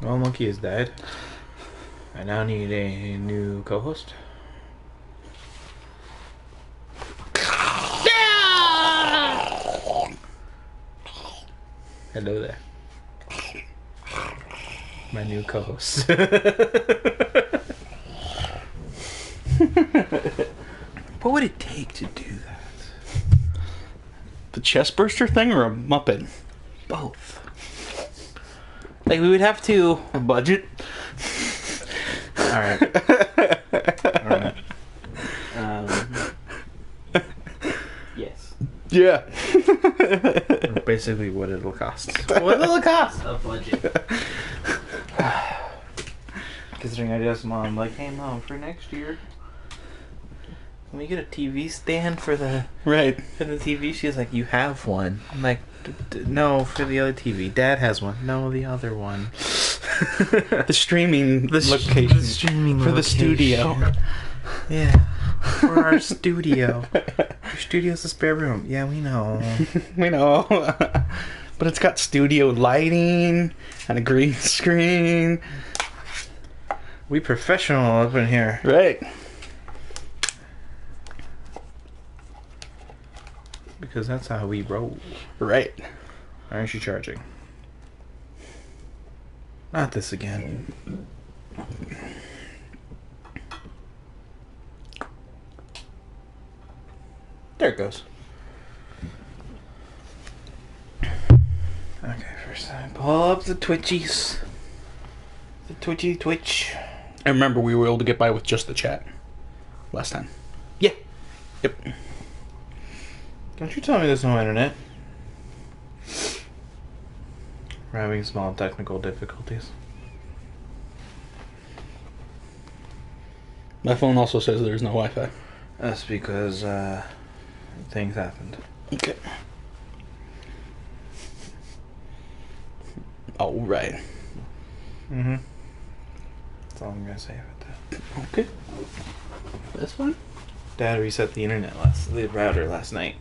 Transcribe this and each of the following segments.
Well, Monkey has died. I now need a new co-host. Hello there. My new co-host. What would it take to do that? The chest burster thing or a Muppet? Both. Like, we would have to... A budget? Alright. Alright. Yes. Yeah. Basically what it'll cost. What it'll cost? A budget. Considering I just mom, like, hey mom, for next year, can we get a TV stand for the TV? She's like, you have one. I'm like, no, for the other TV. Dad has one. No, the other one. The streaming location. The streaming for location. the studio. Yeah. For our studio. Our studio's a spare room. Yeah, we know. We know. But it's got studio lighting and a green screen. We professional up in here. Right. Because that's how we roll. Right. Why aren't you charging? Not this again. There it goes. Okay, first time. Pull up the Twitchies. The Twitch. I remember we were able to get by with just the chat last time. Yeah. Yep. Don't you tell me there's no internet. We're having small technical difficulties. My phone also says there's no Wi-Fi. That's because things happened. Okay. All right. Mm-hmm. That's all I'm gonna say about that. Okay. That's fine. Dad reset the router last night.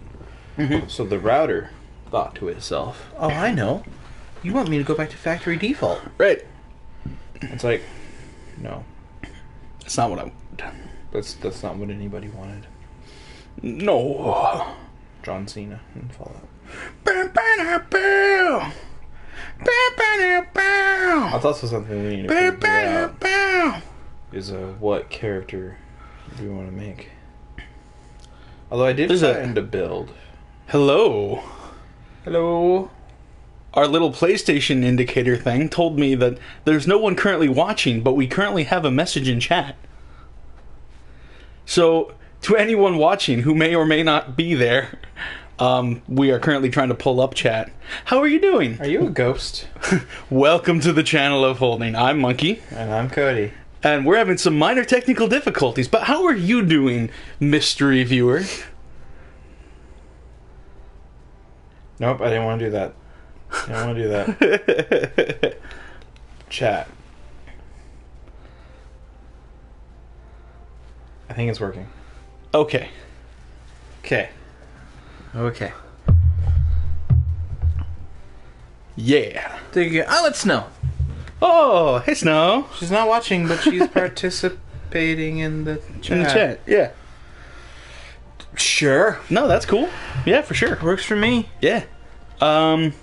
Mm-hmm. So the router thought to itself, "Oh, I know. You want me to go back to factory default?" Right. It's like, no, That's not what I want. that's not what anybody wanted. No. John Cena and Fallout. That's also something we need to figure out. Is what character do we want to make? Although I did find a build. Hello. Hello. Our little PlayStation indicator thing told me that there's no one currently watching, but we currently have a message in chat. So, to anyone watching who may or may not be there, we are currently trying to pull up chat. How are you doing? Are you a ghost? Welcome to the channel of Holding. I'm Monkey. And I'm Cody. And we're having some minor technical difficulties, but how are you doing, mystery viewer? Nope, I didn't want to do that. I didn't want to do that. Chat. I think it's working. Okay. Okay. Okay. Yeah. There you go. Oh, it's Snow. Oh, hey Snow. She's not watching, but she's participating in the chat. In the chat, yeah. Sure. No, that's cool. Yeah, for sure. Works for me. Yeah. I'm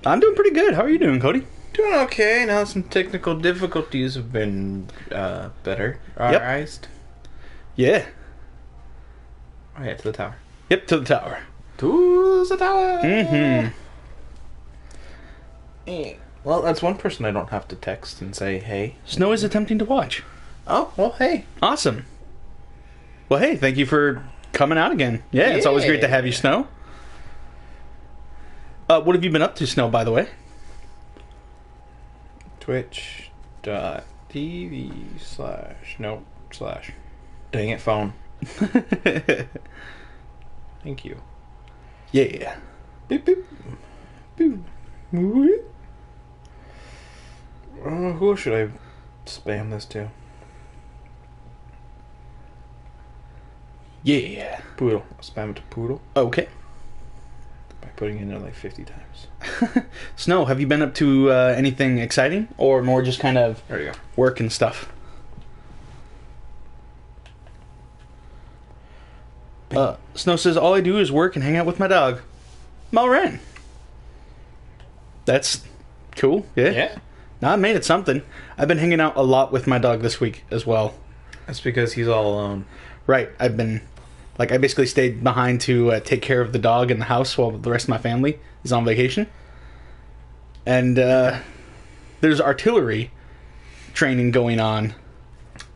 doing pretty good. How are you doing, Cody? Doing okay. Now some technical difficulties have been better. Yep. Yeah. Oh yeah, to the tower. Yep, to the tower. To the tower. Mm-hmm. Well, that's one person I don't have to text and say, hey. Snow is attempting to watch. Oh, well, hey. Awesome. Well, hey, thank you for coming out again. Yeah, it's always great to have you, Snow. What have you been up to, Snow, by the way? Twitch.tv/. Dang it, phone. Thank you. Yeah. Beep, beep. Beep. Who should I spam this to? Yeah. Poodle. Spam it to Poodle Okay. by putting it in there like 50 times. Snow, have you been up to anything exciting, or more just kind of There you go. work and stuff? Snow says, all I do is work and hang out with my dog. Malren. That's cool. Yeah. Yeah. No, I made it something. I've been hanging out a lot with my dog this week as well. That's because he's all alone. Right. I basically stayed behind to take care of the dog in the house while the rest of my family is on vacation. And there's artillery training going on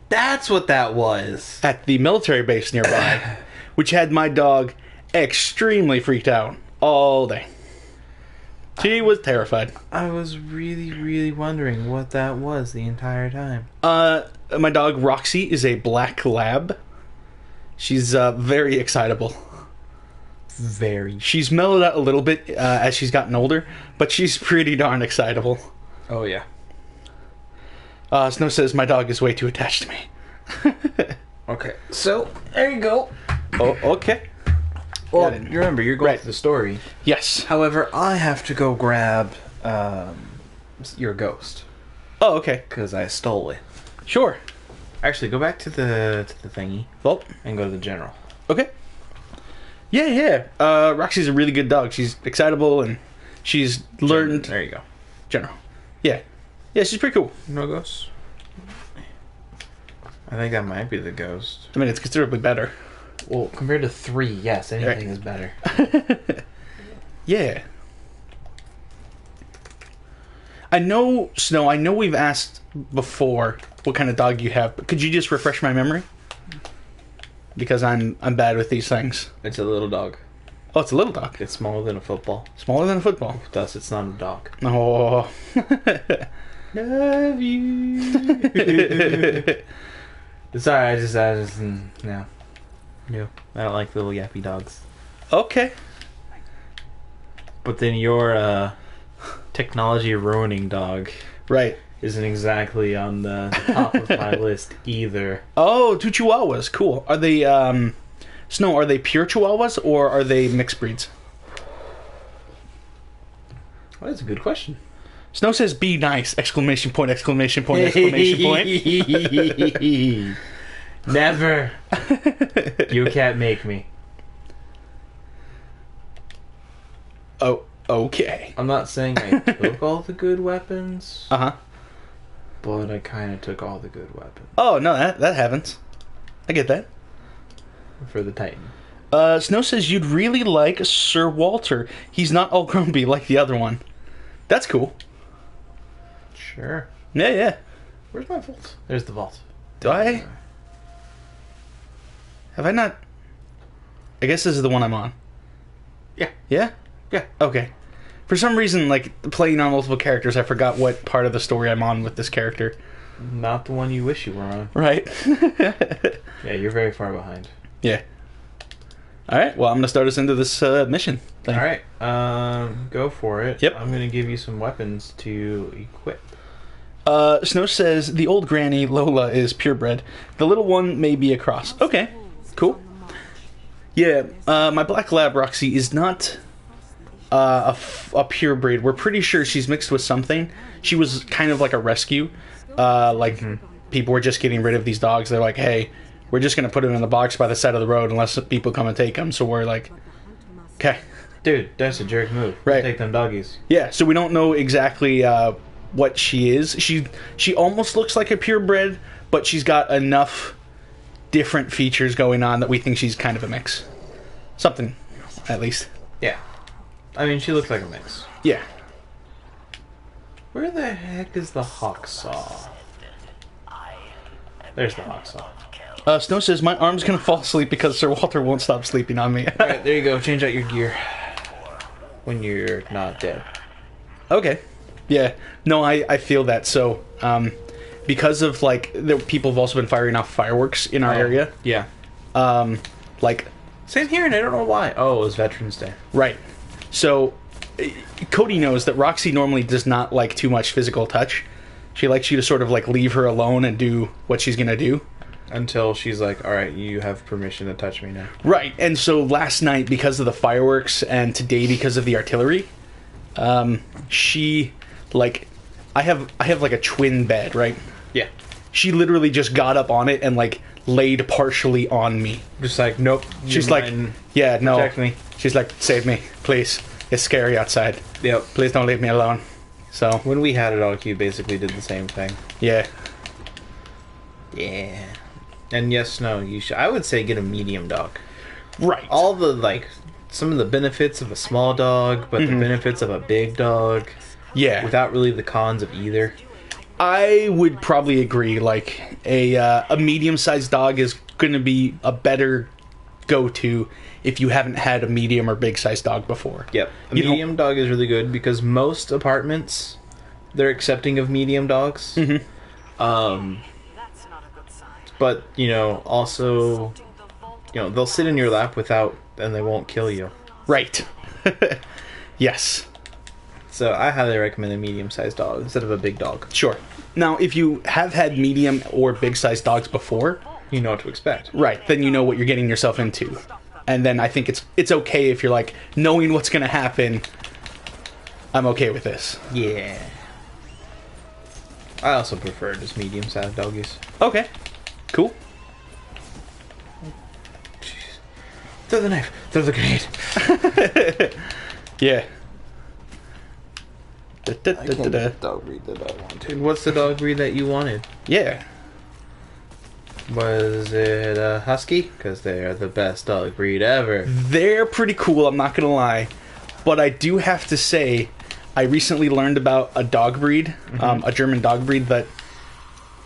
That's what that was. at the military base nearby, which had my dog extremely freaked out all day. She was terrified. I was really, really wondering what that was the entire time. My dog Roxy is a black lab. She's very excitable. Very. She's mellowed out a little bit as she's gotten older, but she's pretty darn excitable. Oh, yeah. Snow says my dog is way too attached to me. Okay, so there you go. Oh, okay. Well, Yeah. you remember, you're going Right. to the story. Yes. However, I have to go grab your ghost Oh, okay. because I stole it. Sure. Actually, go back to the thingy Well, and go to the general. okay. Yeah. Roxy's a really good dog. She's excitable and she's learned... There you go. General. Yeah. Yeah, she's pretty cool. No ghost. I think that might be the ghost. I mean, it's considerably better. Well, compared to 3, yes, anything Right. is better. Yeah. I know, Snow, I know we've asked before what kind of dog you have, but could you just refresh my memory? Because I'm bad with these things. It's a little dog. Oh, it's a little dog. It's smaller than a football. Smaller than a football. Thus, it's not a dog. Oh. Love you. Sorry, I just, no. No. I don't like little yappy dogs. Okay. But then your, technology ruining dog Right. isn't exactly on the top of my list either. Oh, 2 Chihuahuas. Cool. Are they, Snow, are they pure Chihuahuas or are they mixed breeds? Well, that's a good question. Snow says, be nice! Exclamation point, exclamation point, exclamation point. Never. You can't make me. Oh, okay. I'm not saying I took all the good weapons, Uh-huh. but I kind of took all the good weapons Oh, no, that happens. I get that. for the Titan. Snow says you'd really like Sir Walter. He's not all grumpy like the other one. That's cool. Sure. Yeah. Where's my vault? There's the vault. Do I? Have I not? I guess this is the one I'm on. Yeah. Yeah? Yeah. Okay. For some reason, like, playing on multiple characters, I forgot what part of the story I'm on with this character. Not the one you wish you were on. Right. Yeah, you're very far behind. Yeah. Alright, well, I'm going to start us into this mission thing. All right. Go for it. Yep. I'm going to give you some weapons to equip. Snow says, the old granny, Lola, is purebred. The little one may be a cross. Okay, cool. Yeah, my black lab, Roxy, is not a purebred. We're pretty sure she's mixed with something. She was kind of like a rescue. People were just getting rid of these dogs. They're like, hey, we're just going to put them in the box by the side of the road unless people come and take them. So we're like, okay. Dude, that's a jerk move. Right. Take them doggies. Yeah, so we don't know exactly what she is. She almost looks like a purebred, but she's got enough different features going on that we think she's kind of a mix. Something, at least. Yeah. I mean, she looks like a mix. Yeah. Where the heck is the Hawksaw? There's the Hawksaw. Snow says, my arm's going to fall asleep because Sir Walter won't stop sleeping on me. Alright, there you go. Change out your gear. When you're not dead. Okay. Yeah. No, I feel that. So, because of, like, people have also been firing off fireworks in our area. Yeah. Like, Same here, and I don't know why. Oh, it was Veterans Day. right. So, Cody knows that Roxy normally does not like too much physical touch. She likes you to sort of, like, leave her alone and do what she's gonna do. Until she's like, alright, you have permission to touch me now. Right. And so last night, because of the fireworks, and today because of the artillery, She, like, I have like a twin bed, right? Yeah. She literally just got up on it and like laid partially on me. Just like, nope. She's like, yeah, no. Protect me. She's like, save me, please. It's scary outside. Yep. Please don't leave me alone. So When we had a dog, he basically did the same thing. yeah, Yeah. And yes, no, you should. I would say get a medium dog. right. All the, like, some of the benefits of a small dog, but the benefits of a big dog, Yeah, without really the cons of either. I would probably agree. Like a medium-sized dog is going to be a better go-to if you haven't had a medium or big-sized dog before. Yep. A You don't- medium dog is really good because most apartments, they're accepting of medium dogs. But, you know, also, you know, they'll sit in your lap without, and they won't kill you. Right. Yes. So I highly recommend a medium-sized dog instead of a big dog. Sure. Now, if you have had medium or big-sized dogs before, You know what to expect. right, then you know what you're getting yourself into. And then I think it's okay if you're like, knowing what's going to happen, I'm okay with this. Yeah. I also prefer just medium-sized doggies. Okay. Cool. Throw the knife. Throw the grenade. Yeah. Dog breed that I wanted. What's the dog breed that you wanted? Yeah. Was it a husky? Because they are the best dog breed ever. They're pretty cool, I'm not gonna lie. But I do have to say, I recently learned about a dog breed, a German dog breed that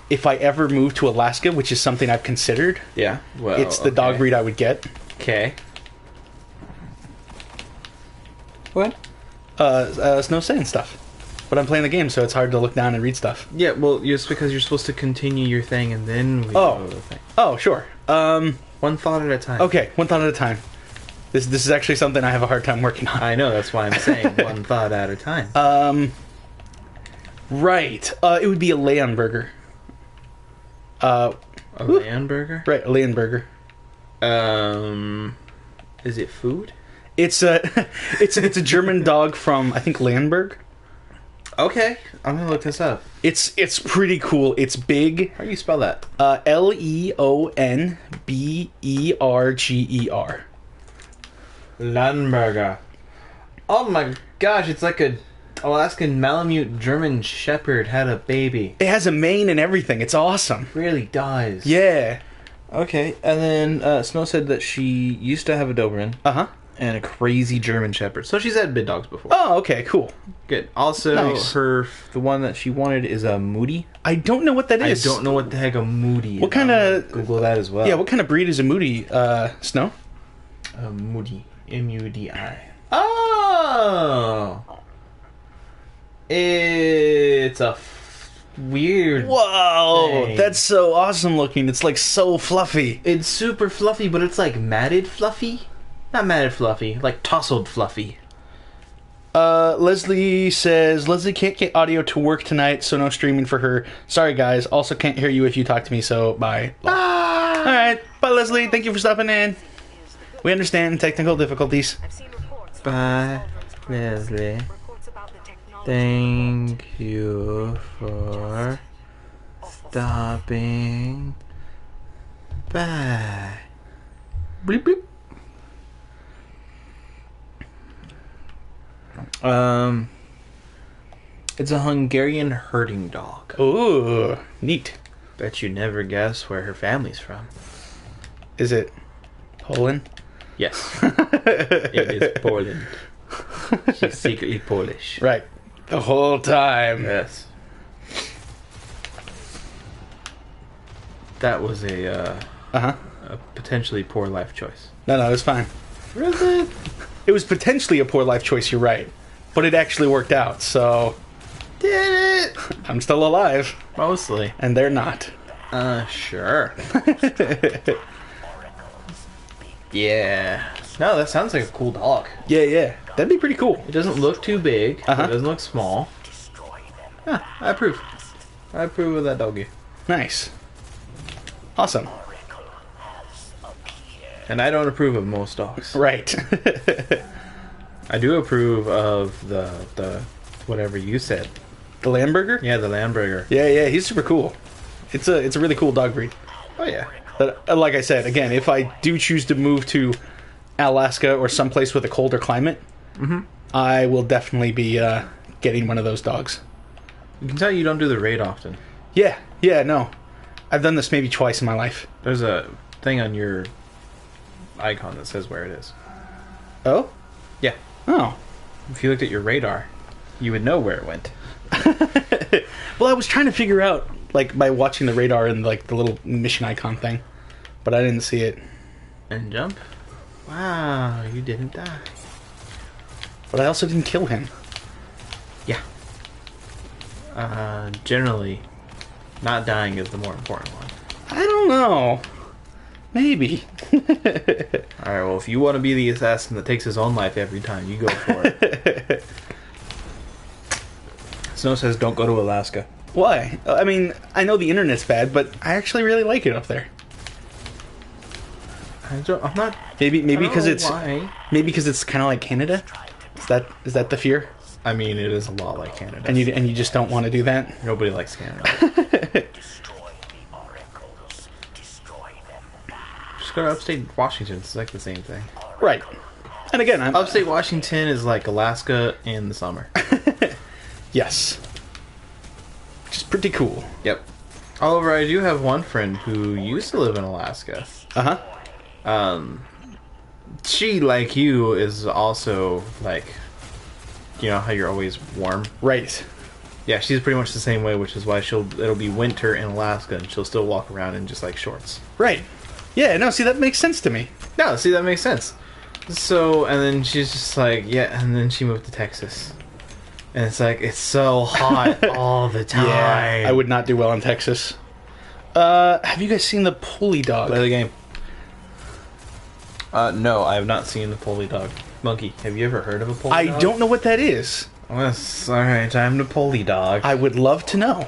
if I ever move to Alaska, which is something I've considered, Yeah. Well, it's the dog breed I would get. Okay. What? Snow saying stuff. But I'm playing the game, so it's hard to look down and read stuff. Yeah, well, just because you're supposed to continue your thing and then we Oh. go to the thing. Oh, sure. One thought at a time. Okay, one thought at a time. This is actually something I have a hard time working on. I know, that's why I'm saying one thought at a time. Right. It would be a Leonberger. A Leonberger? Right, a Leonberger. Is it food? It's a it's a German dog from I think Leonberg. Okay, I'm gonna look this up. It's pretty cool. It's big. How do you spell that? Leonberger. Leonberger. Oh my gosh, it's like a Alaskan Malamute German Shepherd had a baby. It has a mane and everything. It's awesome. Really does. Yeah. Okay, and then Snow said that she used to have a Doberman Uh-huh. and a crazy German Shepherd. So she's had big dogs before. Oh, okay, cool. Good. Also, Nice. the one that she wanted is a Moody. I don't know what that is. I don't know what the heck a Moody is. What kinda- I'm gonna Google that as well. Yeah, what kind of breed is a Moody, Snow? A Moody. M-U-D-I. Oh! It's a weird... Whoa, Dang. that's so awesome looking. It's like so fluffy. It's super fluffy, but it's like matted fluffy? Not matted fluffy, like tousled fluffy. Leslie says, Leslie can't get audio to work tonight, so no streaming for her. Sorry, guys. Also can't hear you if you talk to me, so bye. Ah! Alright, bye, Leslie. Thank you for stopping in. We understand technical difficulties. Bye, Leslie. Thank you for stopping by. Bleep bleep. It's a Hungarian herding dog. Ooh, neat. Bet you never guess where her family's from. Is it Poland? Yes, it is Poland. She's secretly Polish. Right. The whole time. Yes. That was a Uh-huh. potentially poor life choice. No, it was fine. Was it? It was potentially a poor life choice, you're right. But it actually worked out, so Did it? I'm still alive, Mostly. and they're not. Sure. Yeah. No, that sounds like a cool dog. Yeah. That'd be pretty cool. It doesn't look too big. Uh-huh. It doesn't look small. Yeah, I approve. I approve of that doggy. Nice. Awesome. And I don't approve of most dogs. Right. I do approve of the whatever you said. The Lamberger? Yeah, the Lamberger. Yeah, he's super cool. It's a really cool dog breed. Oh yeah. But like I said, again, if I do choose to move to Alaska or someplace with a colder climate, I will definitely be getting one of those dogs. You can tell you don't do the raid often. Yeah, no. I've done this maybe twice in my life. There's a thing on your icon that says where it is. Oh? Yeah. Oh. If you looked at your radar, you would know where it went. Well, I was trying to figure out, like, by watching the radar and, like, the little mission icon thing. But I didn't see it. And jump. Wow, you didn't die. But I also didn't kill him. Yeah. Generally, not dying is the more important one. I don't know. Maybe. Alright, well, if you want to be the assassin that takes his own life every time, you go for it. Snow says don't go to Alaska. Why? I mean, I know the internet's bad, but I actually really like it up there. I'm not... Maybe because it's why. maybe because it's kind of like Canada. Is that the fear? I mean, it is a lot like Canada. And you just don't want to do that? Nobody likes Canada. Just go to upstate Washington. It's like the same thing. Right. And again, Upstate Washington is like Alaska in the summer. Yes. Which is pretty cool. Yep. However, I do have one friend who used to live in Alaska. Uh-huh. She, like you, is also like, you know how you're always warm? Right. Yeah, she's pretty much the same way, which is why it'll be winter in Alaska and she'll still walk around in just like shorts. Right. Yeah, no, see, that makes sense to me. No, see, that makes sense. So, and then she's just like, yeah, and then she moved to Texas. And it's like, it's so hot all the time. Yeah, I would not do well in Texas. Have you guys seen the Pulley Dog? Play the game. No, I have not seen the Pulley Dog. Monkey, have you ever heard of a Pulley Dog? I don't know what that is. Yes, alright, time to Pulley Dog. I would love to know.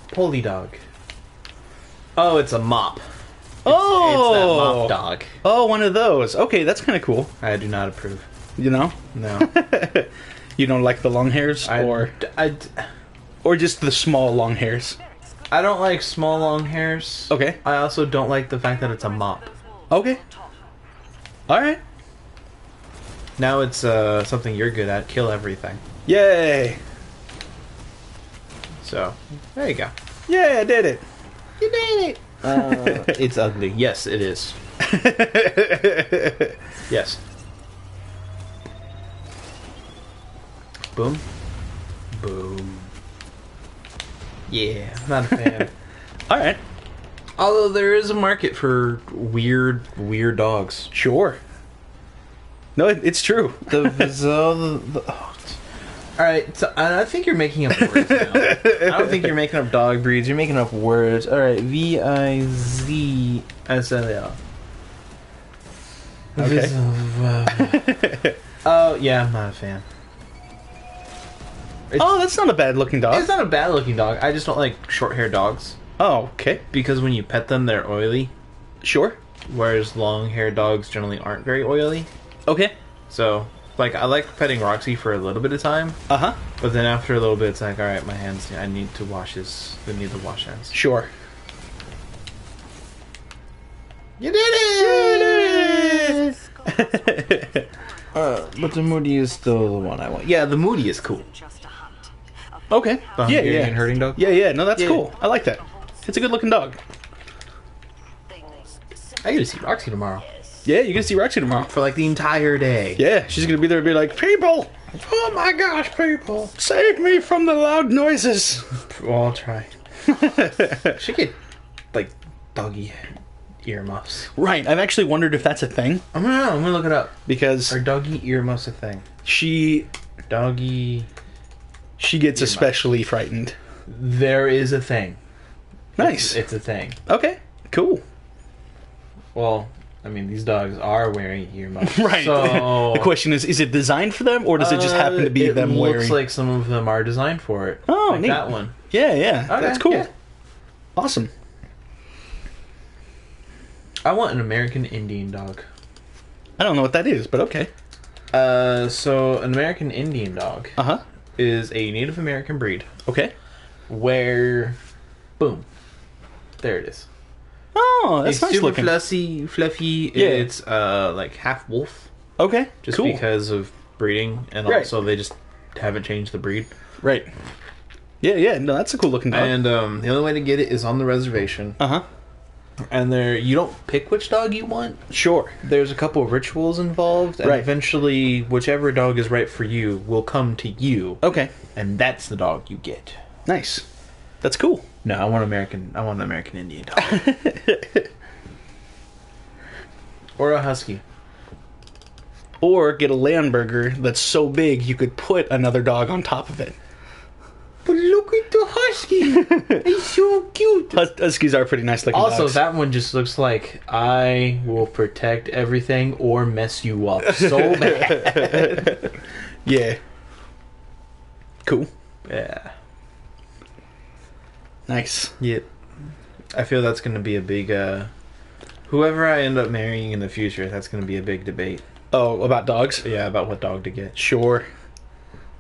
Pulley Dog. Oh, it's a mop. It's that mop dog. Oh, one of those. Okay, that's kind of cool. I do not approve. You know? No. You don't like the long hairs? Or just the small long hairs? I don't like small long hairs. Okay. I also don't like the fact that it's a mop. Okay. Alright. Now it's something you're good at. Kill everything. Yay! So, there you go. Yeah, I did it. You did it! It's ugly. Yes, it is. Yes. Boom. Boom. Yeah, I'm not a fan. Alright. Although there is a market for weird dogs. Sure. No, it's true. Alright, so I think you're making up words now. I don't think you're making up dog breeds. You're making up words. Alright, Vizsla. Okay. Oh, yeah, I'm not a fan. Oh, that's not a bad looking dog. It's not a bad looking dog. I just don't like short-haired dogs. Oh, okay. Because when you pet them, they're oily. Sure. Whereas long-haired dogs generally aren't very oily. Okay. So, like, I like petting Roxy for a little bit of time. Uh-huh. But then after a little bit, it's like, alright, my hands, I need to wash his... I need to wash hands. Sure. You did it! But the Moody is still the one I want. Yeah, the Moody is cool. Okay. The Hungarian herding dog? Yeah, no, that's Yeah. cool. I like that. It's a good looking dog. I get to see Roxy tomorrow. Yeah, you're gonna see Roxy tomorrow. For like the entire day. Yeah, she's gonna be there and be like, people! Oh my gosh, people! Save me from the loud noises! Well, I'll try. Should get, like, doggy earmuffs. Right, I've actually wondered if that's a thing. I'm gonna look it up. Because Are doggy earmuffs a thing? she Doggy... gets Earmuffs. especially frightened. There is a thing. Nice. It's a thing. Okay, cool. Well, I mean, these dogs are wearing earmuffs. Right. So... The question is it designed for them, or does it just happen to be them It wearing... looks like some of them are designed for it. Oh, like neat. that one. Yeah, Okay, that's cool. yeah. Awesome. I want an American Indian dog. I don't know what that is, but okay. So an American Indian dog Uh-huh. is a Native American breed Okay. where, boom, there it is. Oh, that's It's nice super looking. fluffy. Yeah. It's like half wolf, Okay. just cool. because of breeding, and Right. also they just haven't changed the breed. Right. Yeah. No, that's a cool looking dog. And the only way to get it is on the reservation. Uh-huh. And you don't pick which dog you want. Sure. There's a couple of rituals involved, and Right. eventually, whichever dog is right for you will come to you, Okay. and that's the dog you get. Nice. That's cool. No, I want an American Indian dog, or a husky. Or get a Lamberger that's so big you could put another dog on top of it. But look at the husky; he's so cute. Huskies are pretty nice looking Also, dogs. that one just looks like I will protect everything or mess you up so bad. Yeah. Cool. Yeah. Nice. Yep. I feel that's going to be a big, whoever I end up marrying in the future, that's going to be a big debate. Oh, about dogs? Yeah, about what dog to get. Sure.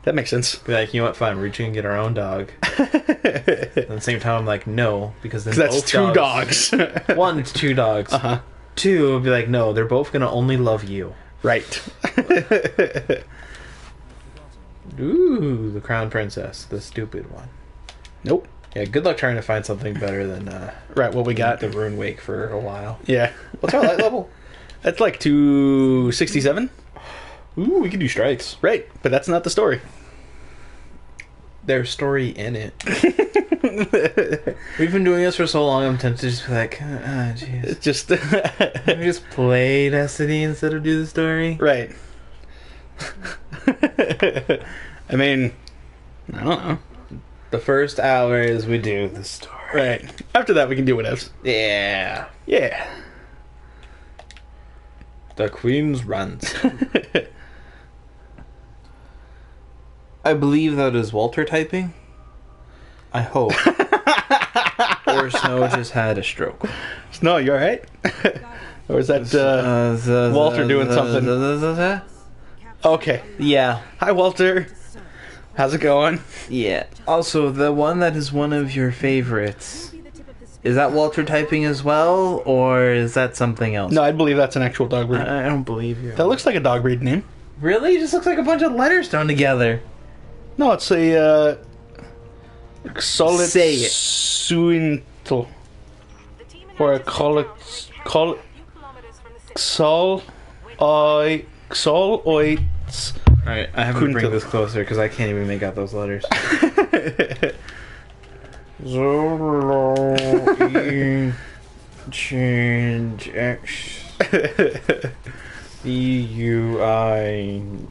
That makes sense. Be like, you know what, fine, we're each going to get our own dog. At the same time, I'm like, no, because then That's both two dogs. One, it's two dogs. Uh-huh. Two, it'll be like, no, they're both going to only love you. Right. Ooh, the Crown Princess, the stupid one. Nope. Yeah, good luck trying to find something better than Right, what we got? the Rune Wake for a while. Yeah. What's our light level? That's like 267? Ooh, we can do strikes. Right, but that's not the story. There's story in it. We've been doing this for so long, I'm tempted to just be like, jeez. It's just... Can we just play Destiny instead of do the story? Right. I mean, I don't know. The first hour is we do the story. Right. After that, we can do what else. Yeah. Yeah. The Queen's runs. I believe that is Walter typing. I hope. Or Snow just had a stroke. No, you alright? Or is that Walter doing something? Okay. Yeah. Hi, Walter. How's it going? Yeah. Also, the one that is one of your favorites, is that Walter typing as well, or is that something else? No, I believe that's an actual dog breed. I don't believe you. That looks like a dog breed name. Really? It just looks like a bunch of letters thrown together. No, it's a solid Say it. suintal. Or a sol oits. Alright, I have to bring this closer because I can't even make out those letters. Zolo change X Uintle.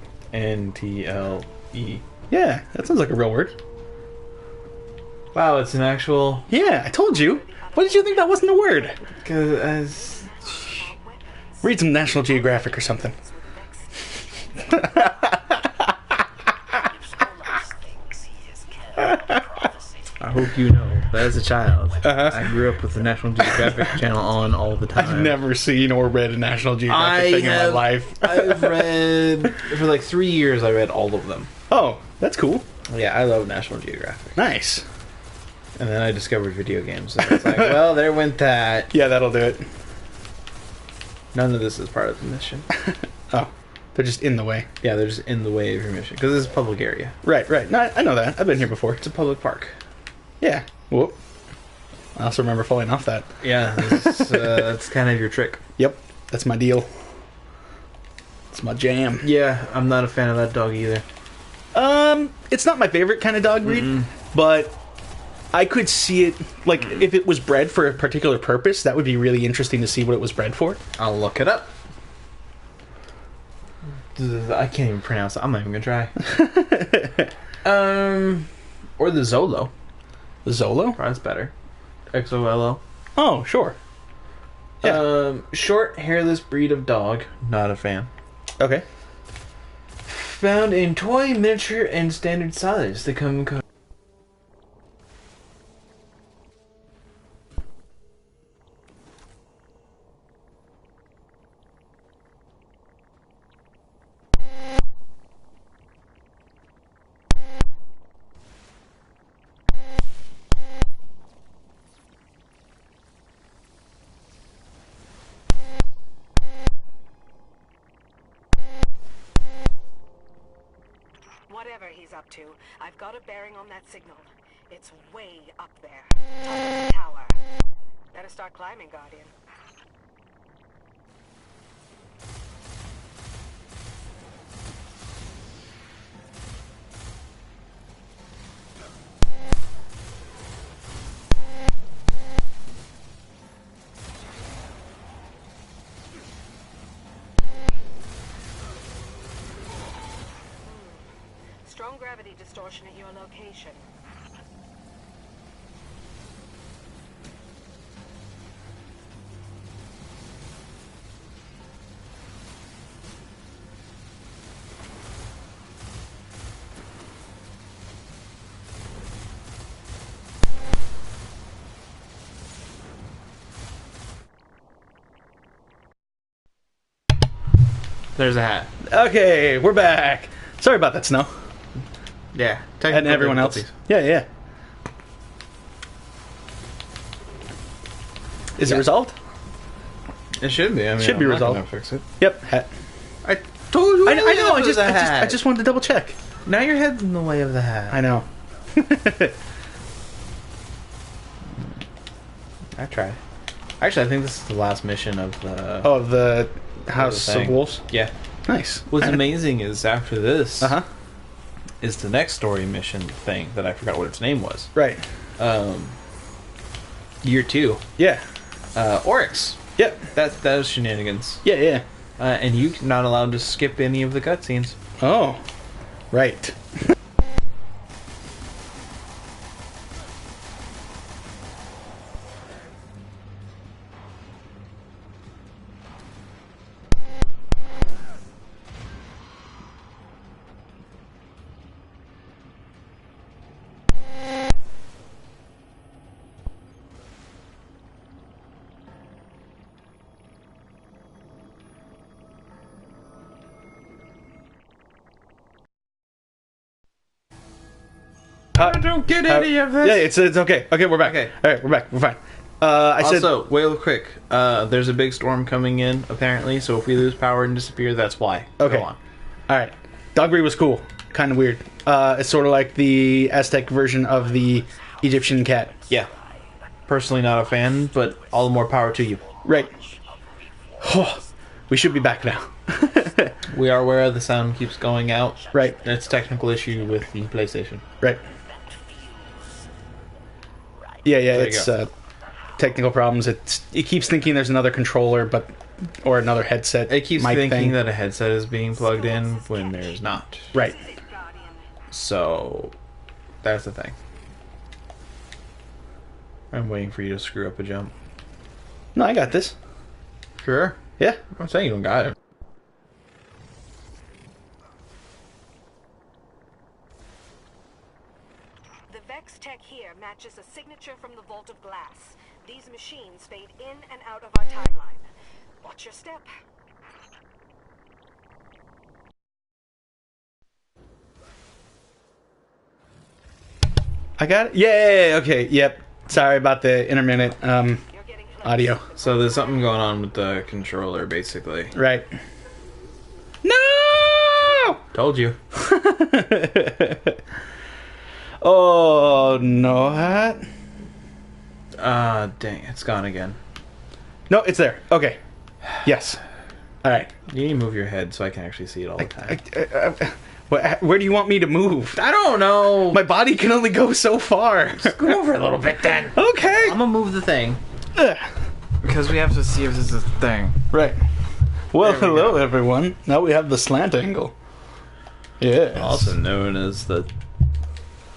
Yeah, that sounds like a real word. Wow, it's an actual. Yeah, I told you. What did you think that wasn't a word? Cause Read some National Geographic or something. I hope you know that as a child, Uh-huh. I grew up with the National Geographic channel on all the time. I've never seen or read a National Geographic thing in my life. I've read for like 3 years. I read all of them. Oh, that's cool. Yeah, I love National Geographic. Nice. And then I discovered video games. And it's like, well, there went that. Yeah, that'll do it. None of this is part of the mission. Oh, they're just in the way. Yeah, they're just in the way of your mission because it's a public area. Right. No, I know that. I've been here before. It's a public park. Yeah. Whoop. I also remember falling off that. Yeah, that's kind of your trick. Yep, that's my deal. It's my jam. Yeah, I'm not a fan of that dog either. It's not my favorite kind of dog breed, but I could see it, like, if it was bred for a particular purpose, that would be really interesting to see what it was bred for. I'll look it up. I can't even pronounce it. I'm not even gonna try. Or the Zolo. Zolo? That's better. XOLO. Oh, sure. Yeah. Short, hairless breed of dog. Not a fan. Okay. Found in toy, miniature, and standard size. They come in up to, I've got a bearing on that signal. It's way up there. Top of the tower. Better start climbing, Guardian. Strong gravity distortion at your location. There's a hat. Okay, we're back. Sorry about that, Snow. Yeah. And everyone else. Yeah. Is it resolved? It should be. I mean, Should be I'm not resolved. gonna fix it. Yep, hat. I told you. I know. I it was a hat. just wanted to double check. Now your head's in the way of the hat. I know. I tried. Actually, I think this is the last mission of the. Oh, the House of thing. Wolves. Yeah. Nice. What's amazing is after this Uh huh. is the next story mission thing that I forgot what its name was. Right. Year 2. Yeah. Oryx. Yep. That is shenanigans. Yeah. And you're not allowed to skip any of the cutscenes. Oh. Right. I don't get any of this. Yeah, it's okay. Okay, we're back. Okay. All right, we're back. We're fine. I said. Also, real quick, there's a big storm coming in, apparently, so if we lose power and disappear, that's why. Okay. Go on. All right. Doggery was cool. Kind of weird. It's sort of like the Aztec version of the Egyptian cat. Yeah. Personally not a fan, but all the more power to you. Right. We should be back now. We are aware the sound keeps going out. Right. It's a technical issue with the PlayStation. Right. Yeah, There you it's go. technical problems. It keeps thinking there's another controller, or another headset. It keeps mic thinking thing. that a headset is being plugged in when there's not. Right. So, that's the thing. I'm waiting for you to screw up a jump. No, I got this. Sure. Yeah. I'm saying you don't got it. The Vex tech here matches a signature from the Vault of Glass. These machines fade in and out of our timeline. Watch your step. I got it. Yeah. Okay. Yep. Sorry about the intermittent You're getting close. audio. So there's something going on with the controller, basically. Right. No. Told you. Oh no, hat. Dang, it's gone again. No, it's there. Okay. Yes. All right. You need to move your head so I can actually see it all the time. Where do you want me to move? I don't know. My body can only go so far. Go over a little bit then. Okay. I'm gonna move the thing. Ugh. Because we have to see if this is a thing. Right. Well, There we hello go. everyone. Now we have the slant angle. Yeah. Also known as the...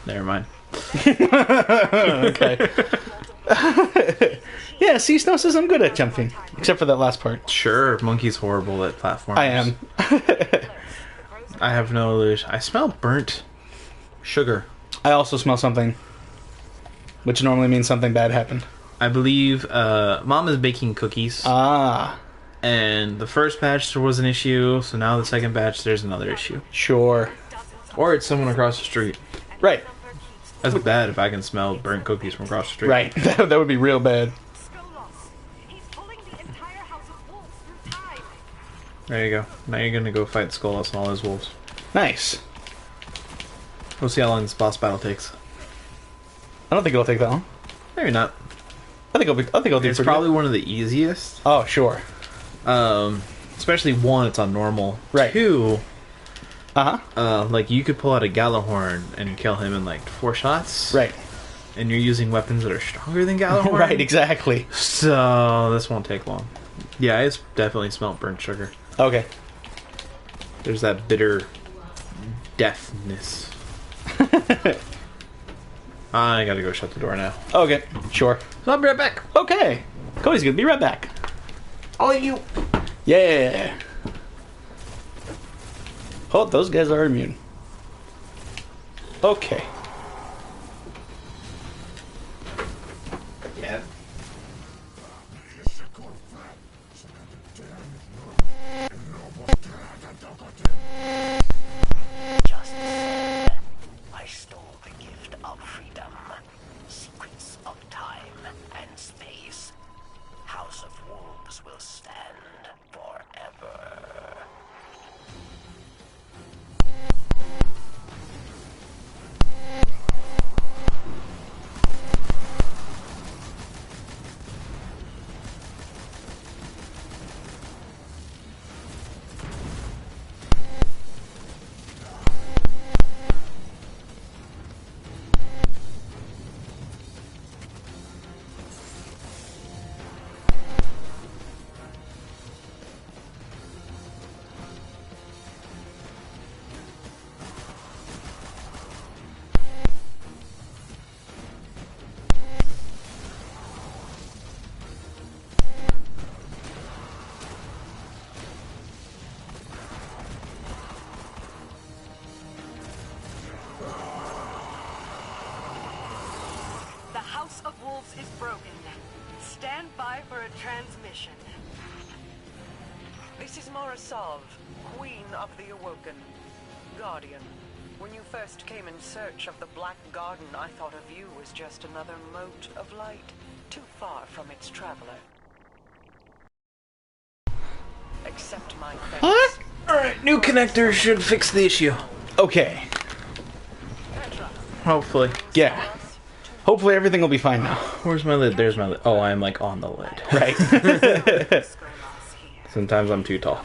Never mind. Okay. Yeah, see, Snow says I'm good at jumping. Except for that last part. Sure, Monkey's horrible at platforms. I am. I have no illusion. I smell burnt sugar. I also smell something. Which normally means something bad happened. I believe Mom is baking cookies. Ah. And the first batch there was an issue, so now the second batch there's another issue. Sure. Or it's someone across the street. Right. That's bad if I can smell burnt cookies from across the street. Right. That would be real bad. Skolos. He's pulling the entire House of Wolves through time. There you go. Now you're gonna go fight Skolos and all his wolves. Nice. We'll see how long this boss battle takes. I don't think it'll take that long. Maybe not. I think I'll do It's pretty probably good. one of the easiest. Oh, sure. Especially one, it's on normal. Right. Two, Uh-huh. like you could pull out a Gallahorn and kill him in like 4 shots. Right. And you're using weapons that are stronger than Gallahorn. Right, exactly. So this won't take long. Yeah, it's definitely smelled burnt sugar. Okay. There's that bitter deafness. I gotta go shut the door now. Okay, sure. So I'll be right back. Okay. Cody's gonna be right back. All you. Yeah. Oh, those guys are immune. Okay. Yeah. Justice. I stole the gift of freedom, secrets of time and space. House of Wolves will stand forever. The House of Wolves is broken. Stand by for a transmission. This is Morasov, Queen of the Awoken. Guardian, when you first came in search of the Black Garden, I thought of you as just another mote of light, too far from its traveler. Accept my thanks. Alright, new connector should fix the issue. Okay. Hopefully. Yeah. Hopefully everything will be fine now. Where's my lid? There's my lid. Oh, I'm like on the lid. Right. Sometimes I'm too tall.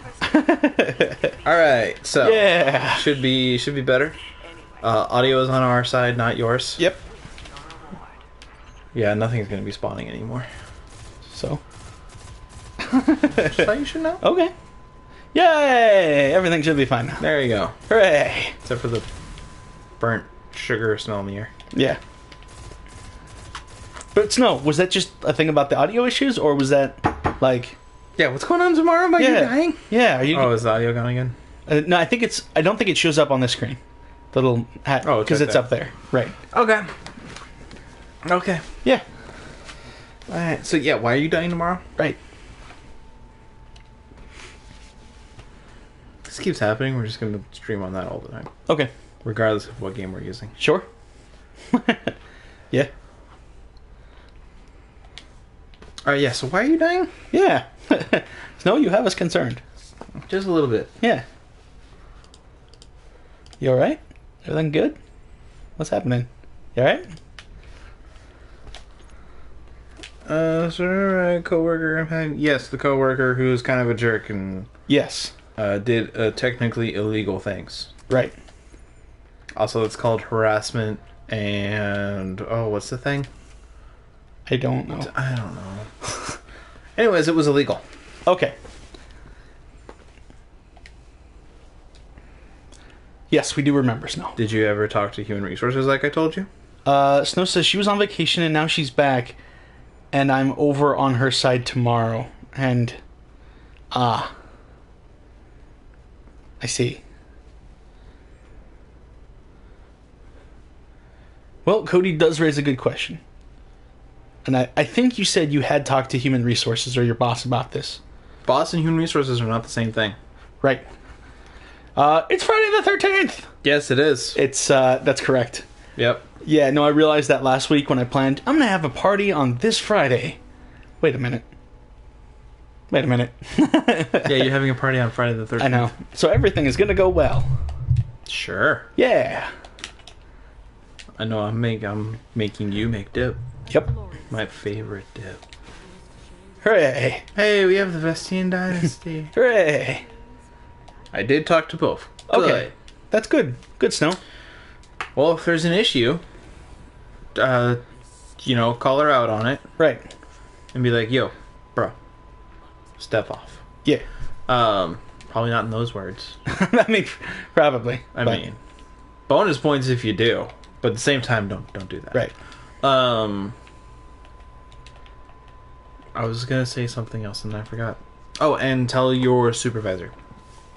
Alright, so. Yeah. Should be better. Audio is on our side, not yours. Yep. Yeah, nothing's gonna be spawning anymore. So. Just thought you should know. Okay. Yay! Everything should be fine now. There you go. Hooray! Except for the burnt sugar smell in the air. Yeah. But Snow, was that just a thing about the audio issues, or was that like? Yeah, what's going on tomorrow? Am I dying? Yeah. Are you? Oh, is the audio gone again? No, I think it's. I don't think it shows up on the screen. The little hat. Oh, it's because right it's there. up there. Right. Okay. Okay. Yeah. Alright, so yeah, why are you dying tomorrow? Right. This keeps happening. We're just gonna stream on that all the time. Okay. Regardless of what game we're using. Sure. Yeah. Alright, yeah, so why are you dying? Yeah. Snow, you have us concerned. Just a little bit. Yeah. You alright? Everything good? What's happening? You alright? So coworker. Yes, the coworker who's kind of a jerk and Yes. did technically illegal things. Right. Also, it's called harassment and what's the thing? I don't know. I don't know. Anyways, it was illegal. Okay. Yes, we do remember Snow. Did you ever talk to Human Resources like I told you? Snow says she was on vacation and now she's back, and I'm over on her side tomorrow. And I see. Well, Cody does raise a good question. And I think you said you had talked to Human Resources or your boss about this. Boss and Human Resources are not the same thing. Right. It's Friday the 13th! Yes, it is. It's, that's correct. Yep. Yeah, no, I realized that last week when I planned, I'm gonna have a party on this Friday. Wait a minute. Yeah, you're having a party on Friday the 13th. I know. So everything is gonna go well. Sure. Yeah. I know I'm making you make dip. Yep. My favorite dip. Hooray! Hey, we have the Vestian Dynasty. Hooray! I did talk to both. Okay. Good. That's good. Good, Snow. Well, if there's an issue, call her out on it Right. and be like, yo, bro, step off. Yeah. Probably not in those words. I mean, probably. I but- mean, bonus points if you do, but at the same time, don't do that. Right. I was gonna say something else and I forgot. Oh, and tell your supervisor,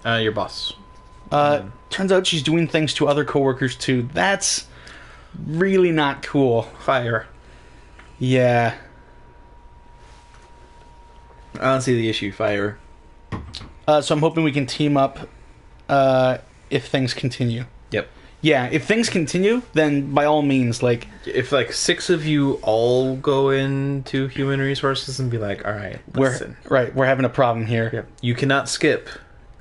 your boss. Turns out she's doing things to other coworkers too. That's really not cool. Fire. Yeah. I don't see the issue. Fire. So I'm hoping we can team up if things continue. Yep. Yeah, if things continue, then by all means, like... If like 6 of you all go into human resources and be like, all right, listen. We're having a problem here. Yep. You cannot skip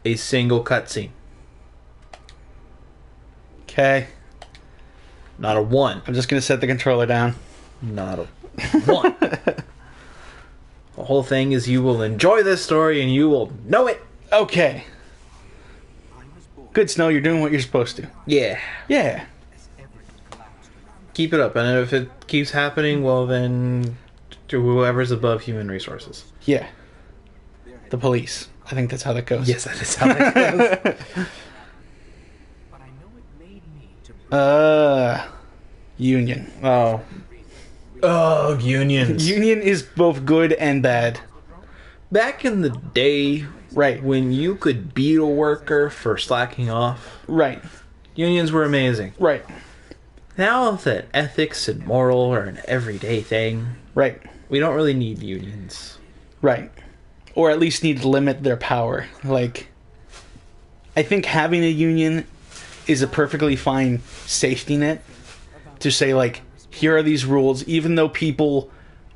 a single cutscene. Okay. Not a one. I'm just going to set the controller down. Not a one. The whole thing is you will enjoy this story and you will know it. Okay. Good, Snow, you're doing what you're supposed to. Yeah. Yeah. Keep it up. And if it keeps happening, well then to whoever's above human resources. Yeah. The police. I think that's how that goes. Yes, that is how that goes. Union. Oh. Oh, unions. Union is both good and bad. Back in the day, Right. when you could beat a worker for slacking off, Right. unions were amazing. Right. Now that ethics and moral are an everyday thing, Right. we don't really need unions. Right. Or at least need to limit their power. Like, I think having a union is a perfectly fine safety net to say, like, here are these rules, even though people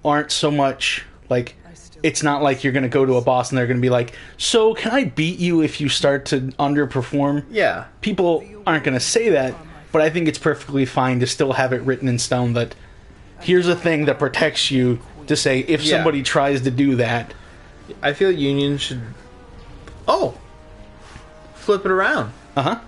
aren't so much, like, it's not like you're going to go to a boss and they're going to be like, so can I beat you if you start to underperform? Yeah. People aren't going to say that, but I think it's perfectly fine to still have it written in stone that here's a thing that protects you to say if Yeah. somebody tries to do that. I feel unions should... Oh! Flip it around. Uh-huh.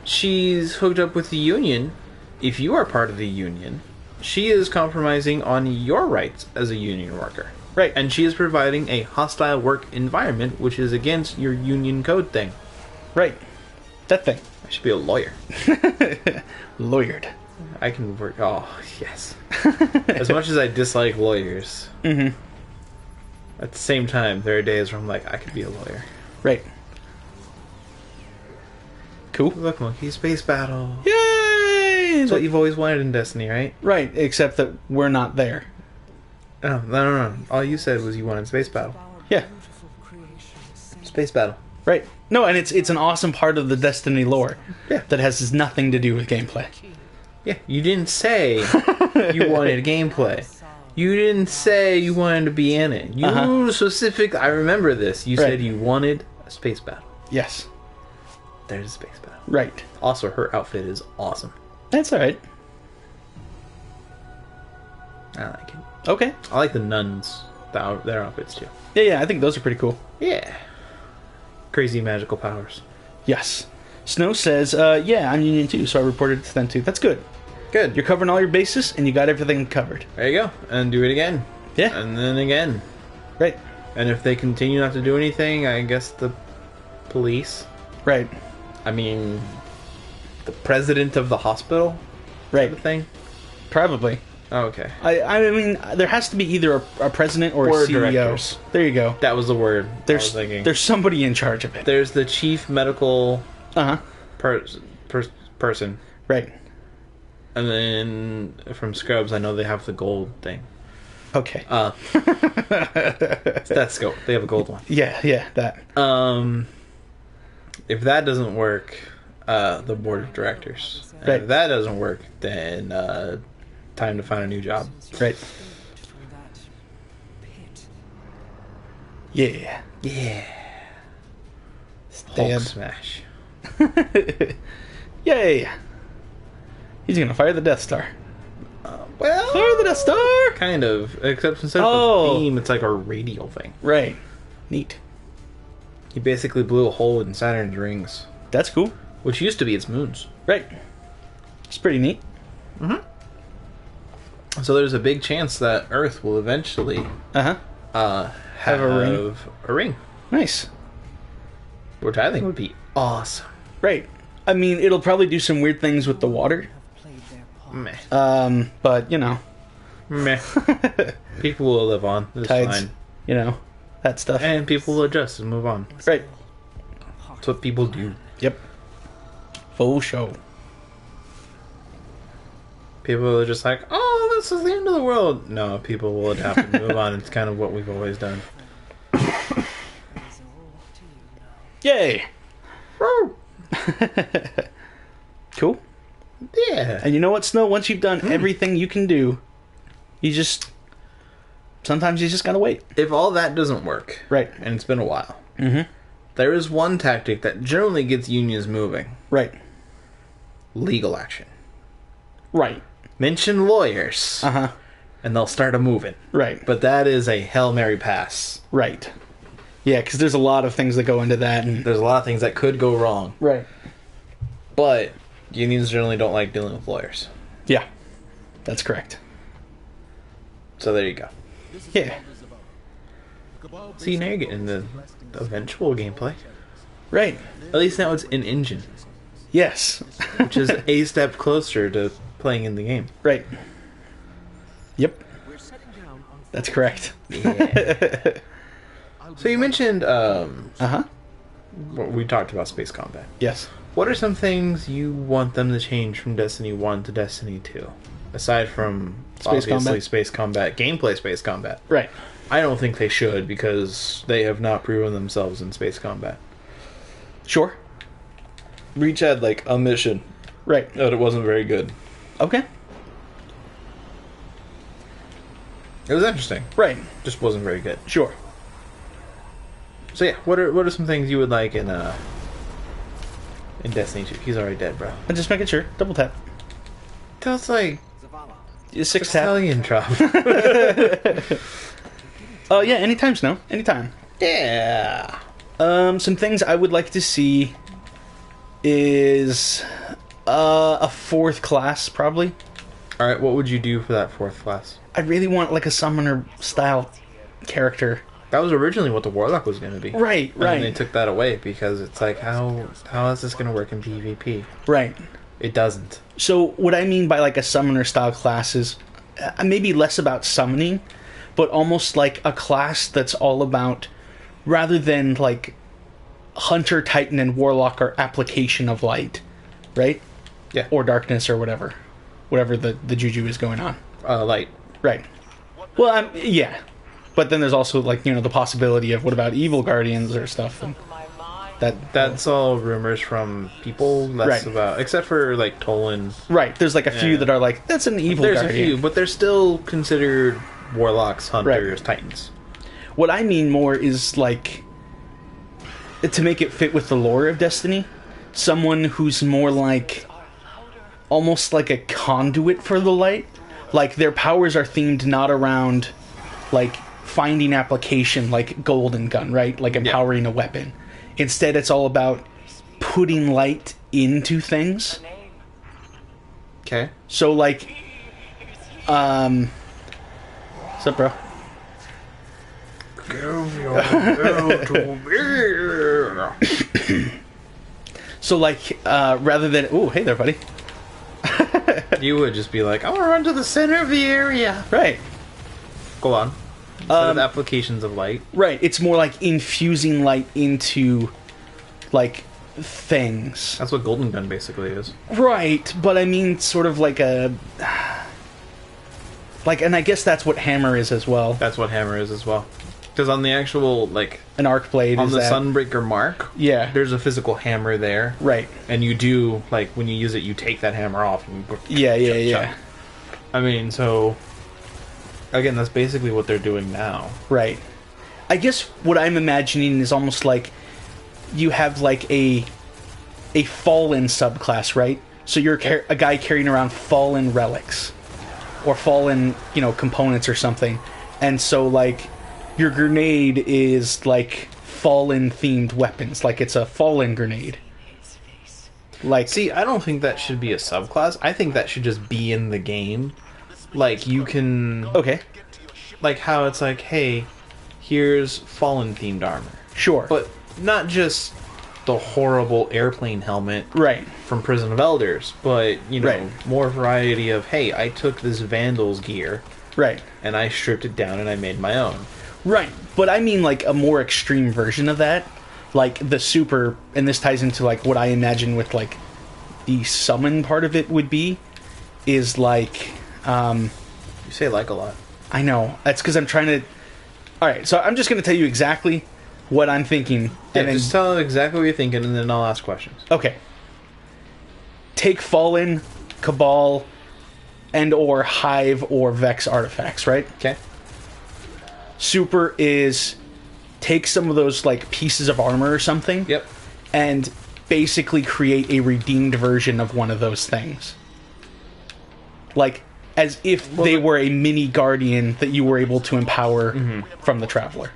She's hooked up with the union. If you are part of the union, she is compromising on your rights as a union worker. Right. And she is providing a hostile work environment, which is against your union code thing. Right. That thing. I should be a lawyer. Lawyered. I can work... Oh, yes. As much as I dislike lawyers, at the same time, there are days where I'm like, I could be a lawyer. Right. Cool. Look, Monkey, space battle. Yay! That's what you've always wanted in Destiny, right? Right, except that we're not there. Oh, no. All you said was you wanted space battle. Yeah. Space battle. Right. No, and it's an awesome part of the Destiny lore. Yeah. That has nothing to do with gameplay. Yeah, you didn't say you wanted gameplay. You didn't say you wanted to be in it. You specific. I remember this. You Right. said you wanted a space battle. Yes. There's a space battle. Right. Also, her outfit is awesome. That's alright. I like it. Okay. I like the nuns. Their outfits too. Yeah, I think those are pretty cool. Yeah. Crazy magical powers. Yes. Snow says, yeah, I'm Union too, so I reported it to them too. That's good. Good. You're covering all your bases, and you got everything covered. There you go. And do it again. Yeah. And then again. Right. And if they continue not to do anything, I guess the police. Right. I mean, the president of the hospital Right. type of thing. Probably. Oh, okay. I mean, there has to be either a president or a CEO. directors. There you go. That was the word I There's was thinking. there's somebody in charge of it. There's the chief medical Uh-huh. person. Right. And then from Scrubs, I know they have the gold thing. Okay. Stethoscope. They have a gold one. Yeah, that. If that doesn't work, the board of directors. And Right. if that doesn't work, then time to find a new job. Right. Yeah. Yeah. Stab. Hulk smash. Yay. He's gonna fire the Death Star. Well, Fire the Death Star! kind of. Except instead of Oh. a beam, it's like a radial thing. Right. Neat. He basically blew a hole in Saturn's rings, That's cool. which used to be its moons. Right. It's pretty neat. So there's a big chance that Earth will eventually Uh-huh. have a ring. a ring, Nice. which I think would be awesome. Right. I mean, it'll probably do some weird things with the water. Meh. But, you know, Meh. People will live on. It's tides, fine. you know, that stuff. And people will adjust and move on. Right. That's what people do. Yep. Full show. People are just like, oh, this is the end of the world. No, people will adapt and move on. It's kind of what we've always done. Yay! Cool. Yeah. And you know what, Snow? Once you've done everything you can do, you just... Sometimes you just gotta wait. If all that doesn't work, Right. and it's been a while, Mm-hmm. there is one tactic that generally gets unions moving. Right. Legal action. Right. Mention lawyers, Uh-huh. and they'll start a moving. Right. But that is a Hail Mary pass. Right. Yeah, because there's a lot of things that go into that. And There's a lot of things that could go wrong. right. But unions generally don't like dealing with lawyers. Yeah. That's correct. So there you go. Yeah. See, now you're getting the eventual gameplay. Right. At least now it's in engine, Yes. which is a step closer to playing in the game. Right. Yep. That's correct. Yeah. So you mentioned, Uh-huh. we talked about space combat. Yes. What are some things you want them to change from Destiny 1 to Destiny 2? Aside from, Space obviously, combat? space combat, gameplay space combat. Right. I don't think they should, because they have not proven themselves in space combat. Sure. Reach had, like, a mission, Right. but it wasn't very good. Okay. It was interesting, Right. just wasn't very good. Sure. So yeah, what are some things you would like in Destiny 2? He's already dead, bro. I'm just making sure. Double tap. That's like Six tap. Italian drop. Oh, yeah, anytime, Snow. Anytime. Yeah. Some things I would like to see is a fourth class, probably. All right, what would you do for that fourth class? I really want like a summoner style character. That was originally what the Warlock was going to be. Right, And then they right, took that away because it's like, how is this going to work in PvP? right. It doesn't. So what I mean by like a summoner style class is maybe less about summoning, but almost like a class that's all about, rather than like Hunter, Titan, and Warlock are application of light, right? Yeah. Or darkness or whatever the juju is going on. Light. Right. Well, yeah. But then there's also like, you know, the possibility of what about evil guardians or stuff. And That's all rumors from people. Less Right. about, except for like Tolan. right. There's like a few Yeah. that are like, that's an evil There's guardian. a few, but they're still considered Warlocks, Hunters, Right. Titans. What I mean more is like, to make it fit with the lore of Destiny, someone who's more like, almost like a conduit for the light. Like their powers are themed not around like finding application like Golden Gun, right? Like empowering a weapon. Instead, it's all about putting light into things. Okay. So like, what's up, bro? So like, rather than, oh, hey there, buddy. You would just be like, I want to run to the center of the area. Right, Go on. Instead of applications of light. right. It's more like infusing light into like things. That's what Golden Gun basically is. Right, but I mean, sort of like a, like, and I guess that's what Hammer is as well. That's what Hammer is as well. Because on the actual, like, An arc blade on is the that. Sunbreaker mark, Yeah. there's a physical hammer there. Right. And you do, like, when you use it, you take that hammer off. And Yeah, yeah, chug, yeah. chug. I mean, so, again, that's basically what they're doing now. Right. I guess what I'm imagining is almost like you have like a fallen subclass, right? So you're a guy carrying around fallen relics or fallen, components or something. And so, like, your grenade is, like, fallen-themed weapons. Like, it's a fallen grenade. Like, See, I don't think that should be a subclass. I think that should just be in the game. Like, you can... okay, Like, how it's like, hey, here's fallen-themed armor. sure. But not just the horrible airplane helmet right, from Prison of Elders, but, Right. more variety of, hey, I took this Vandal's gear, right, and I stripped it down and I made my own. right. But I mean, like, a more extreme version of that. Like, the super... And this ties into, like, what I imagine with, like, the summon part of it would be, is, like... You say like a lot. I know. That's because I'm trying to... Alright, so I'm just going to tell you exactly what I'm thinking. Yeah, and then, just tell them exactly what you're thinking, and then I'll ask questions. okay. Take Fallen, Cabal, and or Hive or Vex artifacts, right? Okay. Super is take some of those, like, pieces of armor or something. Yep. And basically create a redeemed version of one of those things. Like, as if they were a mini guardian that you were able to empower from the Traveler.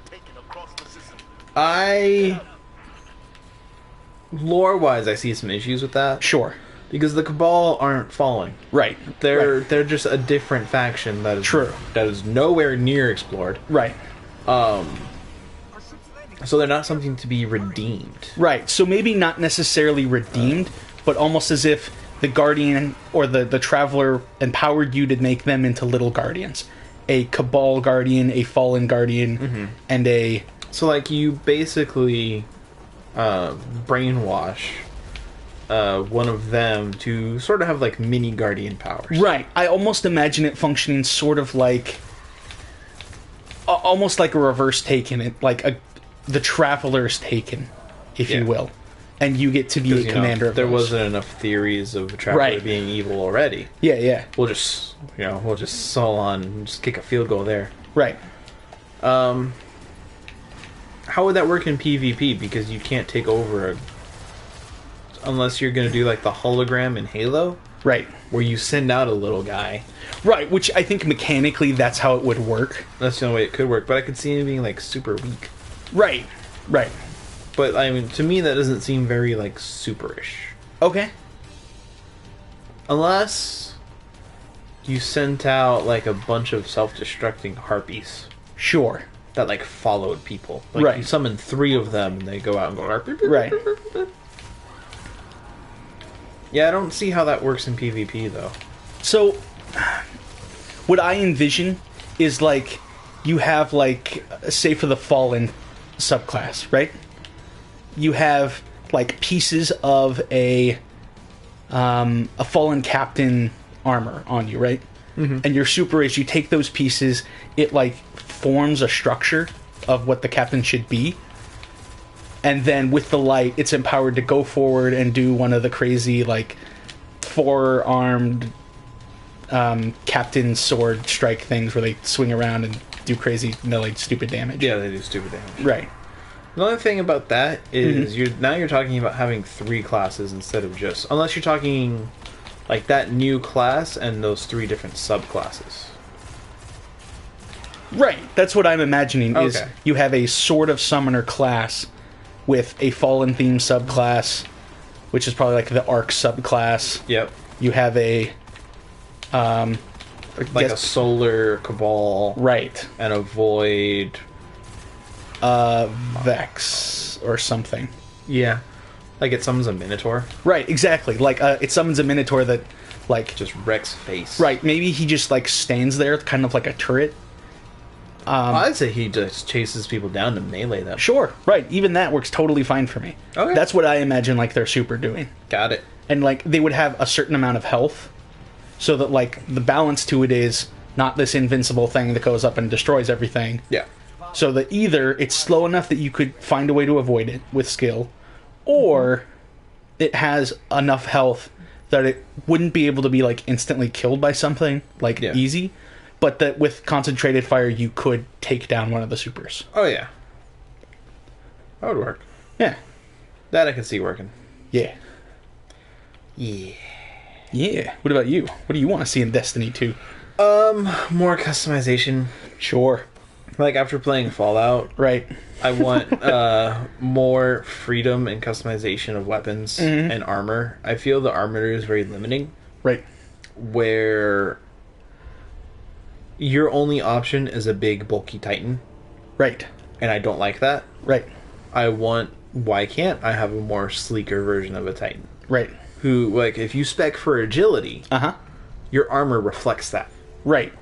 Lore-wise, I see some issues with that. Sure. Because the Cabal aren't fallen. Right. They're right. they're just a different faction that is True. that is nowhere near explored. Right. So they're not something to be redeemed. Right. So maybe not necessarily redeemed, but almost as if the Guardian or the Traveler empowered you to make them into little guardians. A Cabal Guardian, a Fallen Guardian, and a... So like you basically brainwash one of them to sort of have like mini guardian powers. Right. I almost imagine it functioning sort of like... almost like a reverse Taken. It like the Traveler's Taken, if Yeah. you will. And you get to be a 'Cause, commander of there those. wasn't enough theories of a traveler Right. being evil already. Yeah, yeah. We'll just saw on and just kick a field goal there. Right. How would that work in PvP? Because you can't take over unless you're going to do like the hologram in Halo, Right. where you send out a little guy. Right, which I think mechanically that's how it would work. That's the only way it could work. But I could see him being like super weak. Right. Right. But I mean, to me, that doesn't seem very like superish. Okay. Unless you sent out like a bunch of self-destructing harpies Sure. that like followed people. Like Right. you summon 3 of them and they go out and go. Right. Yeah, I don't see how that works in PvP though. So, what I envision is like you have like, say for the Fallen subclass, right? You have like pieces of a Fallen Captain armor on you, right? Mm-hmm. And your super is you take those pieces, it like forms a structure of what the captain should be. And then with the light, it's empowered to go forward and do one of the crazy, like, 4-armed captain sword strike things where they swing around and do crazy, like, stupid damage. Yeah, they do stupid damage. Right. The only thing about that is you're talking about having 3 classes instead of just, unless you're talking like that new class and those 3 different subclasses. Right. That's what I'm imagining is Okay. you have a Sword of Summoner class with a Fallen theme subclass, which is probably like the Arc subclass. Yep. You have a Like a solar cabal right. and a void. Vex or something. Yeah. Like it summons a minotaur. Right, exactly. Like it summons a Minotaur that like Just wrecks face. right, maybe he just like stands there kind of like a turret. I'd say he just chases people down to melee them. Sure, right. Even that works totally fine for me. Okay. That's what I imagine like their super doing. Got it. And like they would have a certain amount of health so that like the balance to it is not this invincible thing that goes up and destroys everything. Yeah. So that either it's slow enough that you could find a way to avoid it with skill, or it has enough health that it wouldn't be able to be like instantly killed by something like Yeah. easy, but that with concentrated fire you could take down one of the supers. Oh yeah. That would work. Yeah. That I can see working. Yeah. Yeah. Yeah. What about you? What do you want to see in Destiny 2? More customization. Sure. Like after playing Fallout, Right. I want more freedom and customization of weapons and armor. I feel the armor is very limiting, Right. where your only option is a big bulky Titan, Right. and I don't like that. Right. Why can't I have a more sleeker version of a Titan? Right. Who, like, if you spec for agility, Uh-huh. your armor reflects that. Right.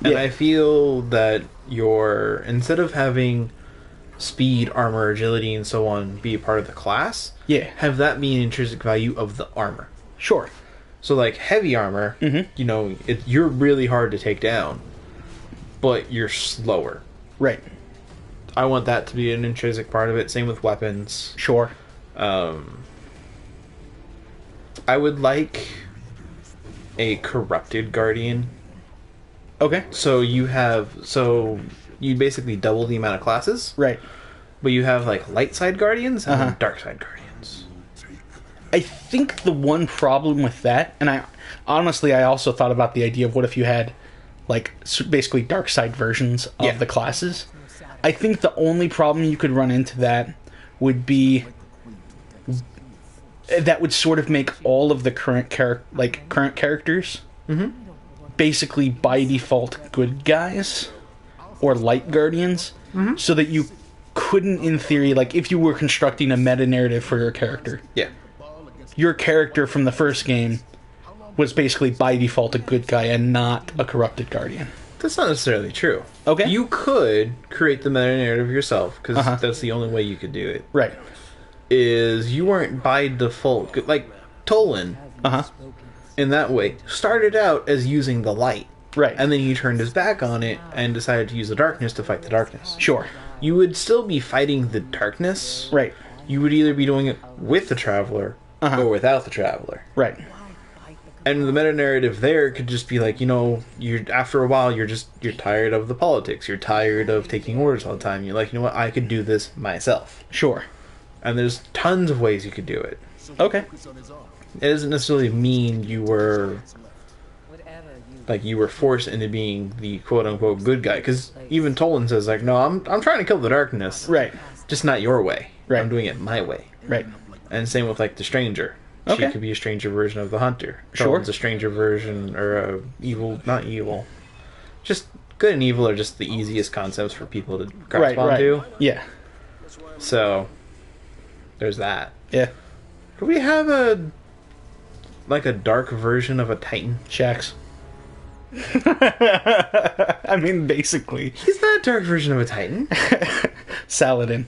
And Yeah. I feel that instead of having speed, armor, agility, and so on be a part of the class, Yeah. have that be an intrinsic value of the armor. Sure. So, like, heavy armor, you're really hard to take down, but you're slower. Right. I want that to be an intrinsic part of it. Same with weapons. Sure. I would like a corrupted guardian. Okay. So you basically double the amount of classes, Right. but you have like light side guardians and Uh-huh. dark side guardians. I think the one problem with that, and I also thought about the idea of what if you had, like, basically dark side versions of Yeah. the classes. I think the only problem you could run into that would be that would sort of make all of the current characters basically by default good guys or light guardians, so that you couldn't, in theory, like if you were constructing a meta narrative for your character, Yeah. your character from the first game was basically by default a good guy and not a corrupted guardian. That's not necessarily true. Okay. You could create the meta narrative yourself, because Uh-huh. that's the only way you could do it. Right. Is you weren't by default good. Like, Tolan, Uh-huh. in that way, started out as using the light. Right. And then he turned his back on it and decided to use the darkness to fight the darkness. Sure. You would still be fighting the darkness. Right. You would either be doing it with the Traveler Uh-huh. or without the Traveler. Right. And the meta narrative there could just be like, after a while you're tired of the politics. You're tired of taking orders all the time. You're like, you know what, I could do this myself. Sure. And there's tons of ways you could do it. Okay. It doesn't necessarily mean you were forced into being the quote unquote good guy. Because even Tolan says like, no, I'm trying to kill the darkness. Right. Just not your way. Right. I'm doing it my way. Right. And same with like the stranger. Okay. She could be a stranger version of the hunter. Sure. Tolan's a stranger version, or a not evil. Just good and evil are just the easiest concepts for people to grasp Right. Right. onto. Yeah. So there's that. Yeah. Do we have a dark version of a Titan? Shax. I mean, basically. He's not a dark version of a Titan. Saladin.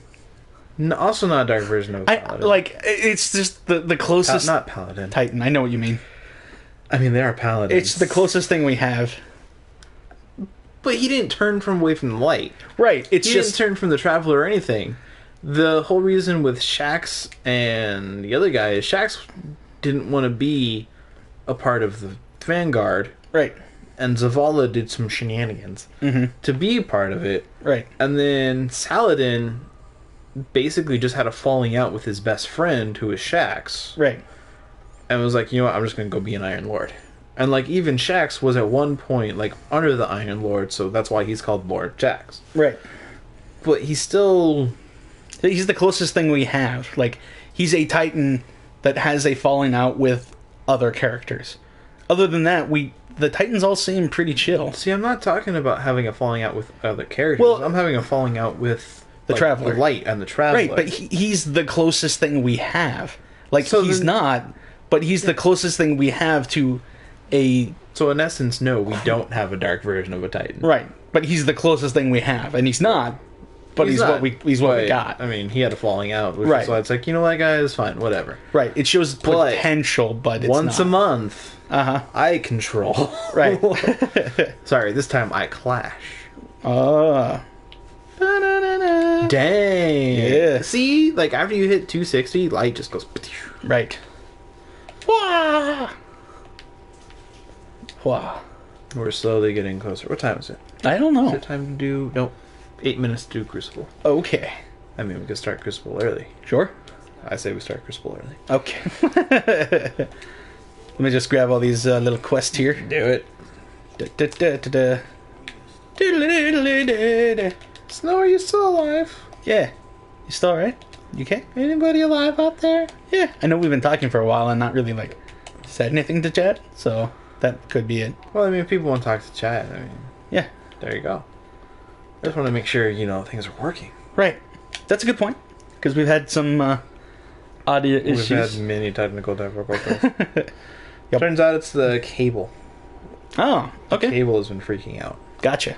Also not a dark version of a Paladin. It's just the closest... Not Paladin. Titan, I know what you mean. I mean, they are Paladins. It's the closest thing we have. But he didn't turn away from the light. Right, it's He just... didn't turn from the Traveler or anything. The whole reason with Shax and the other guy is Shax didn't want to be a part of the Vanguard, Right, and Zavala did some shenanigans to be part of it. right. And then Saladin basically just had a falling out with his best friend, who is Shax, Right. and was like, you know what, I'm just going to go be an Iron Lord. And like even Shax was at one point like under the Iron Lord, so that's why he's called Lord Shax. Right. But he's still... He's the closest thing we have. Like, he's a Titan that has a falling out with other characters. Other than that, the Titans all seem pretty chill. See, I'm not talking about having a falling out with other characters. Well, I'm having a falling out with the Traveler. the Light and the Traveler. Right, but he's the closest thing we have. Like, So he's then- not, but he's the closest thing we have to a... So in essence, no, we don't have a dark version of a Titan. Right, but he's the closest thing we have, and he's not, but he's not, what we but, got. I mean, he had a falling out, which Right. is why it's like, you know what, guys, fine, whatever. Right, it shows But potential, but it's Once not. a month, Uh-huh. I control. Right. Sorry, this time I clash. Ba-na-na-na. Dang. Yeah. See, like after you hit 260, light just goes. Right. Wah! Wah. We're slowly getting closer. What time is it? I don't Is know. it time to do? Nope. 8 minutes to do Crucible. Okay. I mean, we could start Crucible early. Sure. I say we start Crucible early. Okay. Let me just grab all these little quests here. Do it. Da-da-da-da-da. Doodle-doodle-doodle-doodle. Snow, are you still alive? Yeah. You still alright? You okay? Anybody alive out there? Yeah. I know we've been talking for a while and not really, like, said anything to chat, so that could be it. Well, I mean, if people want to talk to chat, I mean, Yeah. there you go. I just want to make sure, things are working. Right. That's a good point. Because we've had some audio issues. We've had many technical difficulties. Yep. Turns out it's the cable. Oh, okay. Cable has been freaking out. Gotcha.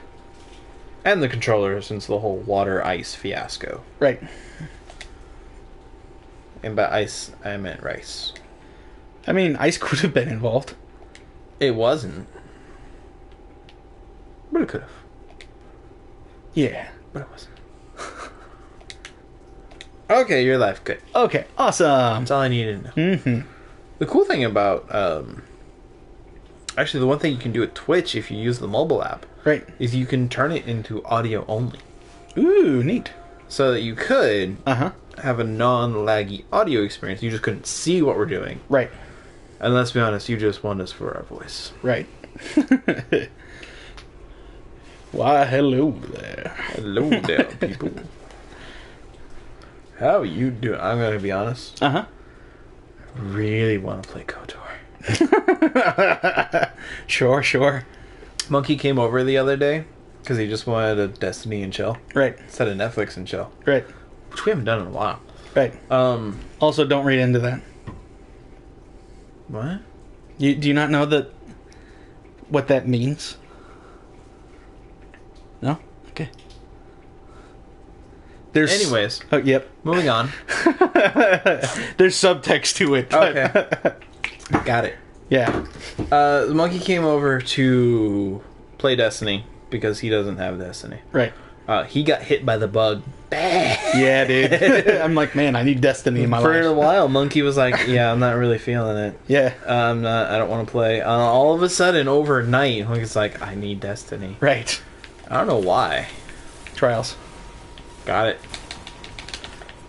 And the controller since the whole water ice fiasco. Right. And by ice, I meant rice. I mean, ice could have been involved. It wasn't. But it could have. Yeah. But it wasn't. Okay, you're alive. Good. Okay, awesome. That's all I needed to know. Mm-hmm. The cool thing about... actually, the one thing you can do at Twitch if you use the mobile app Right. is you can turn it into audio only. Ooh, neat. So that you could Uh-huh. have a non-laggy audio experience. You just couldn't see what we're doing. Right. And let's be honest, you just want us for our voice. Right. Why, hello there. Hello there, people. How you doing? I'm going to be honest. Uh-huh. Really want to play KOTOR. Sure, sure. Monkey came over the other day because he just wanted a Destiny and chill. Right. Instead of Netflix and chill. Right. Which we haven't done in a while. Right. Also, don't read into that. What? Do you not know what that means? No? Okay. There's Anyways, Oh, yep. moving on. There's subtext to it. but- Okay. Got it. Yeah. The monkey came over to play Destiny because he doesn't have Destiny. Right. He got hit by the bug. Yeah, dude. I'm like, man, I need Destiny in my For a life. while, Monkey was like, "Yeah, I'm not really feeling it. Yeah. I'm not. I don't want to play." All of a sudden, overnight, Monkey's like, "I need Destiny." Right. I don't know why. Trials. Got it.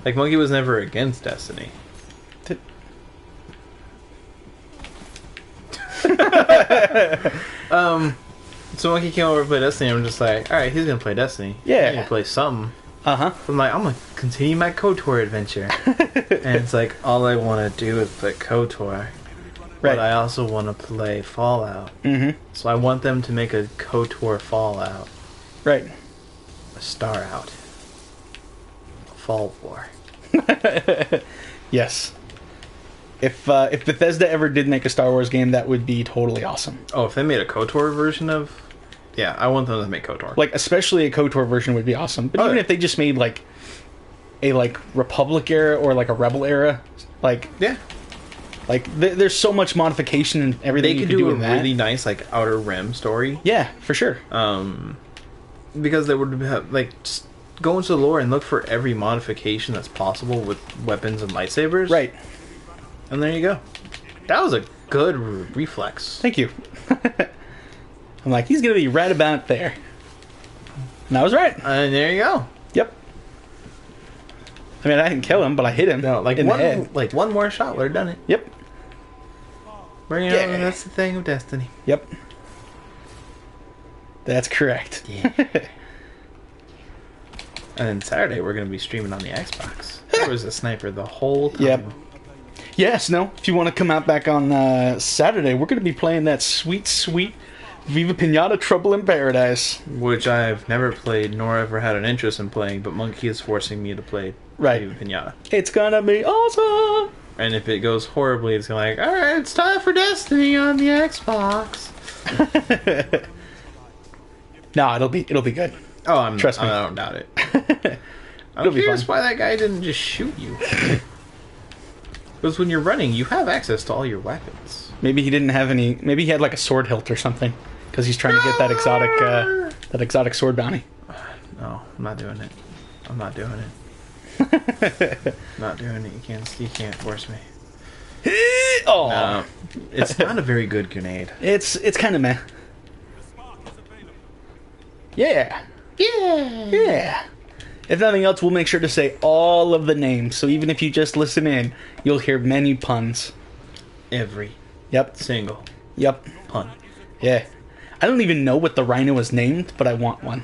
Like Monkey was never against Destiny. So Monkey came over to play Destiny. And I'm just like, all right, he's gonna play Destiny. Yeah. He's gonna play something. Uh-huh. So I'm like, I'm gonna continue my KOTOR adventure. And it's like, all I want to do is play KOTOR. Right. But I also want to play Fallout. Mm-hmm. So I want them to make a KOTOR Fallout. Right. A Star Out. A Fall War. Yes. If Bethesda ever did make a Star Wars game, that would be totally awesome. Oh, if they made a KOTOR version of... Yeah, I want them to make KOTOR. Like, especially a KOTOR version would be awesome. But Oh, even yeah. if they just made, like, a, like, Republic era or, like, a Rebel era, like, Yeah. there's so much modification and everything They you could do a in that. really nice, like, Outer Rim story. Yeah, for sure. Because they would have, like, just go into the lore and look for every modification that's possible with weapons and lightsabers. Right. And there you go. That was a good reflex. Thank you. I'm like, he's going to be right about there. And I was right. And there you go. Yep. I mean, I didn't kill him, but I hit him No, like in the head. one more shot would have done it. Yep. Bring it Yeah. on. That's the thing of Destiny. Yep. That's correct. Yeah. And then Saturday we're gonna be streaming on the Xbox. There was a sniper the whole time. Yep. Yes, no. If you want to come out back on Saturday, we're going to be playing that sweet, sweet Viva Pinata Trouble in Paradise. Which I've never played nor ever had an interest in playing, but Monkey is forcing me to play Right. Viva Pinata. It's going to be awesome. And if it goes horribly, it's gonna like, alright, it's time for Destiny on the Xbox. No, it'll be good. Oh, I'm Trust me. I don't doubt it. I'm It'll be curious fun. why that guy didn't just shoot you. Because when you're running, you have access to all your weapons. Maybe he didn't have any. Maybe he had like a sword hilt or something because he's trying to get that exotic sword bounty. No, I'm not doing it. I'm not doing it. Not doing it. You can't force me. Oh, No, it's not a very good grenade. it's kind of meh. Yeah. Yeah. If nothing else, we'll make sure to say all of the names. So even if you just listen in, you'll hear many puns. Every Yep. Single. Yep. Pun. Yeah. I don't even know what the rhino is named, but I want one.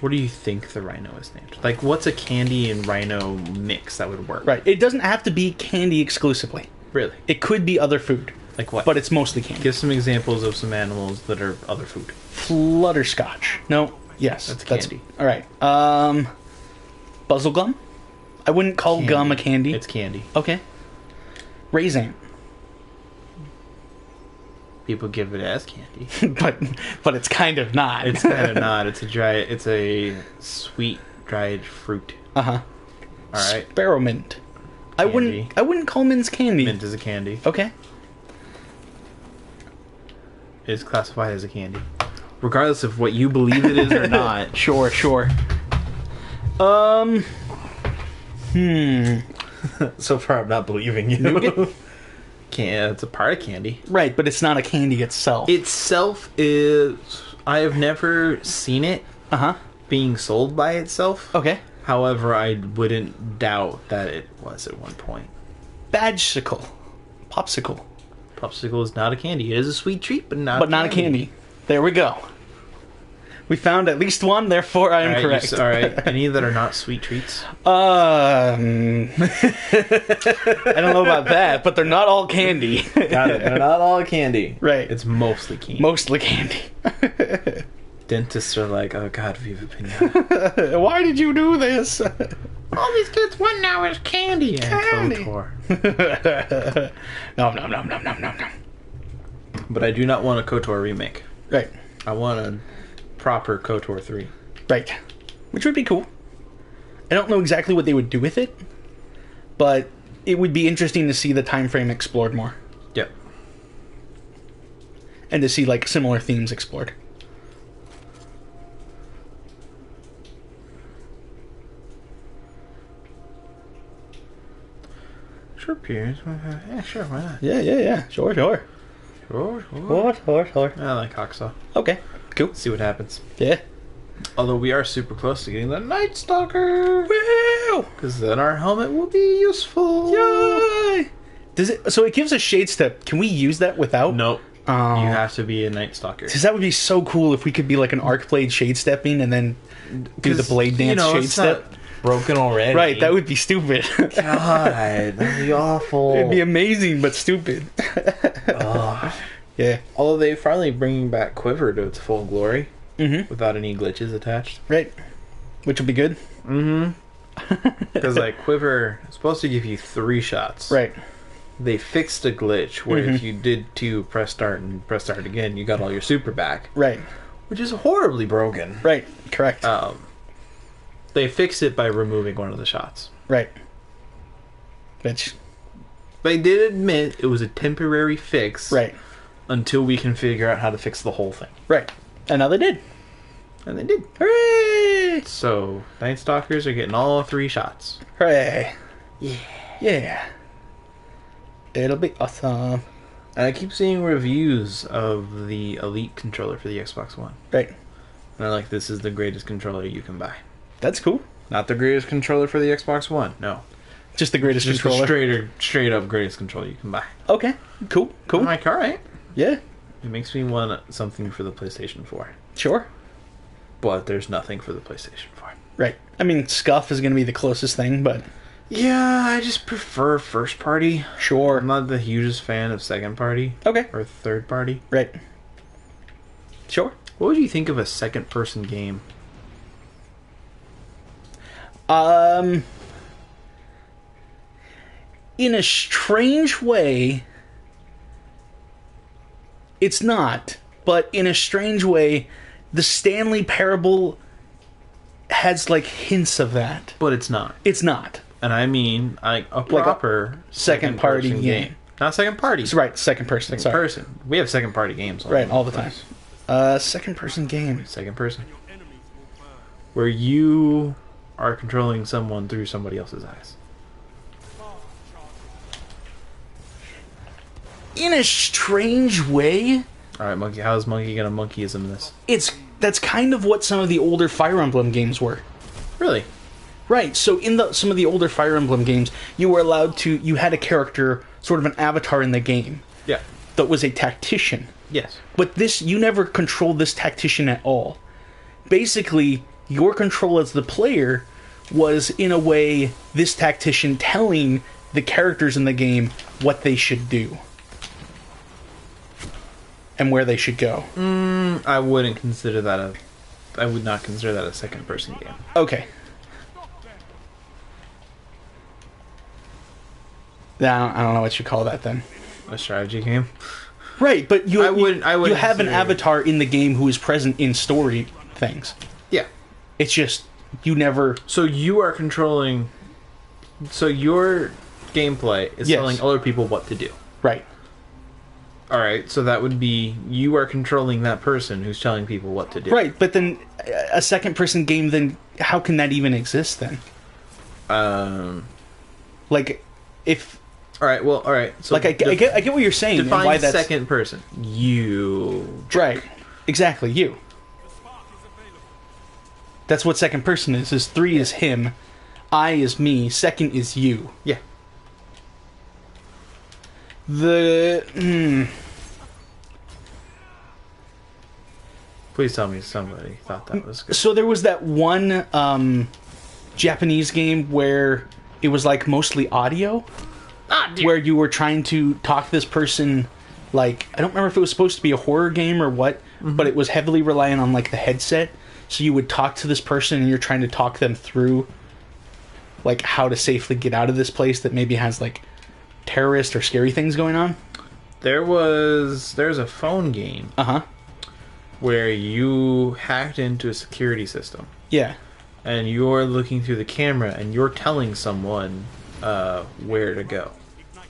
What do you think the rhino is named? Like, what's a candy and rhino mix that would work? Right. It doesn't have to be candy exclusively. Really? It could be other food. Like what? But it's mostly candy. Give some examples of some animals that are other food. Flutterscotch. No. Yes. That's candy. All right. Buzzlegum. I wouldn't call Candy. gum a candy. It's candy. Okay. Raisin. People give it as candy. but it's kind of not. It's kind of not. It's a sweet dried fruit. Uh-huh. All right. Spearmint. I Candy. wouldn't call mints candy. Mint is a candy. Okay. It is classified as a candy, regardless of what you believe it is or not. Sure. So far, I'm not believing you. Nougat? It's a part of candy. Right, but it's not a candy itself. Itself is. I have never seen it Uh-huh. being sold by itself. Okay. However, I wouldn't doubt that it was at one point. Badgesicle. Popsicle. Popsicle is not a candy. It is a sweet treat, but not. But not a candy. There we go. We found at least one, therefore I am correct. All right. Any that are not sweet treats. I don't know about that, but they're not all candy. Got it. They're not all candy. Right. It's mostly candy. Mostly candy. Dentists are like, oh God, Viva Pinata. Why did you do this? All these kids want now is candy. Candy. And KOTOR. Nom. But I do not want a KOTOR remake. Right. I want a proper KOTOR 3. Right. Which would be cool. I don't know exactly what they would do with it, but it would be interesting to see the time frame explored more. Yep. And to see, like, similar themes explored. Sure, Piers. Yeah, sure, why not? Yeah. Sure. Sure. Sure. I like Hacksaw. Okay. Cool. See what happens. Yeah. Although we are super close to getting the Night Stalker. Woo! Because then our helmet will be useful. Yay! Does it? So it gives us shade step. Can we use that without? Nope. Oh. You have to be a Night Stalker. Because that would be so cool if we could be like an arc blade shade stepping and then do the blade dance shade it's step. not broken already. Right, that would be stupid. God, that'd be awful. It'd be amazing, but stupid. Yeah. Although they finally bringing back Quiver to its full glory. Mm-hmm. Without any glitches attached. Right. Which would be good. Mm-hmm. Because like Quiver is supposed to give you 3 shots. Right. They fixed a glitch where if you did 2, press start and press start again, you got all your super back. Right. Which is horribly broken. Right. Correct. They fixed it by removing one of the shots. Right. Which. They did admit it was a temporary fix. Right. Until we can figure out how to fix the whole thing. Right. And now they did. And they did. Hooray! So, Night Stalkers are getting all 3 shots. Hooray. Yeah. It'll be awesome. And I keep seeing reviews of the Elite controller for the Xbox One. Right. And they're like, this is the greatest controller you can buy. That's cool. Not the greatest controller for the Xbox One, no. Just the greatest Just controller. the straight up greatest controller you can buy. Okay. Cool. I'm like, alright. Yeah. It makes me want something for the PlayStation 4. Sure. But there's nothing for the PlayStation 4. Right. I mean, Scuff is going to be the closest thing, but... Yeah, I just prefer first party. Sure. I'm not the hugest fan of second party. Okay. Or third party. Right. Sure. What would you think of a second person game? In a strange way, it's not. But in a strange way, the Stanley Parable has, like, hints of that. But it's not. It's not. And I mean, like a proper second party person game. Not second party. It's right, second person. Second person. We have second party games. Right, all the time. Second person game. Second person. Where you are controlling someone through somebody else's eyes. In a strange way, Alright, Monkey. How's Monkey gonna monkeyism this? that's kind of what some of the older Fire Emblem games were. Really? Right, so in some of the older Fire Emblem games, you were allowed to, you had a character, sort of an avatar in the game, Yeah. that was a tactician. Yes. But this, you never controlled this tactician at all. Basically, your control as the player was, in a way, this tactician telling the characters in the game what they should do. And where they should go. I wouldn't consider that I would not consider that a second-person game. Okay. I don't know what you call that then. A strategy game. Right, but you I wouldn't you have an consider- avatar in the game who is present in story things. Yeah. It's just you never. So you are controlling. So your gameplay is Yes. telling other people what to do. Right. All right. So that would be you are controlling that person who's telling people what to do. Right, but then a second person game, then how can that even exist then? Like, if All right. Well. All right. So like I get what you're saying and define why that's second person. You. right. Exactly, you. That's what second person is. Is 3 is him, I is me, second is you. Yeah. Please tell me somebody thought that was good. So there was that one Japanese game where it was like mostly audio, where you were trying to talk to this person. Like, I don't remember if it was supposed to be a horror game or what, but it was heavily reliant on like the headset. So you would talk to this person and you're trying to talk them through like how to safely get out of this place that maybe has like terrorist or scary things going on. There's a phone game Uh-huh. where you hacked into a security system Yeah. and you're looking through the camera and you're telling someone where to go.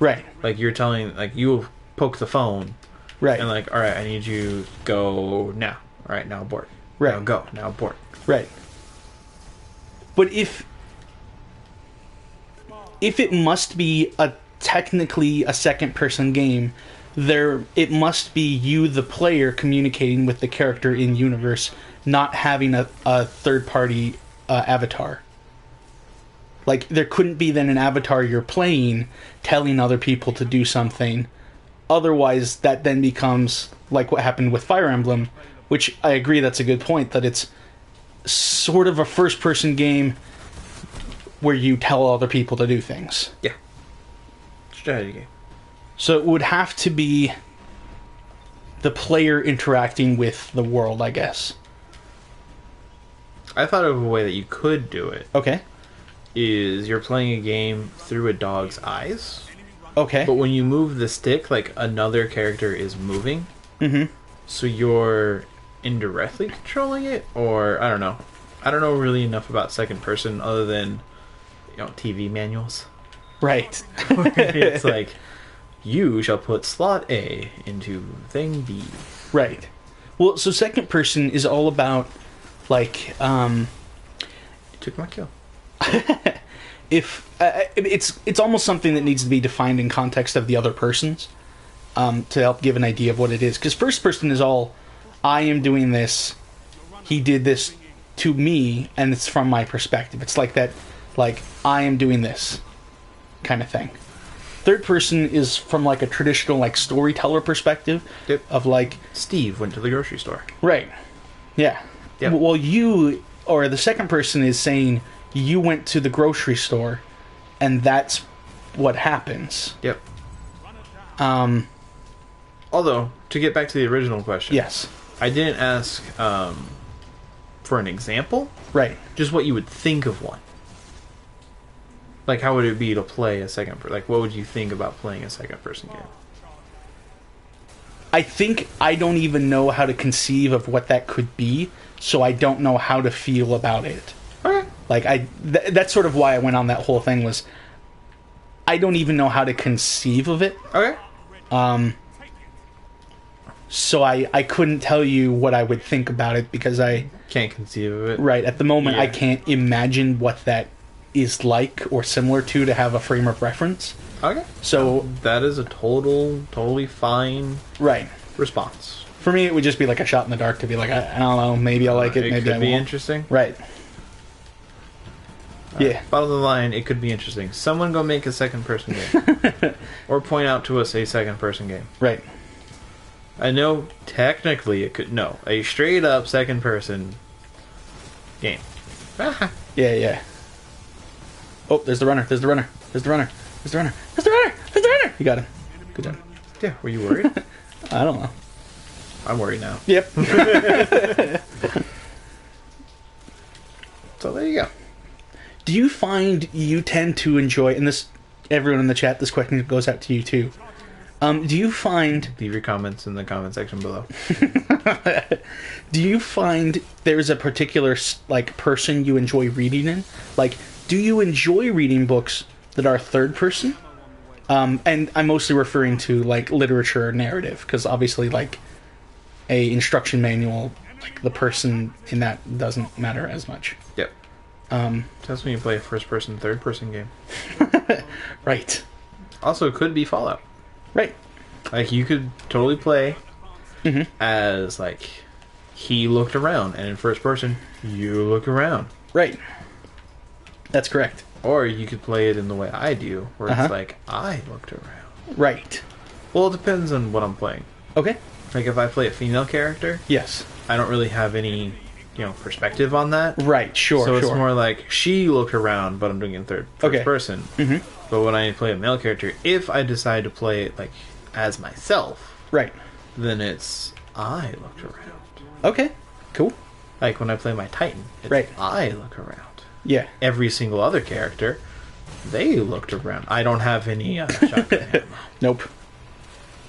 Right. Like you're telling, like you poke the phone Right. and like, all right, I need you to go now. All right, now abort. Right. Now go. Now abort. Right. But if it must be technically a second person game, it must be you, the player, communicating with the character in universe, not having a third party avatar. Like, there couldn't be then an avatar you're playing telling other people to do something. Otherwise, that then becomes like what happened with Fire Emblem, which I agree that's a good point, that it's sort of a first-person game where you tell other people to do things. Yeah. Strategy game. So it would have to be the player interacting with the world, I guess. I thought of a way that you could do it. Okay. Is you're playing a game through a dog's eyes, Okay. but when you move the stick, like another character is moving. Mm-hmm. So you're indirectly controlling it, or I don't know. I don't know really enough about second person other than, TV manuals. Right. It's like, you shall put slot A into thing B. Right. Well, so second person is all about, like, You took my kill. if it's almost something that needs to be defined in context of the other person's, to help give an idea of what it is. Because first person is all, I am doing this, he did this to me, and it's from my perspective. It's like that, like, I am doing this kind of thing. Third person is from like a traditional like storyteller perspective. Yep. Of like, Steve went to the grocery store. right, yeah. Yep. Well, you, or the second person is saying you went to the grocery store, and that's what happens. Yep. Although, to get back to the original question, Yes. I didn't ask for an example, Right. just what you would think of one. Like, how would it be to play a second person? Like, what would you think about playing a second person game? I think I don't even know how to conceive of what that could be, so I don't know how to feel about it. Okay. Like, that's sort of why I went on that whole thing, was I don't even know how to conceive of it. Okay. So I couldn't tell you what I would think about it, because Can't conceive of it. right, at the moment, I Yeah. can't imagine what that is like or similar to have a frame of reference. Okay. So, That is a totally fine right. response. For me, it would just be like a shot in the dark to be like, I don't know, maybe I like it, maybe could I be won't. interesting. Right. Yeah. Bottom of the line, it could be interesting. Someone go make a second-person game. Or point out to us a second-person game. Right. I know technically it could... No, a straight-up second-person game. Yeah. Oh, there's the runner. There's the runner. There's the runner. There's the runner. There's the runner. There's the runner. You got him. Good job. Yeah, were you worried? I don't know. I'm worried now. Yep. So there you go. Do you find you tend to enjoy, and this, everyone in the chat, this question goes out to you too. Do you find... Leave your comments in the comment section below. Do you find there's a particular, like, person you enjoy reading in? Like, do you enjoy reading books that are third person? And I'm mostly referring to, like, literature or narrative, because obviously, like, a instruction manual, like, the person in that doesn't matter as much. Yep. That's when you play a first-person, third-person game. Right. Also, it could be Fallout. Right. Like, you could totally play as, like, he looked around, and in first person, you look around. Right. That's correct. Or you could play it in the way I do, where it's like, I looked around. Right. Well, it depends on what I'm playing. Okay. Like, if I play a female character, Yes. I don't really have any, perspective on that. Right, sure, So it's sure. more like, she looked around, but I'm doing it in first person. Mm-hmm. But when I play a male character, if I decide to play it, like, as myself, Right. then it's, I looked around. Okay. Cool. Like, when I play my Titan, it's Right. I look around. Yeah. Every single other character, they looked around. I don't have any shotgun ammo. Nope.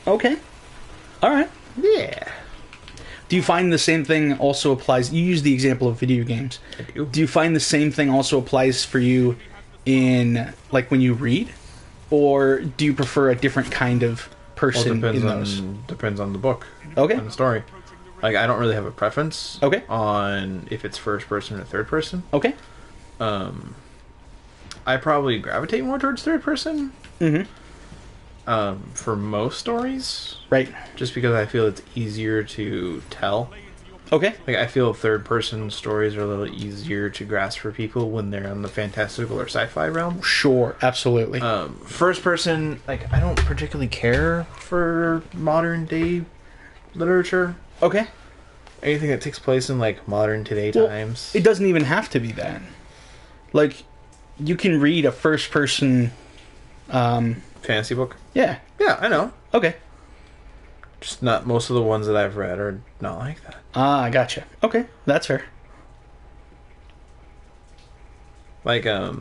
Okay. All right. Yeah. Do you find the same thing also applies? You use the example of video games. I do. Do you find the same thing also applies for you in, like, when you read? Or do you prefer a different kind of person in those? Depends on the book. Okay. And the story. Like, I don't really have a preference. Okay. On if it's first person or third person. Okay. I probably gravitate more towards third person. Mm-hmm. For most stories. Right. Just because I feel it's easier to tell. Okay. Like, I feel third-person stories are a little easier to grasp for people when they're in the fantastical or sci-fi realm. Sure. Absolutely. First-person, like, I don't particularly care for modern-day literature. Okay. Anything that takes place in, like, modern today Well, times. it doesn't even have to be that. Like, you can read a first-person... Fantasy book? Yeah. Yeah, I know. Okay. Just not most of the ones that I've read are not like that. Ah, I gotcha. Okay. That's fair. Like, yeah,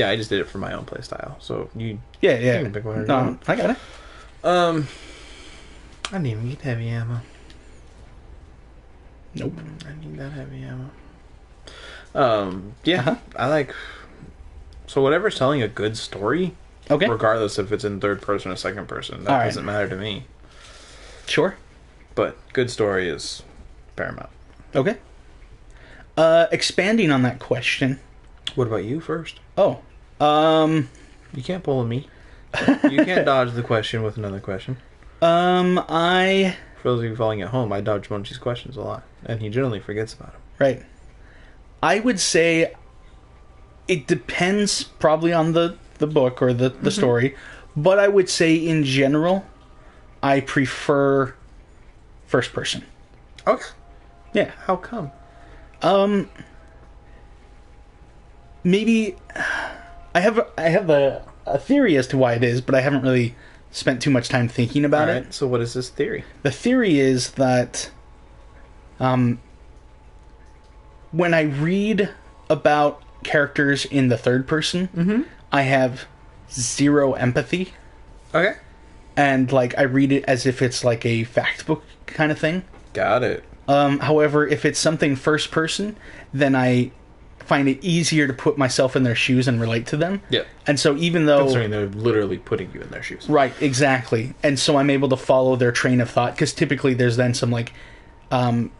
I just did it for my own playstyle. So, you Yeah. can pick whatever you No, want. I got it. I didn't even get heavy ammo. Nope. I need that heavy ammo. Yeah, I like... So whatever's telling a good story, Okay. regardless if it's in third person or second person, that All right. doesn't matter to me. Sure. But good story is paramount. Okay. Expanding on that question. What about you first? Oh. You can't pull a me. You can't dodge the question with another question. I... For those of you following at home, I dodge Munchie's questions a lot, and he generally forgets about them. Right. I would say it depends probably on the book or the story, but I would say in general, I prefer first person. Okay. Yeah. How come? Maybe I have a theory as to why it is, but I haven't really spent too much time thinking about it. Alright, so what is this theory? The theory is that when I read about characters in the third person, I have zero empathy. Okay. And, like, I read it as if it's like a fact book kind of thing. Got it. However, if it's something first person, then I find it easier to put myself in their shoes and relate to them. Yep. And so even though... Considering they're literally putting you in their shoes. Right, exactly. And so I'm able to follow their train of thought, because typically there's then some, like,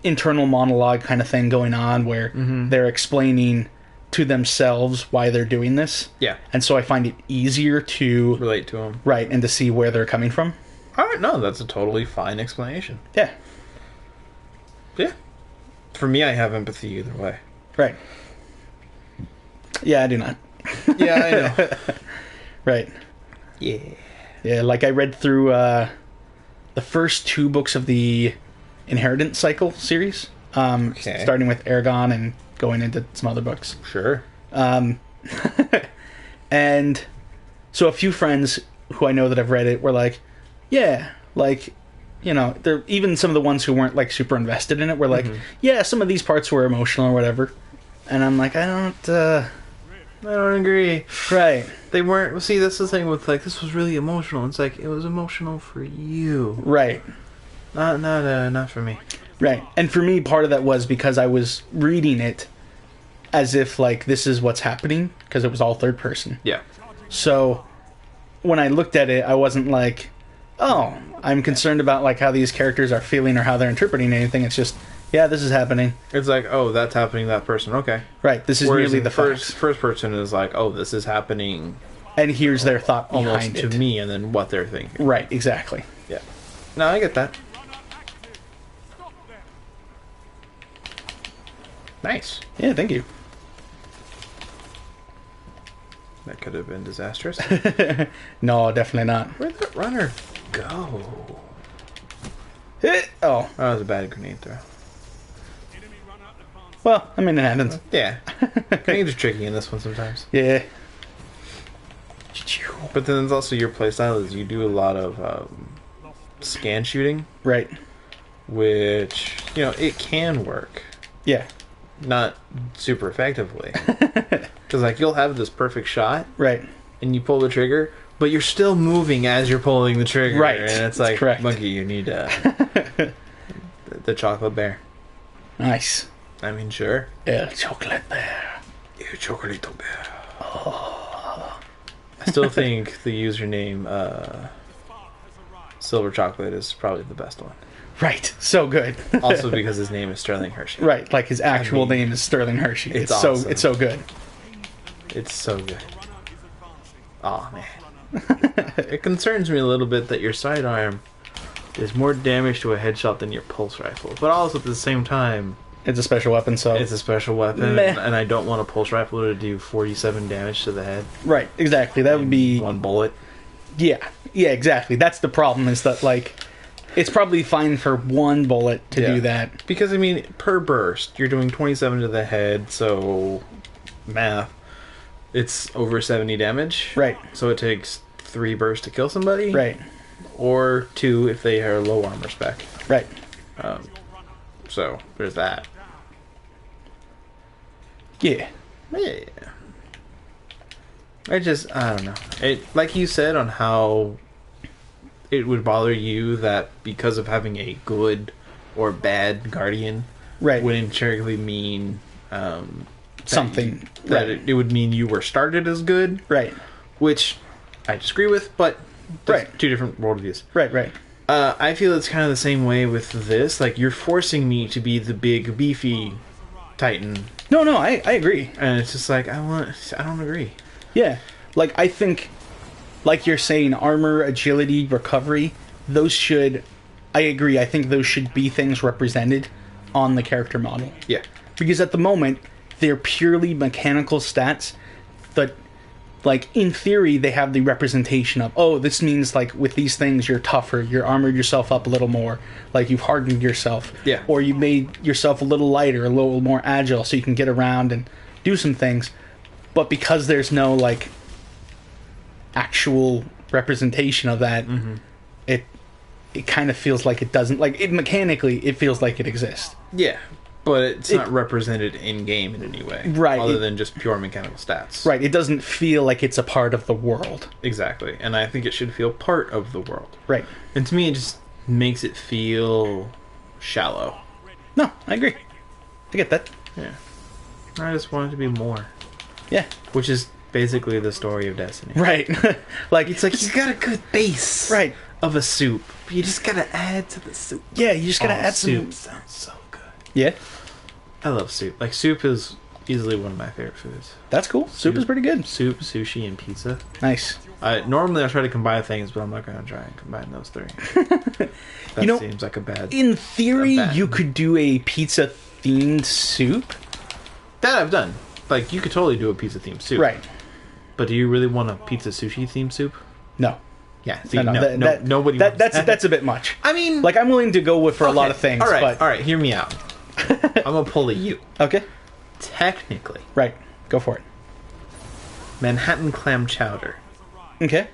internal monologue kind of thing going on where they're explaining to themselves why they're doing this. Yeah. And so I find it easier to... Relate to them. Right, and to see where they're coming from. Alright, no, that's a totally fine explanation. Yeah. Yeah. For me, I have empathy either way. Right. Yeah, I do not. Yeah, I know. Right. Yeah. Yeah, like I read through the first 2 books of the Inheritance Cycle series, Okay. starting with Aragon and going into some other books. Sure. And so a few friends who I know that have read it were like, yeah, like, you know, they're even some of the ones who weren't like super invested in it were like, yeah, some of these parts were emotional or whatever. And I'm like, I don't agree. right. They weren't. Well, see, that's the thing with like this was really emotional. It's like it was emotional for you, Right. not for me. Right. And for me, part of that was because I was reading it as if like this is what's happening, because it was all third person. Yeah. So when I looked at it, I wasn't like, oh, I'm concerned about like how these characters are feeling or how they're interpreting anything. It's just, yeah, this is happening. It's like, oh, that's happening to that person. Okay. Right. This is Whereas merely in the facts. first person is like, oh, this is happening And here's their thought almost behind to it. me, and then what they're thinking. Right. Exactly. Yeah. No, I get that. Nice. Yeah. Thank you. That could have been disastrous. No, definitely not. Where'd that runner go? Oh, That was a bad grenade throw. well, I mean, it happens. Yeah. Grenades are tricky in this one sometimes. Yeah. But then there's also your playstyle is you do a lot of scan shooting, Right. which, you know, it can work. Yeah. Not super effectively. Because, like, you'll have this perfect shot, Right. and you pull the trigger, but you're still moving as you're pulling the trigger. Right. And it's That's like, correct. Monkey, you need the chocolate bear. Nice. I mean, sure. El chocolate bear. You chocolito bear. I still think the username Silver Chocolate is probably the best one. Right. So good. Also because his name is Sterling Hershey. Right. Like his actual I mean, name is Sterling Hershey. it's so awesome. it's so good. It's so good. Aw, man. It concerns me a little bit that your sidearm is more damage to a headshot than your pulse rifle. But also at the same time, It's a special weapon, so it's a special weapon, Meh. and I don't want a pulse rifle to do 47 damage to the head. right. Exactly. That would be One bullet. yeah. Yeah. Exactly. That's the problem. Is that like it's probably fine for one bullet to Yeah. do that. Because, I mean, per burst, you're doing 27 to the head, so math. It's over 70 damage. Right. So it takes 3 bursts to kill somebody. Right. Or 2 if they are low armor spec. Right. So, there's that. Yeah. Yeah. I don't know. It, like you said on how it would bother you that because of having a good or bad guardian Right. would intrinsically mean Something. that Right. it would mean you were started as good, Right. which I disagree with, but that's Right. two different worldviews. Right. Right. I feel it's kind of the same way with this. Like, you're forcing me to be the big, beefy Titan, No. No. I agree. and it's just like, I don't agree. Yeah. Like, I think, like you're saying, armor, agility, recovery, those should, I agree, I think those should be things represented on the character model. Yeah. Because at the moment, they're purely mechanical stats that, like, in theory, they have the representation of, oh, this means, like, with these things, you're tougher, you're armored yourself up a little more, like, you've hardened yourself. Yeah. Or you made yourself a little lighter, a little more agile, so you can get around and do some things. But because there's no, like, actual representation of that, it kind of feels like it doesn't, like, it mechanically, it feels like it exists. Yeah. But it's not represented in-game in any way. Right. Other than just pure mechanical stats. Right, it doesn't feel like it's a part of the world. Exactly. And I think it should feel part of the world. Right. And to me, it just makes it feel shallow. No, I agree. I get that. Yeah. I just want it to be more. Yeah. Which is basically the story of Destiny. Right. Like, It's like, you got a good base Right. of a soup. But you just gotta add to the soup. yeah, you just gotta add soup some. sounds so good. Yeah, I love soup. Like, soup is easily one of my favorite foods. that's cool. Soup is pretty good. Soup, sushi, and pizza. Nice. Normally I try to combine things, but I'm not gonna try and combine those three. That You know, seems like a bad... In theory, Not bad. you could do a pizza themed soup. That I've done. like, you could totally do a pizza themed soup. Right. But do you really want a pizza sushi themed soup? No. Yeah. See, Nobody. wants that. That's a bit much. I mean, Like, I'm willing to go with for a lot okay, of things. All right. But, All right. Hear me out. I'm gonna pull a you. Okay. Technically, Right. Go for it. Manhattan clam chowder Okay.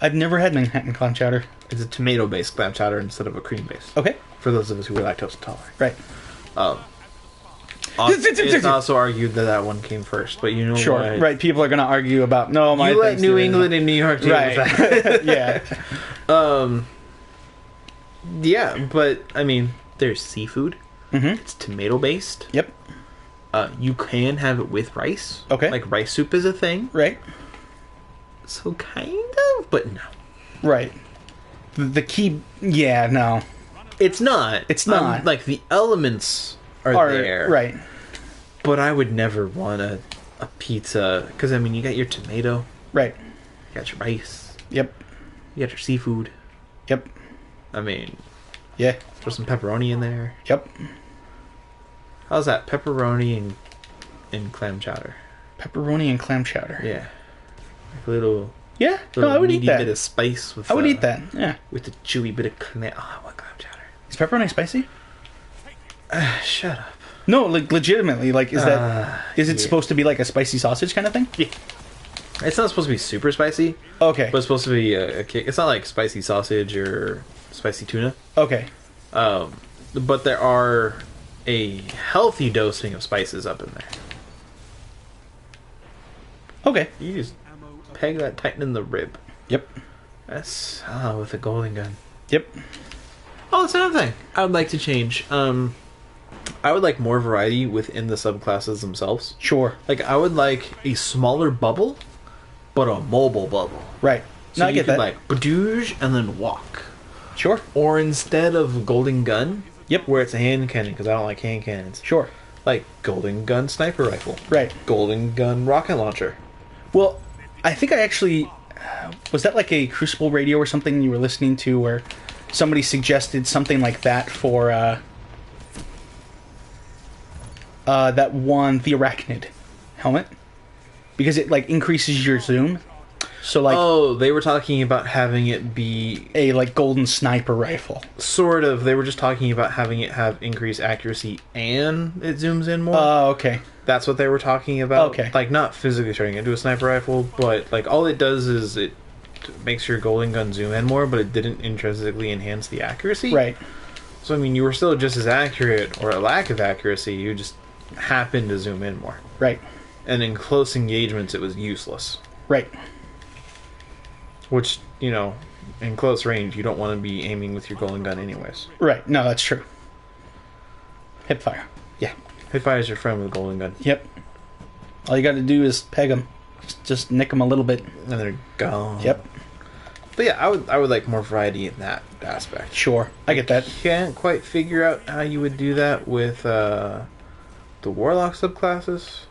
I've never had Manhattan clam chowder. is a tomato-based clam chowder instead of a cream-based. Okay. For those of us who are lactose intolerant. Right. It's also argued that one came first, but you know Sure. what? Right. People are going to argue about, no, my You let New England and New York deal with that. Right. Yeah. Yeah, but I mean, there's seafood. Mm-hmm. It's tomato-based. Yep. You can have it with rice. Okay. Like rice soup is a thing. Right. So kind of, but no. Right. The key... Yeah, no. It's not. It's not. Like, the elements are there. Right. But I would never want a pizza. Because, I mean, you got your tomato. Right. You got your rice. Yep. You got your seafood. Yep. I mean, Yeah. throw some pepperoni in there. Yep. How's that? Pepperoni and clam chowder. Pepperoni and clam chowder. Yeah. Like a little Yeah. No, I would eat meaty that. bit of spice with I would eat that. Yeah. with the chewy bit of clam. Oh, I want clam chowder. Is pepperoni spicy? Shut up. No, like legitimately. Like, is that is it yeah. supposed to be like a spicy sausage kind of thing? Yeah. It's not supposed to be super spicy, Okay. but it's supposed to be a kick. It's not like spicy sausage or spicy tuna. Okay. But there are a healthy dosing of spices up in there. Okay. You just peg that tight in the rib. Yep. That's with a golden gun. Yep. Oh, that's another thing I would like to change. I would like more variety within the subclasses themselves. Sure. Like, I would like a smaller bubble, but a mobile bubble. Right. So No, I you get could that. like badooge and then walk. Sure. Or instead of golden gun, Yep. where it's a hand cannon, because I don't like hand cannons. Sure. Like golden gun sniper rifle. Right. Golden gun rocket launcher. Well, I think I actually was that like a Crucible radio or something you were listening to where somebody suggested something like that for that one, the Arachnid helmet, because it like increases your zoom. So like Oh, they were talking about having it be a like golden sniper rifle. sort of. They were just talking about having it have increased accuracy and it zooms in more. Oh, okay. That's what they were talking about. Okay. Like, not physically turning it into a sniper rifle, but like all it does is it makes your golden gun zoom in more, but it didn't intrinsically enhance the accuracy. Right. So I mean, you were still just as accurate, or a lack of accuracy. You just happened to zoom in more. Right. And in close engagements, it was useless. Right. Which, you know, in close range, you don't want to be aiming with your golden gun anyways. Right. No, that's true. Hip fire. Yeah. Hipfire is your friend with a golden gun. Yep. All you got to do is peg them. Just nick them a little bit. And they're gone. Yep. But yeah, I would like more variety in that aspect. Sure. I get that. Can't quite figure out how you would do that with the Warlock subclasses.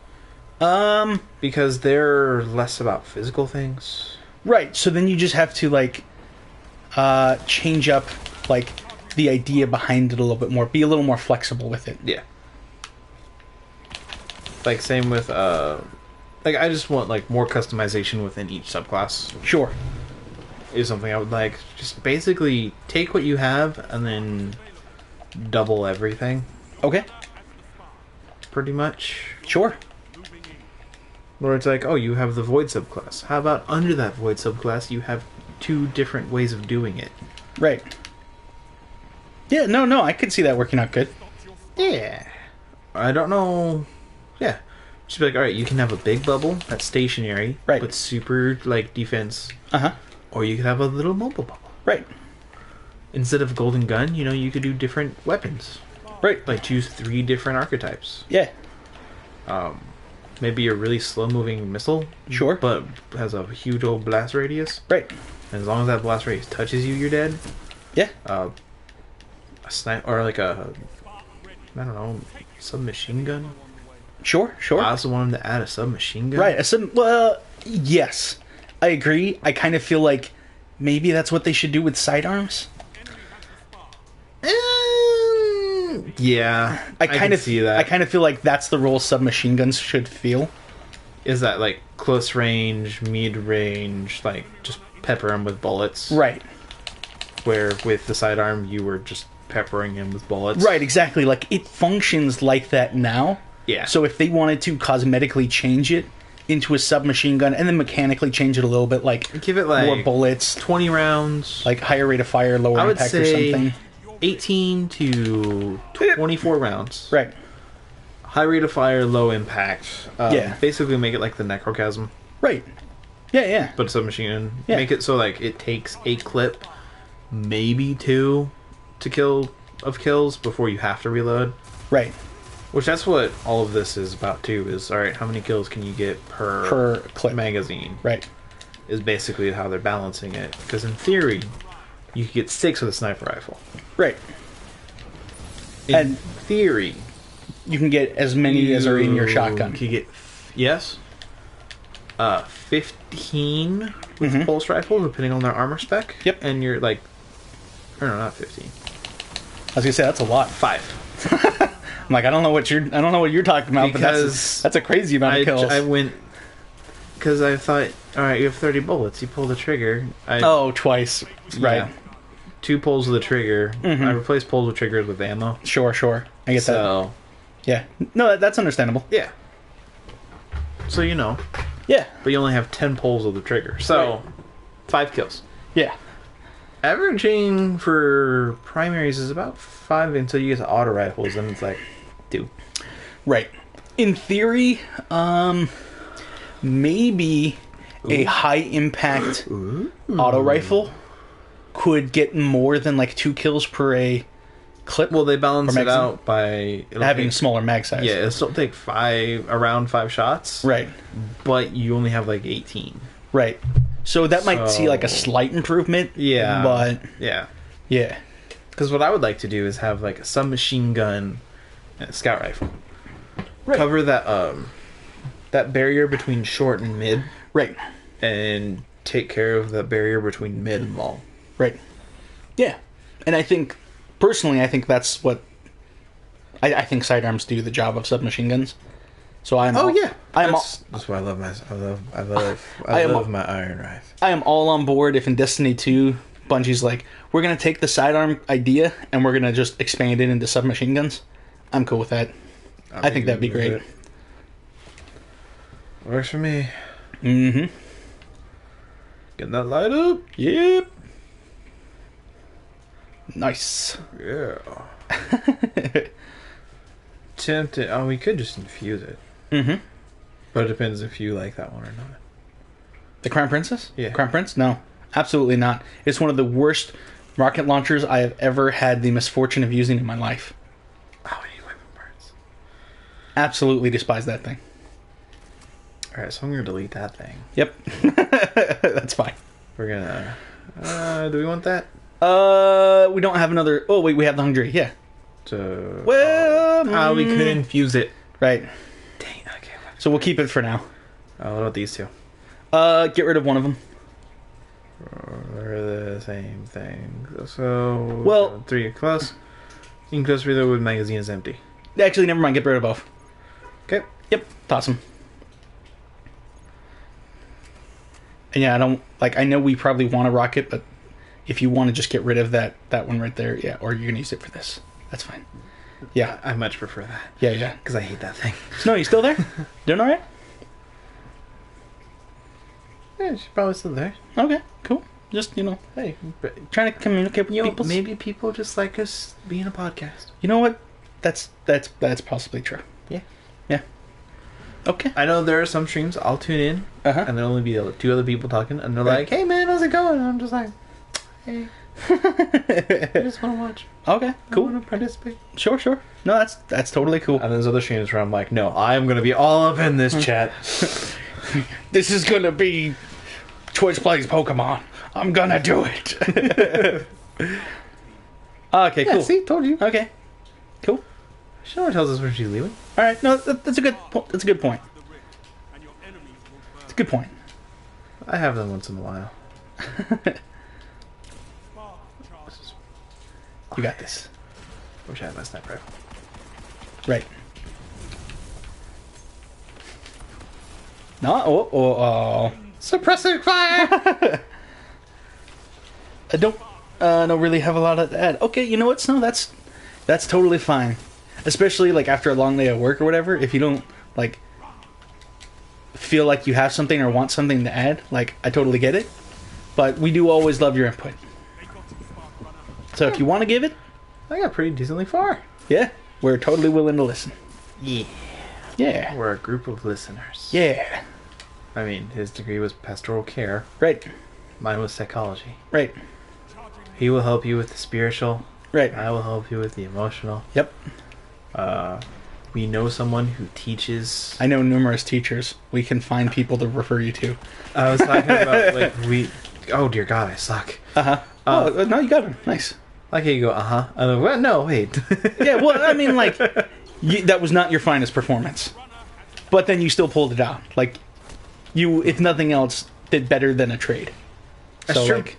Because they're less about physical things. Right. So then you just have to like change up like the idea behind it a little bit more. Be a little more flexible with it. Yeah. Like same with like I just want like more customization within each subclass. Sure. Is something I would like. Just basically take what you have and then double everything. Okay. Pretty much. Sure. Where it's like, oh, you have the Void subclass. How about under that Void subclass you have 2 different ways of doing it? Right. Yeah, no, I could see that working out good. Yeah. I don't know. Yeah. Just be like, alright, you can have a big bubble that's stationary, Right. but super, like, defense. Uh-huh. Or you could have a little mobile bubble. Right. Instead of golden gun, you know, you could do different weapons. Right. Like, choose 3 different archetypes. Yeah. Maybe a really slow-moving missile. Sure. But has a huge old blast radius. Right. And as long as that blast radius touches you, you're dead. Yeah. A snipe or like a, I don't know, submachine gun. Sure. I also want him to add a submachine gun. Right. Well, yes. I agree. I kind of feel like maybe that's what they should do with sidearms. Yeah, I kind can of see that. I kind of feel like that's the role submachine guns should feel. Is that like close range, mid range, like just pepper him with bullets? Right. Where with the sidearm, you were just peppering him with bullets. Right, exactly. Like, it functions like that now. Yeah. So if they wanted to cosmetically change it into a submachine gun and then mechanically change it a little bit, like Give it like more bullets, 20 rounds. like higher rate of fire, lower I would impact or say something. 18 to 24 rounds. Right. High rate of fire, low impact. Yeah. Basically make it like the Necrochasm, Right. Yeah, yeah. but submachine gun. Yeah. Make it so like it takes a clip, maybe 2 to kills before you have to reload. Right. Which that's what all of this is about too. Is alright, how many kills can you get per clip. magazine? Right. Is basically how they're balancing it. Because in theory, you could get 6 with a sniper rifle. Right. In And- theory, You can get as many as are in your you shotgun. could get 15 with Mhm. pulse rifle, depending on their armor spec. Yep. And you're like, or no, not 15. I was gonna say that's a lot. 5. I'm like, I don't know what you're talking about, but Because that's a crazy amount of kills. I went because I thought, all right, you have 30 bullets. You pull the trigger. Oh, twice. Right. Yeah. 2 pulls with the trigger. Mhm. I replaced pulls with triggers with ammo. Sure. I get that. So Yeah. No, that's understandable. yeah. So you know, Yeah. but you only have 10 pulls of the trigger. So Right. 5 kills. Yeah. Averaging for primaries is about 5 until you get to auto rifles, and it's like 2. Right. In theory, maybe a high impact auto rifle could get more than like 2 kills per a clip. Well, they balance Or it magazine. out by having a smaller mag size. Yeah, it'll still take around 5 shots. Right. But you only have like 18. Right. So that might see like a So- slight improvement. Yeah. But Yeah. yeah. Because what I would like to do is have like a submachine gun and a scout rifle. Right. Cover that that barrier between short and mid, Right. and take care of the barrier between mid and long. Right. Yeah. And I think personally, I think that's what I think sidearms do the job of submachine guns. So I'm That's why I love my I am- love my iron rifle. I am all on board if in Destiny 2 Bungie's like, we're gonna take the sidearm idea and we're gonna just expand it into submachine guns. I'm cool with that. I think that'd be great. Works for me. Mm-hmm. Getting that light up. Yep. Nice. Yeah. Tempted. Oh, we could just infuse it. Mm-hmm. But it depends if you like that one or not. The Crown Princess? Yeah. Crown Prince? No. Absolutely not. It's one of the worst rocket launchers I have ever had the misfortune of using in my life. Oh, we need weapon parts. Absolutely despise that thing. Alright, so I'm going to delete that thing. Yep. That's fine. We're going to... do we want that? We don't have another... Oh, wait, we have the Hungry. Yeah. To... Well... we could infuse it. Right. Dang, okay. So we'll keep it for now. Oh, what about these two? Get rid of one of them. They're the same thing. So... Well- 3 close. You can close reload with magazine is empty. Actually, never mind. Get rid of both. Okay. Yep. Toss them. And yeah, I don't... Like, I know we probably want a rocket, but if you want to just get rid of that one right there, yeah, or you're going to use it for this. That's fine. Yeah. I much prefer that. Yeah. Because I hate that thing. No, you still there? Doing all right? Yeah, she's probably still there. Okay, cool. Just, Hey, but, trying to communicate with people. maybe people just like us being a podcast. You know what? That's possibly true. Yeah. Yeah. Okay. I know there are some streams I'll tune in, Uh-huh. and there'll only be 2 other people talking, and they're Right. like, "Hey man, how's it going?" And I'm just like, "Hey, I just want to watch. Okay, I cool. want to participate." Sure. No, that's totally cool. And there's other streams where I'm like, "No, I'm gonna be all up in this chat." This is gonna be Twitch plays Pokemon. I'm gonna do it. Okay, Yeah, cool. see, told you. Okay, cool. She never tells us when she's leaving. All right, no, that's a good. That's a good point. It's a good point. I have them once in a while. You got this. Wish I had my sniper rifle. Right. No. Oh. Suppressing fire! I don't really have a lot to add. Okay, you know what, Snow? That's totally fine. Especially, like, after a long day of work or whatever, if you don't, like, feel like you have something or want something to add, like, I totally get it. But we do always love your input. So if you want to give it, I got pretty decently far. yeah, we're totally willing to listen. Yeah. Yeah. We're a group of listeners. Yeah. I mean, his degree was pastoral care. Right. Mine was psychology. Right. He will help you with the spiritual. Right. I will help you with the emotional. Yep. We know someone who teaches. I know numerous teachers. We can find people to refer you to. I was talking about, like, oh, dear God, I suck. Uh-huh. No, you got it. Nice. Like, you go, uh-huh. I'm like, well, no, wait. Yeah, well, I mean, like, that was not your finest performance. But then you still pulled it out. Like, you, if nothing else, did better than a trade. That's so, true. like,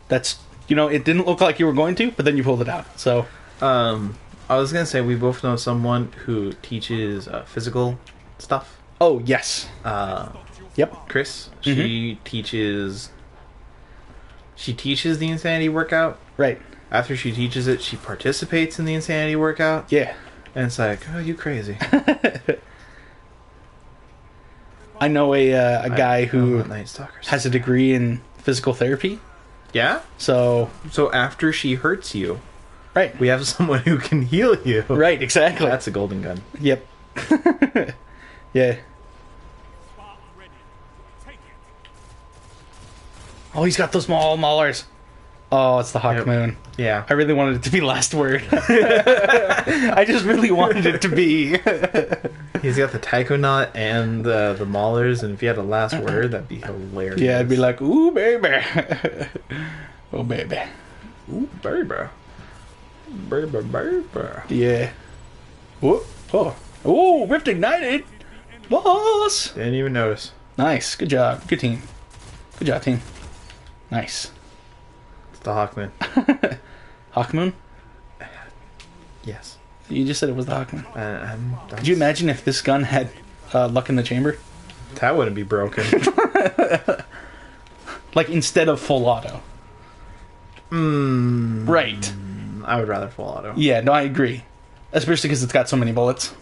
that's, you know, it didn't look like you were going to, but then you pulled it out. So, I was going to say, we both know someone who teaches physical stuff. oh, yes. Yep. Chris. She teaches the insanity workout. Right. After she teaches it, she participates in the insanity workout. Yeah. And it's like, oh, you crazy. I know a guy I who know about Night Stalkers. has a degree in physical therapy. Yeah? So, So after she hurts you, right. we have someone who can heal you. Right, exactly. That's a golden gun. Yep. Yeah. Oh, he's got those small maulers. Oh, it's the Hawk Yep. Moon. Yeah. I really wanted it to be last word. I just really wanted it to be. He's got the Taikonaut and the Maulers, and if you had a last word, that'd be hilarious. Yeah, I'd be like, ooh, baby. Oh, baby. ooh, baby. Baby, baby. Yeah. Whoop. Oh. Oh, Rift Ignited. Boss. Didn't even notice. Nice. Good job. Good team. Good job, team. Nice. It's the Hawkman. Hawkmoon? Yes. You just said it was the Hawkmoon. Could Could you imagine if this gun had luck in the chamber? That wouldn't be broken. Like, instead of full auto. Right. I would rather full auto. Yeah, no, I agree. Especially because it's got so many bullets.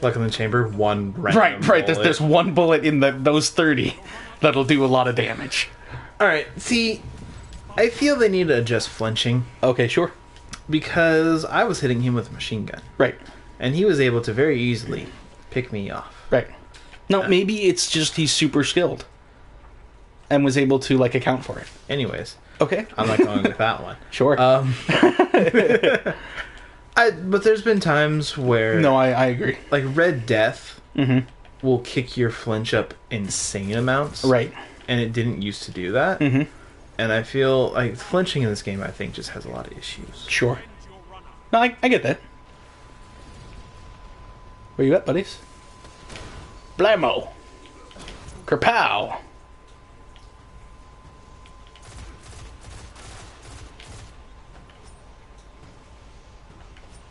Luck in the chamber, one random Right. bullet. There's one bullet in those 30 that'll do a lot of damage. Alright, see, I feel they need to adjust flinching, Okay, sure. because I was hitting him with a machine gun, Right. and he was able to very easily pick me off. Right. No, maybe it's just he's super skilled. And was able to, like, account for it. Anyways, Okay. I'm not going with that one. Sure. But there's been times where, no, I agree. like, Red Death will kick your flinch up insane amounts. Right. And it didn't used to do that. And I feel like flinching in this game, I think, just has a lot of issues. Sure. No, I get that. Where you at, buddies? Blammo. Kerpow.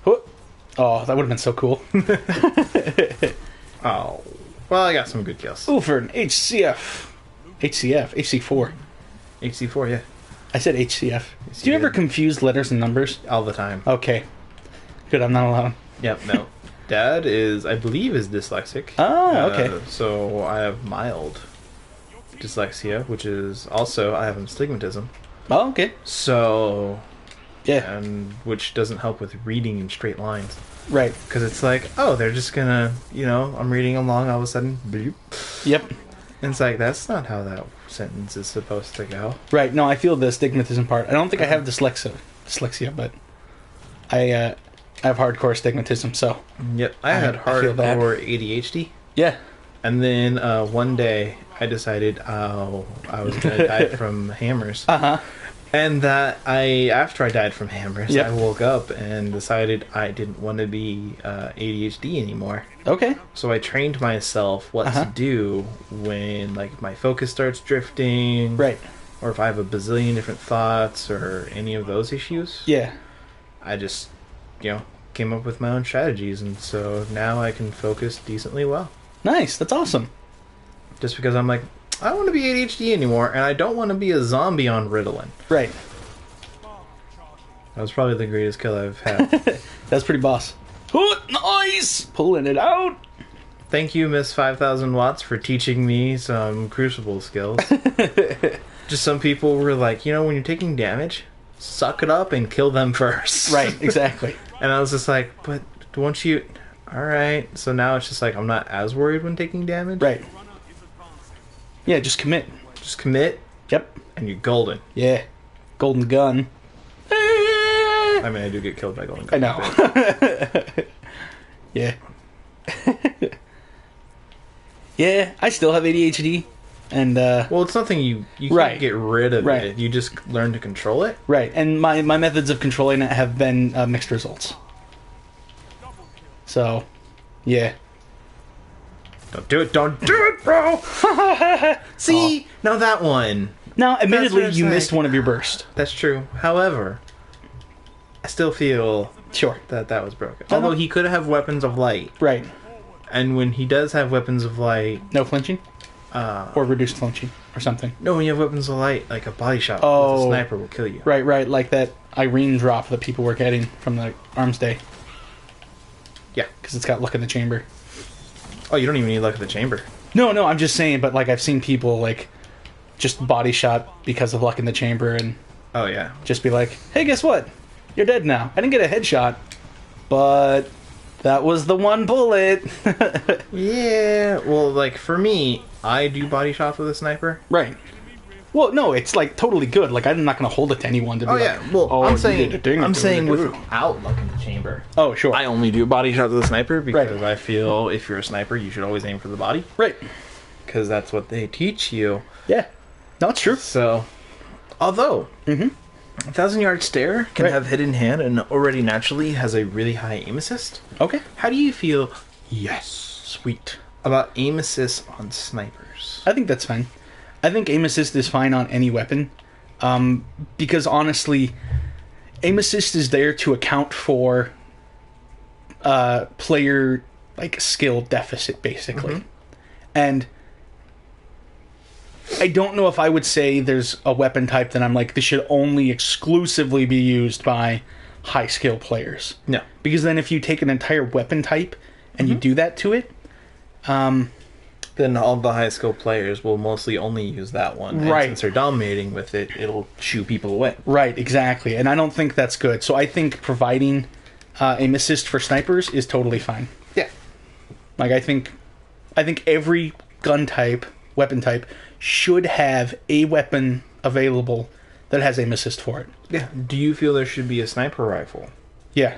Whoop. Oh, that would have been so cool. Oh. Well, I got some good kills. Ooh, for an HCF. HC4. HC4, yeah. I said HCF. Yes, Do you you ever did. confuse letters and numbers? All the time. Okay. Good, I'm not alone. Yep, no. Dad is, I believe, is dyslexic. Oh, okay. So I have mild dyslexia, which is also, I have astigmatism. Oh, okay. So, Yeah. and which doesn't help with reading in straight lines. Right. Because it's like, oh, they're just gonna, I'm reading along, all of a sudden, bloop. Yep. And it's like, that's not how that sentence is supposed to go. Right. No, I feel the astigmatism part. I don't think I have dyslexia, but I have hardcore astigmatism, so Yep, I had I feel that. hardcore ADHD. yeah. And then one day I decided I was gonna die from hammers. Uh-huh. And that after I died from hammers, Yep. I woke up and decided I didn't want to be ADHD anymore. Okay. So I trained myself what Uh-huh. to do when like my focus starts drifting, Right. or if I have a bazillion different thoughts or any of those issues. Yeah. I just, came up with my own strategies, and so now I can focus decently well. Nice. That's awesome. Just because I'm like, I don't want to be ADHD anymore, and I don't want to be a zombie on Ritalin. Right. That was probably the greatest kill I've had. That's pretty boss. Oh, nice! Pulling it out. Thank you, Miss 5000 Watts, for teaching me some Crucible skills. Just some people were like, when you're taking damage, suck it up and kill them first. Right, exactly. And I was just like, but won't you... Alright. So now it's just like, I'm not as worried when taking damage. Right. Yeah, just commit. Just commit, Yep. and you're golden. Yeah. Golden gun. I mean, I do get killed by golden I gun. know. Yeah. Yeah, I still have ADHD. And, Well, it's nothing you Right. can't get rid of Right. it. You just learn to control it. right. And my methods of controlling it have been mixed results. So, yeah. Don't do it, bro! See? Now that one. Now, admittedly, what it's you like. missed one of your bursts. That's true. However, I still feel Sure. that was broken. No, Although no. he could have weapons of light. Right. And when he does have weapons of light... No flinching? Or reduced flinching or something. No, when you have weapons of light, like a body shot with Oh. a sniper will kill you. Right, like that Irene drop that people were getting from the Arms Day. Yeah. Because it's got luck in the chamber. Oh, you don't even need luck at the chamber. No, I'm just saying, but like I've seen people like just body shot because of luck in the chamber and Oh, yeah. just be like, hey, guess what? You're dead now. I didn't get a headshot, but that was the one bullet. Yeah. Well, like, for me, I do body shots with a sniper. Right. Well, no, it's like totally good. Like I'm not going to hold it to anyone to be Oh, like, yeah. Well, oh, I'm you saying, did a ding, I'm saying doo, doo, doo. without luck in the chamber. Oh, sure. I only do body shots with a sniper because Right. I feel if you're a sniper, you should always aim for the body. Right. Because that's what they teach you. Yeah. No, it's true. So, although a 1,000-yard stare can Right. have hidden hand and already naturally has a really high aim assist, Okay. how do you feel? Yes, sweet. About aim assist on snipers. I think that's fine. I think aim assist is fine on any weapon. Because honestly, aim assist is there to account for player like skill deficit basically. And I don't know if I would say there's a weapon type that I'm like this should only exclusively be used by high skill players. No. Because then if you take an entire weapon type and you do that to it, Then all the high skill players will mostly only use that one. And Right. since they're dominating with it, it'll shoo people away. right, exactly. And I don't think that's good. So I think providing aim assist for snipers is totally fine. Yeah. Like I think every gun type, weapon type, should have a weapon available that has aim assist for it. Yeah. Do you feel there should be a sniper rifle Yeah.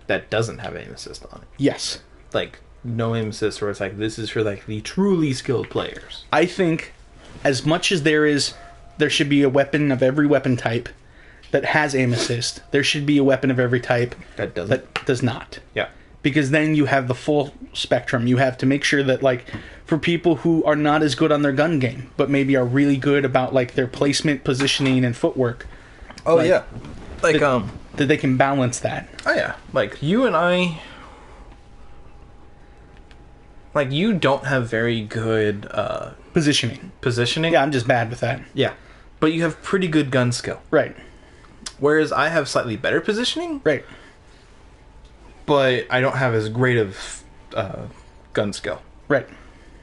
that doesn't have aim assist on it? Yes. Like, no aim assist where it's like, this is for, like, the truly skilled players. I think as much as there should be a weapon of every weapon type that has aim assist, there should be a weapon of every type That doesn't. that does not. Yeah. Because then you have the full spectrum. You have to make sure that, like, for people who are not as good on their gun game, but maybe are really good about, like, their placement, positioning, and footwork, Oh, Like- yeah. Like, that they can balance that. Oh, yeah. Like, you and I... Like, you don't have very good, Positioning. positioning. Yeah, I'm just bad with that. Yeah. But you have pretty good gun skill. Right. Whereas I have slightly better positioning, Right. but I don't have as great of gun skill, Right.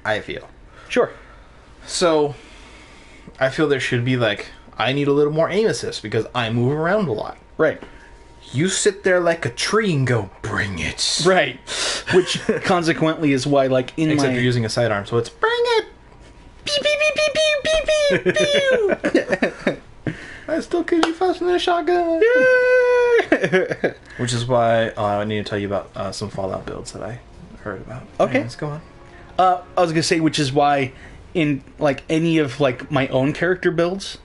I feel. Sure. So, I feel there should be, like, I need a little more aim assist because I move around a lot. Right. You sit there like a tree and go, bring it. Right. Which consequently is why, like, in Except my... you're using a sidearm, so it's bring it. Beep, beep, beep, beep, beep, beep, beep, pew. I still kill you faster than a shotgun. Which is why I need to tell you about some Fallout builds that I heard about. Okay. Anyways, go on. I was gonna say, which is why in, like, any of, like, my own character builds,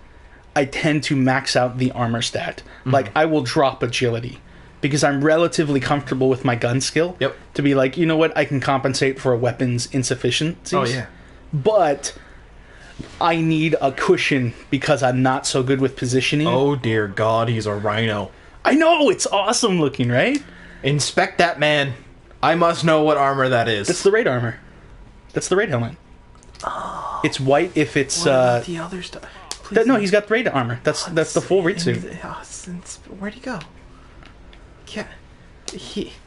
I tend to max out the armor stat. Like, I will drop agility. Because I'm relatively comfortable with my gun skill. Yep. To be like, you know what, I can compensate for a weapon's insufficiencies. Oh, yeah. But I need a cushion because I'm not so good with positioning. Oh, dear God, he's a rhino. I know, it's awesome looking, right? Inspect that man. I must know what armor that is. That's the raid armor. That's the raid helmet. It's white if it's What about the other stuff? no, he's got the raid armor. That's the full raid suit. Where'd he go? Yeah.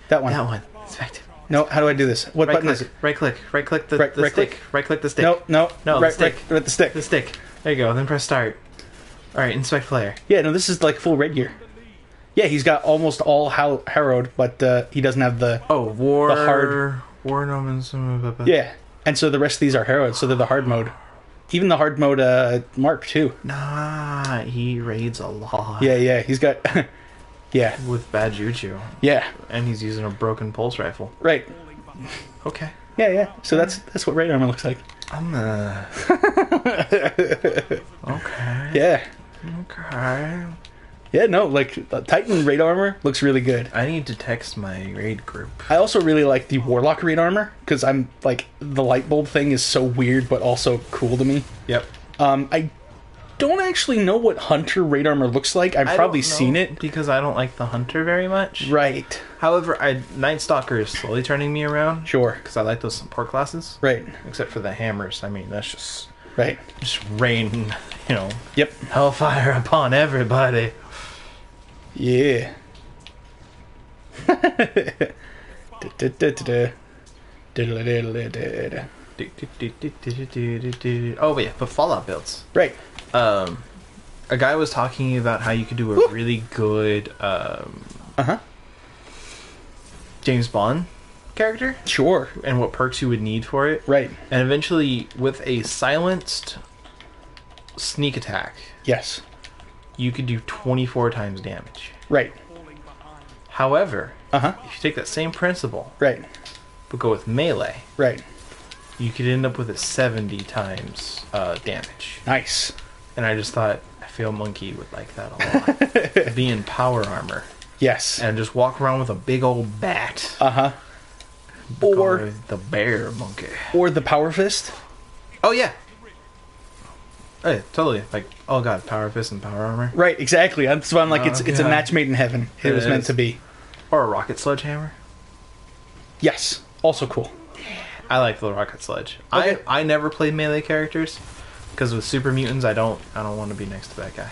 That one. That one. Inspect. No, how do I do this? What button is it? Right click the Right stick. click? Right click the stick. No, No, right, the stick. right with the stick. The stick. There you go. Then press start. All right, inspect player. Yeah, no, this is like full raid gear. Yeah, he's got almost all harrowed, but he doesn't have the war. The hard. War nomens. Yeah, and so the rest of these are harrowed, so they're the hard mode. Even the hard mode Mark too. Nah, he raids a lot. Yeah, he's got. Yeah, With bad juju, yeah, and he's using a broken pulse rifle. right. Okay. Yeah. So that's what raid armor looks like. I'm Okay. Yeah, Okay. yeah. No, like Titan raid armor looks really good. I need to text my raid group. I also really like the Warlock raid armor because I'm like the light bulb thing is so weird but also cool to me. Yep. I don't actually know what Hunter raid armor looks like. I've probably seen it. because I don't like the hunter very much. Right. However, Night Stalker is slowly turning me around. Sure. Because I like those support classes. Right. Except for the hammers. I mean, that's Right. just rain, Yep. hellfire upon everybody. Yeah. Oh, yeah, but Fallout builds. Right. A guy was talking about how you could do a really good Uh-huh. James Bond character Sure. and what perks you would need for it. Right. And eventually, with a silenced sneak attack, Yes. you could do 24 times damage. Right. However, Uh-huh. if you take that same principle Right. but go with melee, Right. you could end up with a 70 times damage. Nice. And I just thought, I feel Monkey would like that a lot. Be in power armor Yes. and just walk around with a big old bat. Uh-huh. Call Or it the bear monkey. the power fist. Oh, yeah. Hey, totally. Like, oh god, power fist and power armor. Right, exactly. That's why I'm like it's a God. match made in heaven. It was meant is. to be. Or a rocket sledgehammer. Yes. Also cool. I like the rocket sledge. Okay. I never played melee characters because with super mutants I don't want to be next to that guy.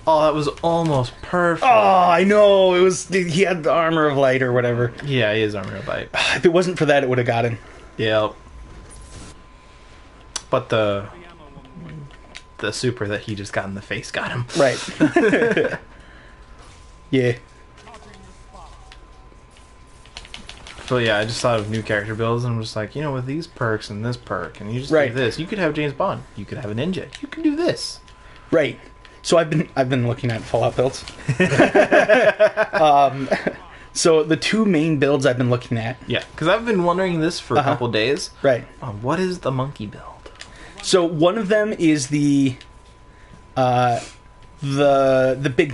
Oh, that was almost perfect. Oh, I know. It was he had the armor of light or whatever. Yeah, he is armor bite. If it wasn't for that, it would have got him. Yep. But the super that he just got in the face got him. Right. Yeah. So yeah, I just thought of new character builds and was like, with these perks and this perk, and you just Right. do this. You could have James Bond. You could have a ninja. You can do this. Right. So I've been looking at Fallout builds. So the two main builds I've been looking at. Yeah, because I've been wondering this for a couple days. Right. What is the monkey build? So one of them is the Big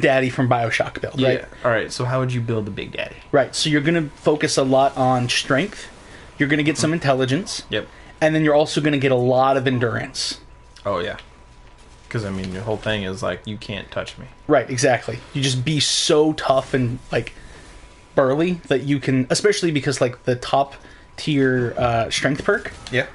Daddy from BioShock build, right? Yeah. All right. So how would you build the Big Daddy? Right. So you're going to focus a lot on strength. You're going to get some intelligence. Yep. And then you're also going to get a lot of endurance. Oh yeah. Because I mean, the whole thing is like you can't touch me. Right, exactly. You just be so tough and like burly that you can, especially because like the top tier strength perk Yeah.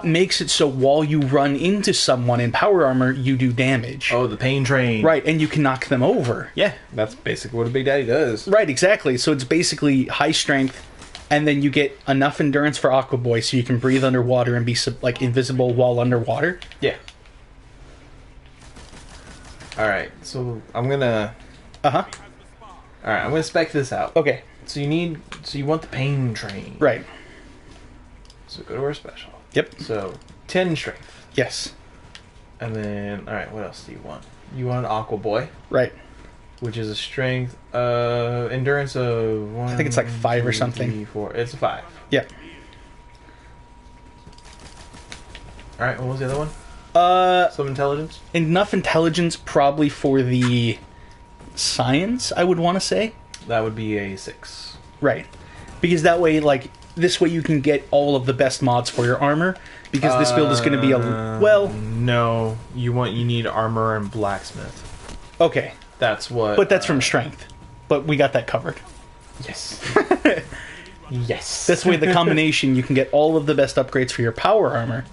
makes it so while you run into someone in power armor, you do damage. Oh, the pain train. Right, and you can knock them over. Yeah, that's basically what a Big Daddy does. Right, exactly. So it's basically high strength, and then you get enough endurance for Aqua Boy so you can breathe underwater and be like invisible while underwater. Yeah. All right, so I'm gonna. Uh-huh. All right, I'm gonna spec this out. Okay. So you want the pain train. Right. So go to our special. Yep. So 10 strength, Yes. and then all right, what else do you want? You want Aqua Boy, Right. which is a strength, endurance of 1. I think it's like 5 or 2, something. 3, 4. It's a 5. Yep. All right, what was the other one? Some intelligence. Enough intelligence probably for the science, I would want to say. That would be a 6. Right. Because that way, like, this way you can get all of the best mods for your armor. Because this build is going to be a... Well, No, you need armor and blacksmith. okay. That's what. But that's from strength. but we got that covered. Yes. Yes. This way, the combination, you can get all of the best upgrades for your power armor.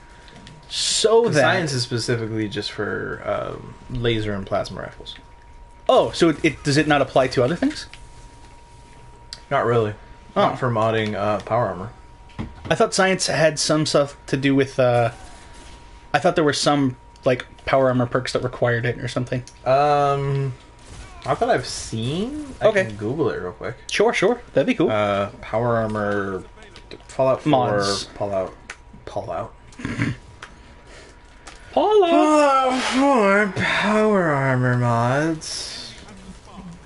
So that... Science is specifically just for laser and plasma rifles. Oh, so it does it not apply to other things? Not really. Oh. Not for modding power armor. I thought science had some stuff to do with... I thought there were some, like, power armor perks that required it or something. Not that I've seen. Okay. I can Google it real quick. Sure. That'd be cool. Power armor... Fallout 4... Mods. Fallout... Fallout. Fallout 4 power armor mods.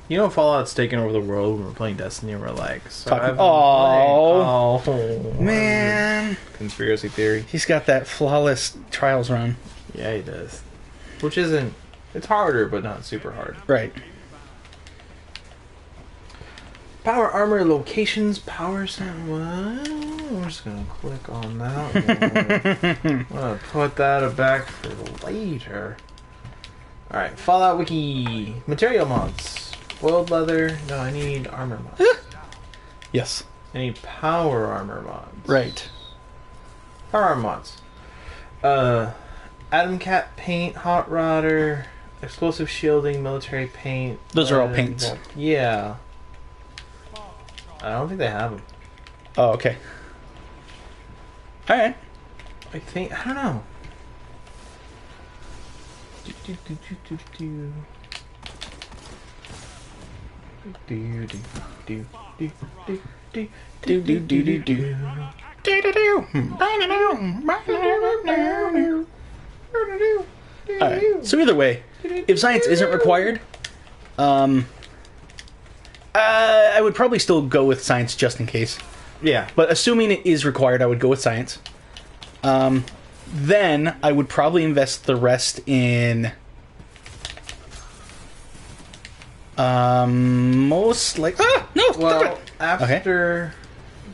You know, Fallout's taken over the world when we're playing Destiny, and we're like, so Talking- I've been Oh. playing- Man. Conspiracy theory. He's got that flawless Trials run. Yeah, he does. Which isn't... It's harder, but not super hard. Right. Power armor locations, power center. What? We're just gonna click on that one. I'm gonna put that back for later. Alright, Fallout Wiki. Material mods. Boiled leather. No, I need armor mods. Yes. I need power armor mods. Right. Power armor mods. Atom Cat paint, hot rodder, explosive shielding, military paint. Those are all paints. Yeah. I don't think they have them. Oh, okay. Alright. I think, I don't know. Alright. So either way, if science isn't required, I would probably still go with science just in case. Yeah. But assuming it is required, I would go with science. Then I would probably invest the rest in most like no. Well, after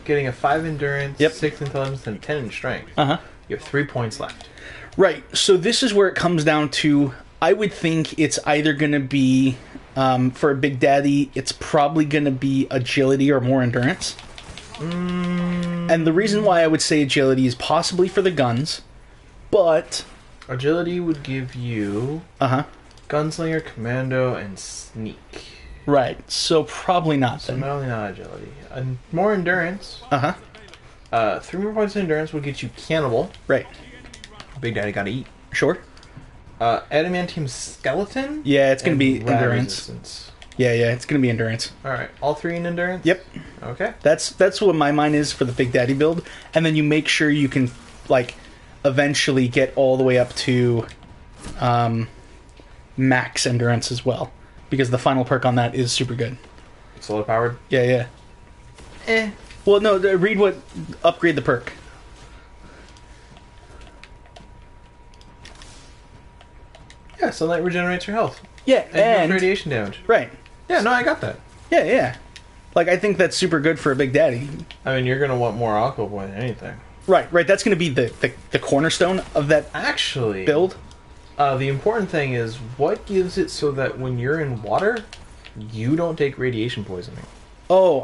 getting a 5 endurance, Yep. 6 intelligence, and 10 in strength, you have 3 points left. Right. So this is where it comes down to. I would think it's either going to be for a Big Daddy. It's probably going to be agility or more endurance. And the reason why I would say agility is possibly for the guns, but Agility would give you Gunslinger, Commando, and Sneak. right. So probably not So then. not only not agility, more endurance. 3 more points of endurance will get you Cannibal. Right. Big Daddy gotta eat. Sure. Adamantium Skeleton. Yeah, it's going to and be Rad endurance. Resistance. Yeah, it's going to be endurance. All right, all 3 in endurance. Yep. Okay. That's what my mind is for the Big Daddy build, and then you make sure you can like eventually get all the way up to max endurance as well, because the final perk on that is super good. Solar powered. Yeah. Well, no, read what upgrade the perk. Yeah, sunlight regenerates your health Yeah, and radiation damage. right. Yeah, no, I got that. Yeah. Like I think that's super good for a Big Daddy. I mean, you're gonna want more Aqua Boy than anything. Right. That's going to be the cornerstone of that Actually, build. the important thing is what gives it so that when you're in water, you don't take radiation poisoning. Oh,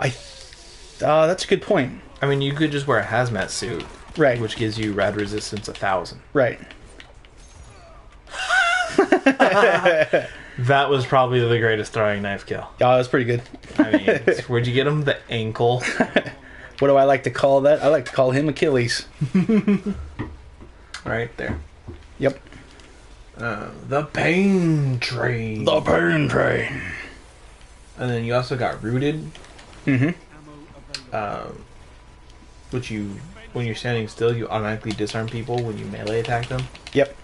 that's a good point. I mean, you could just wear a hazmat suit, Right. which gives you rad resistance 1,000. Right. That was probably the greatest throwing knife kill. Oh, that's pretty good. I mean, where'd you get him? The ankle. What do I like to call that? I like to call him Achilles. Right there. Yep. The pain train. pain train. And then you also got rooted. Which when you're standing still, you automatically disarm people when you melee attack them. Yep.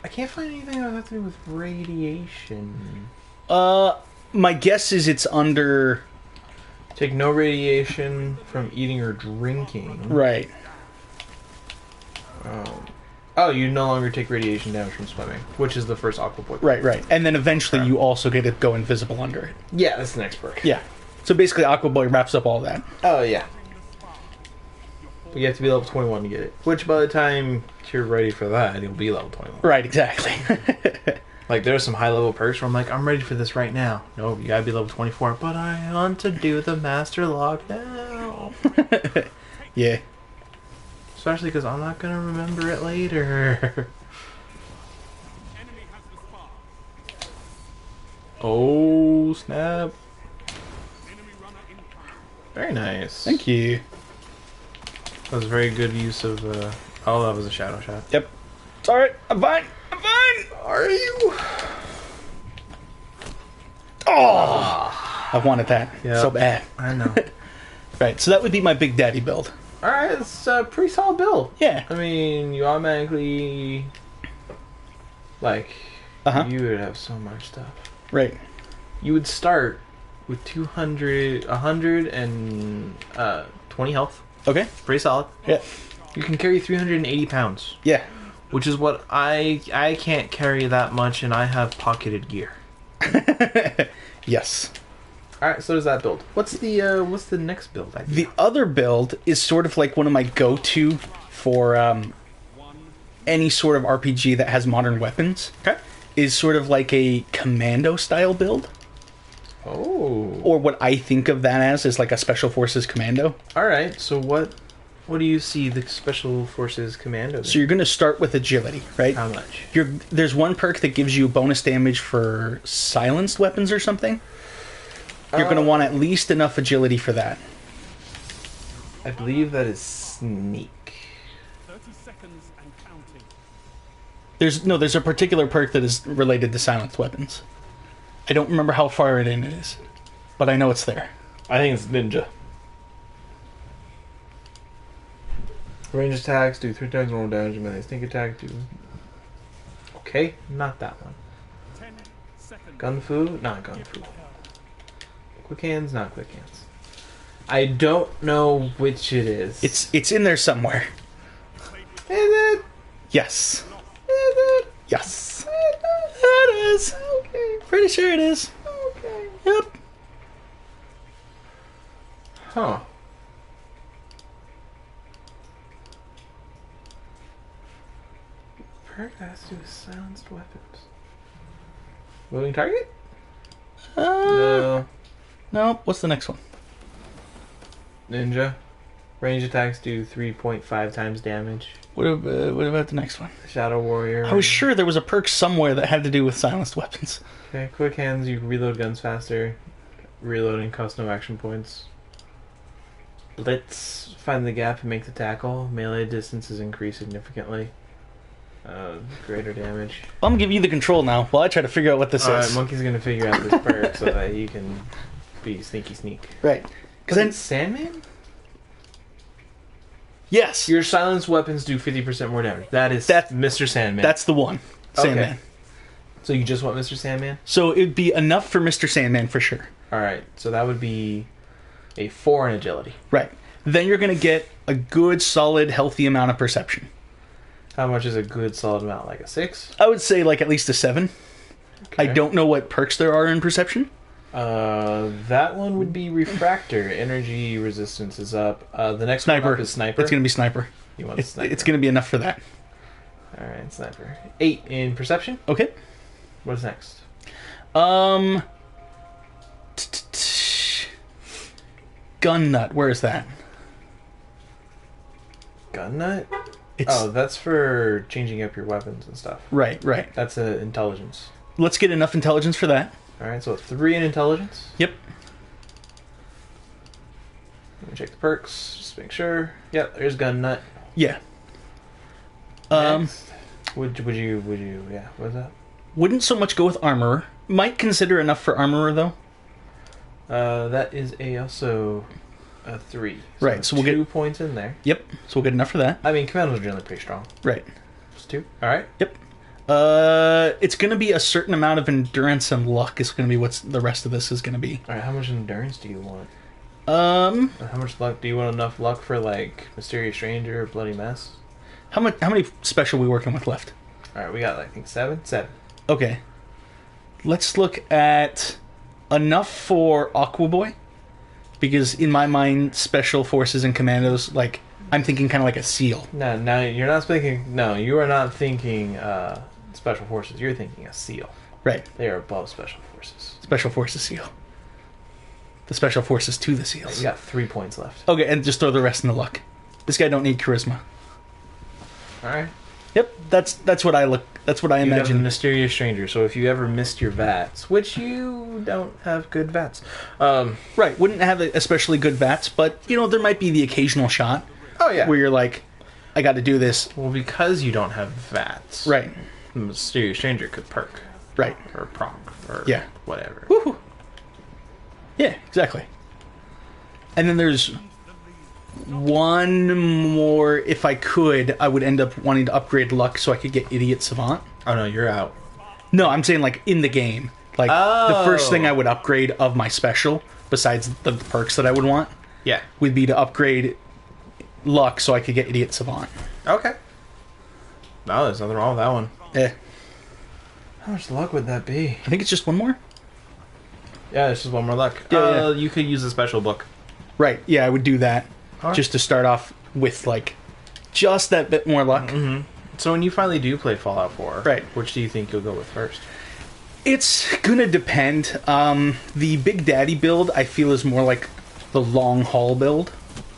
I can't find anything that has to do with radiation. My guess is it's under... Take no radiation from eating or drinking. Right. Oh, you no longer take radiation damage from swimming, which is the first Aqua Boy. Right. And then eventually you also get to go invisible under it. Yeah, that's the next perk. Yeah. So basically Aqua Boy wraps up all that. Oh, yeah. But you have to be level 21 to get it. Which by the time you're ready for that, you'll be level 21. Right, exactly. Like, there's some high-level perks where I'm like, I'm ready for this right now. No, you gotta be level 24. But I want to do the Master Lock now. Yeah. Especially because I'm not gonna remember it later. Oh, snap. Very nice. Thank you. That was a very good use of, oh, that was a shadow shot. Yep. It's alright. I'm fine. I'm fine. Are you? Oh! I wanted that Yeah. so bad. I know. Right, so that would be my Big Daddy build. Alright, it's a pretty solid build. Yeah. I mean, you automatically, like, Uh-huh. you would have so much stuff. Right. You would start with 120 health. Okay. Pretty solid. Yeah. You can carry 380 pounds, Yeah. which is what I can't carry that much, and I have pocketed gear. Yes. Alright, so does that build. What's the next build idea? The other build is sort of like one of my go-to for any sort of RPG that has modern weapons. Okay. Is sort of like a commando style build, Oh. or what I think of that as is like a special forces commando. Alright, so what do you see the Special Forces Commando So you're going to start with agility, right? How much? There's one perk that gives you bonus damage for silenced weapons or something. You're going to want at least enough agility for that. I believe that is Sneak. 30 seconds and counting. There's a particular perk that is related to silenced weapons. I don't remember how far in it is, but I know it's there. I think it's Ninja. Range attacks do 3 times more damage, and melee sneak attack do... Okay, not that one. 10 seconds. Gun Fu? Not Gun Fu. Quick Hands? Not Quick Hands. I don't know which it is. It's in there somewhere. Is it? Yes. Is it? Yes. It is. Okay. Pretty sure it is. Okay. Yep. Huh. Perk that has to do with silenced weapons. Moving target? No. No. What's the next one? Ninja. Range attacks do 3.5 times damage. What about the next one? Shadow Warrior. I was sure there was a perk somewhere that had to do with silenced weapons. Okay, quick hands, you reload guns faster. Reloading costs no action points. Blitz, find the gap and make the tackle. Melee distance is increased significantly. Greater damage. I'm gonna give you the control now while I try to figure out what this Alright, is. Monkey's gonna figure out this perk so that you can be sneaky sneak. Right. Because then Sandman? Yes. Your silenced weapons do 50% more damage. That's Mr. Sandman. That's the one. Sandman. Okay. So you just want Mr. Sandman? So it'd be enough for Mr. Sandman for sure. Alright, so that would be a 4 in agility. Right. Then you're gonna get a good, solid, healthy amount of perception. How much is a good solid amount? Like a 6? I would say like at least a 7. I Okay. don't know what perks there are in perception. That one would be Refractor. Energy resistance is up. The next one Sniper. up is Sniper. It's gonna be Sniper. You want It's Sniper. it's gonna be enough for that. Alright, Sniper. 8 in Perception. Okay. What's next? Um. Gun Nut. Where is that? Gun Nut? It's Oh, that's for changing up your weapons and stuff. right. Right. That's a intelligence. Let's get enough intelligence for that. Alright, so 3 in intelligence. Yep. Let me check the perks, just to make sure. Yep, there's Gun Nut. Yeah. Next. Would you, yeah, what's that? Wouldn't so much go with Armorer. Might consider enough for Armorer though. That is also a 3. Right, so we'll 2 get- points in there. Yep. So we'll get enough for that. I mean, Commandos are generally pretty strong. Right. Just 2. Alright. Yep. It's gonna be a certain amount of endurance and luck is gonna be what's the rest of this is gonna be. Alright, how much endurance do you want? Um, Or how much luck? Do you want enough luck for, like, Mysterious Stranger or Bloody Mess? how many special we working with left? Alright, we got, I think, 7? 7. Okay. Let's look at enough for Aqua Boy, because in my mind, special forces and commandos, like I'm thinking kind of like a SEAL. No, you're not thinking... No, you are not thinking, Special Forces, you're thinking a SEAL. Right. They are above Special Forces. Special Forces SEAL. The Special Forces to the SEALs. You got 3 points left. Okay, and just throw the rest in the luck. This guy don't need charisma. Alright. Yep, that's what I look. That's what I You have the imagine. Mysterious Stranger, so if you ever missed your VATS, which you don't have good VATS, Right, wouldn't have especially good VATS, but there might be the occasional shot oh yeah. where you're like, I got to do this. Well, because you don't have VATS, Right, the Mysterious Stranger could perk. right. Or proc. Or Yeah. whatever. Woohoo. Yeah, exactly. And then there's one more. If I could, I would end up wanting to upgrade luck so I could get Idiot Savant. Oh no, you're out. No, I'm saying like in the game. Like the first thing I would upgrade of my special, besides the perks that I would want, Yeah. would be to upgrade luck so I could get Idiot Savant. Okay. No, there's nothing wrong with that one. Eh, How much luck would that be? I think it's just one more. Yeah, it's just one more luck. Yeah, yeah. You could use a special book. Right, yeah, I would do that. Alright. Just to start off with like just that bit more luck. So when you finally do play Fallout 4, Right. which do you think you'll go with first? It's gonna depend. The Big Daddy build I feel is more like the long haul build.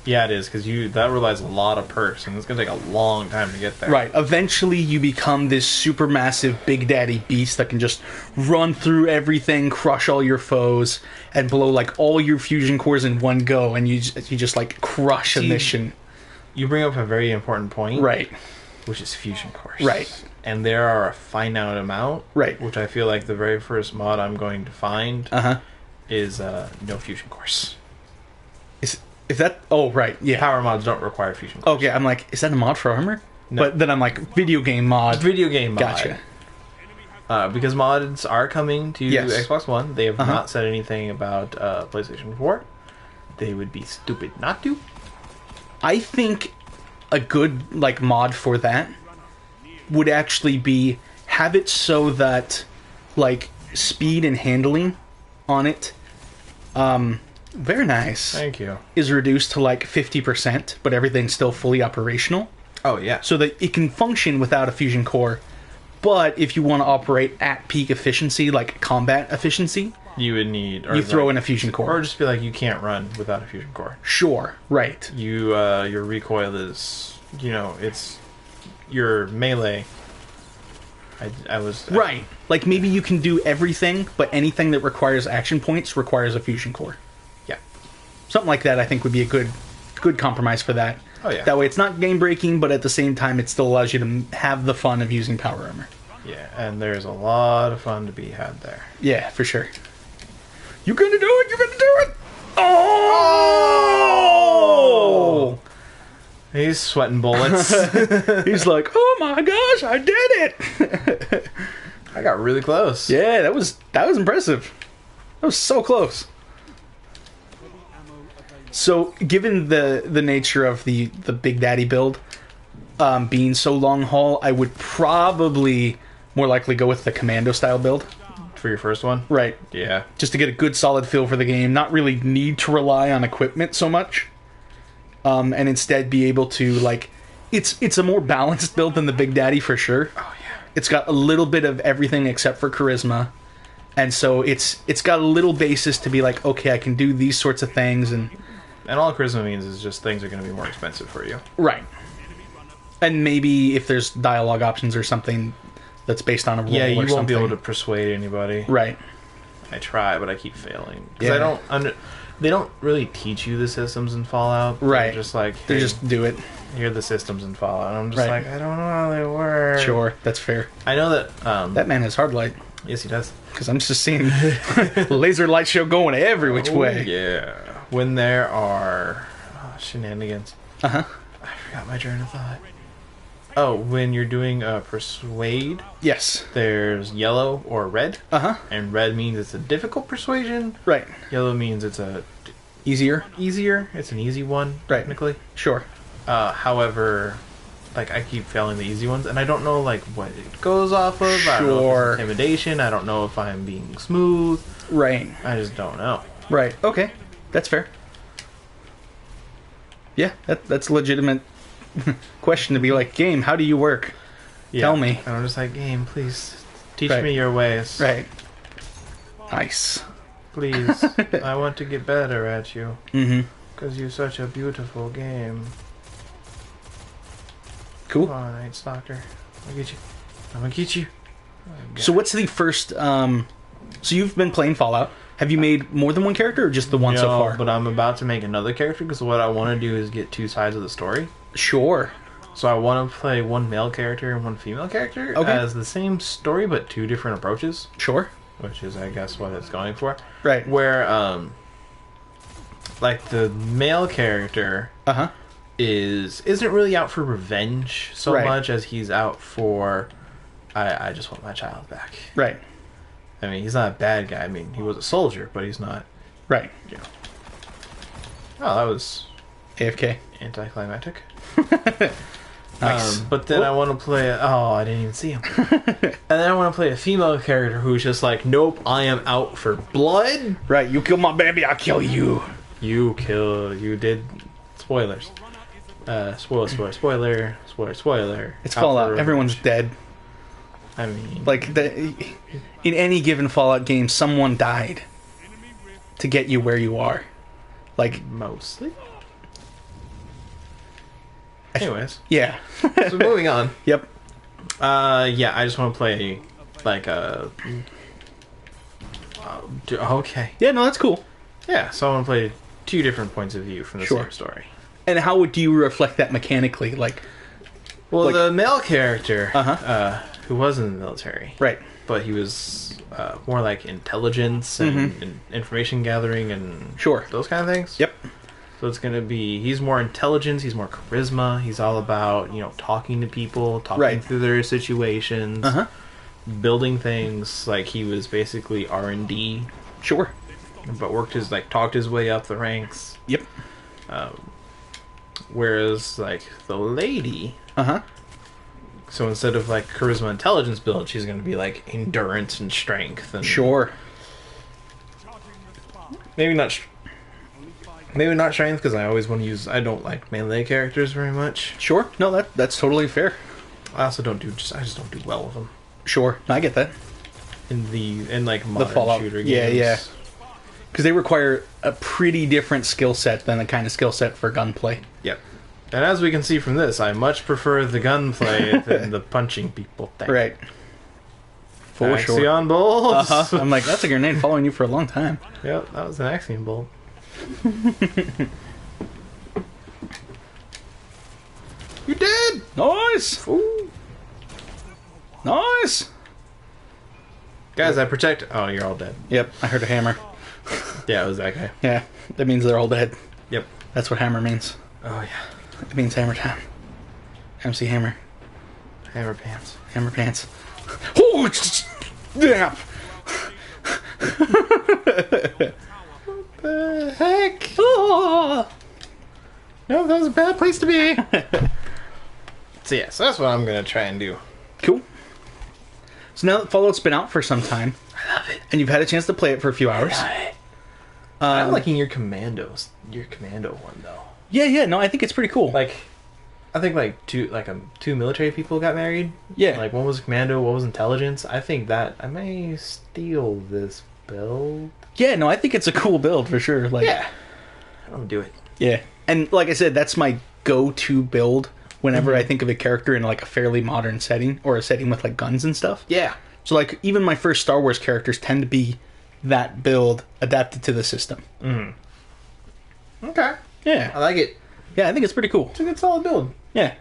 Yeah, it is, because that relies a lot of perks, and it's going to take a long time to get there. Right. Eventually you become this supermassive Big Daddy beast that can just run through everything, crush all your foes, and blow like all your fusion cores in one go, and you just like crush a See, mission. You bring up a very important point. Right. Which is fusion cores. Right. And there are a finite amount. Right. Which I feel like the very first mod I'm going to find Uh-huh. is no fusion cores. Is that... Oh, right. Yeah. Power mods don't require fusion cores. Okay, I'm like, is that a mod for armor? No. But then I'm like, video game mod. Video game mod. Gotcha. Because mods are coming to Yes. Xbox One. They have Uh-huh. not said anything about PlayStation 4. They would be stupid not to. I think a good like mod for that would actually be have it so that like speed and handling on it very nice Thank you. is reduced to like 50%, but everything's still fully operational Oh, yeah. so that it can function without a fusion core. But if you want to operate at peak efficiency, like combat efficiency, You would need... you throw in a fusion core. Or just be like, you can't run without a fusion core. Sure, right. You, your recoil is... it's... Your melee... Right. Like maybe you can do everything, but anything that requires action points requires a fusion core. Yeah. Something like that I think would be a good compromise for that. Oh, yeah. That way it's not game breaking, but at the same time it still allows you to have the fun of using power armor. Yeah, and there's a lot of fun to be had there. Yeah, for sure. You're gonna do it! You're gonna do it! Oh! He's sweating bullets. He's like, oh my gosh, I did it! I got really close. Yeah, that was impressive. That was so close. So, given the nature of the Big Daddy build being so long haul, I would probably more likely go with the Commando style build. For your first one? Right. Yeah. Just to get a good solid feel for the game, not really need to rely on equipment so much. And instead be able to like it's a more balanced build than the Big Daddy for sure. Oh, yeah. It's got a little bit of everything except for charisma. And so it's got a little basis to be like, okay, I can do these sorts of things and all charisma means is just things are going to be more expensive for you. right. And maybe if there's dialogue options or something that's based on a role Yeah, you or won't something. be able to persuade anybody. Right. I try, but I keep failing. Because Yeah. they don't really teach you the systems in Fallout. Right. They're just like, They hey, just do it. here are the systems in Fallout. And I'm just Right. like, I don't know how they work. Sure, that's fair. I know that... That man has hard light. Yes, he does. Because I'm just seeing laser light show going every which way. Yeah. When there are shenanigans. Uh-huh. I forgot my train of thought. Oh, when you're doing persuade, Yes. there's yellow or red. Uh-huh. And red means it's a difficult persuasion. Right. Yellow means it's a Easier. easier. It's an easy one, Right. technically. Sure. However, like I keep failing the easy ones, and I don't know like what it goes off of. I don't know if Sure. it's intimidation. I don't know if I'm being smooth. Right. I just don't know. Right. Okay. That's fair. Yeah, that's a legitimate question to be like, game, how do you work? Tell me. And I'm just like, game, please teach Right. me your ways. Right. Nice. Please. I want to get better at you. Mm-hmm. Because you're such a beautiful game. Cool. Come on, Night Stalker. I'll get you. I'm gonna get you. So what's the first, so you've been playing Fallout. Have you made more than one character or just the one so far? But I'm about to make another character because what I want to do is get 2 sides of the story. Sure. So I want to play one male character and one female character Okay. as the same story but 2 different approaches, Sure. which is I guess what it's going for. Right. Where like the male character Uh-huh. isn't really out for revenge so Right. much as he's out for I just want my child back. Right. I mean, he's not a bad guy. I mean, he was a soldier, but he's not. Right. Oh, that was AFK. anticlimactic. Nice. But then I want to play. Oh, I didn't even see him. And then I want to play a female character who's just like, nope, I am out for blood. Right. You kill my baby, I'll kill you. You did. Spoilers. Spoiler. It's Out Fallout. for- Everyone's dead. I mean, Like, in any given Fallout game, someone died to get you where you are. Like, mostly. Anyways, yeah. so moving on. Yep. Yeah, I just want to play like a. Okay. Yeah, no, that's cool. Yeah, so I want to play 2 different points of view from the Sure. same story. And how would you reflect that mechanically? Like, Well, Like- the male character, Uh-huh. who was in the military, right. but he was more like intelligence and information gathering and Sure. those kind of things. Yep. So it's gonna be he's more intelligence, he's more charisma, he's all about talking to people, talking Right. through their situations, Uh-huh. building things. Like he was basically R&D, Sure. but talked his way up the ranks. Yep. Whereas like the lady. Uh-huh. So instead of like charisma intelligence build, she's going to be like endurance and strength and Sure. maybe not strength because I always want to use I don't like melee characters very much. Sure. No, that's totally fair. I also don't do I just don't do well with them Sure. No, I get that. in like modern Fallout. shooter games. Yeah, yeah. Because they require a pretty different skill set than the kind of skill set for gunplay. Yep. And as we can see from this, I much prefer the gunplay than the punching people thing. Right. For sure. Axion bolts. Uh-huh. I'm like, that's a grenade following you for a long time. Yep, that was an Axion bolt. You did. Nice! Ooh. Nice! Guys, I protect. Oh, you're all dead. Yep, I heard a hammer. Yeah, it was that guy. Yeah, that means they're all dead. Yep. That's what hammer means. Oh yeah. It means hammer time. MC Hammer. Hammer pants. Hammer pants. Oh, snap! The heck? Oh. No, that was a bad place to be. So yeah, so that's what I'm gonna try and do. Cool. So now that Fallout's been out for some time, I love it. and you've had a chance to play it for a few hours. I'm liking your commando one though. Yeah, no, I think it's pretty cool. Like, I think like two military people got married. Yeah. Like one was commando, one was intelligence. I think that I may steal this build. Yeah, no, I think it's a cool build for sure. Like, Yeah. I'm gonna do it. yeah, and like I said, that's my go-to build whenever I think of a character in like a fairly modern setting or a setting with like guns and stuff. Yeah. So like even my first Star Wars characters tend to be that build adapted to the system. Okay. Yeah, I like it. yeah, I think it's pretty cool. It's a good solid build. Yeah,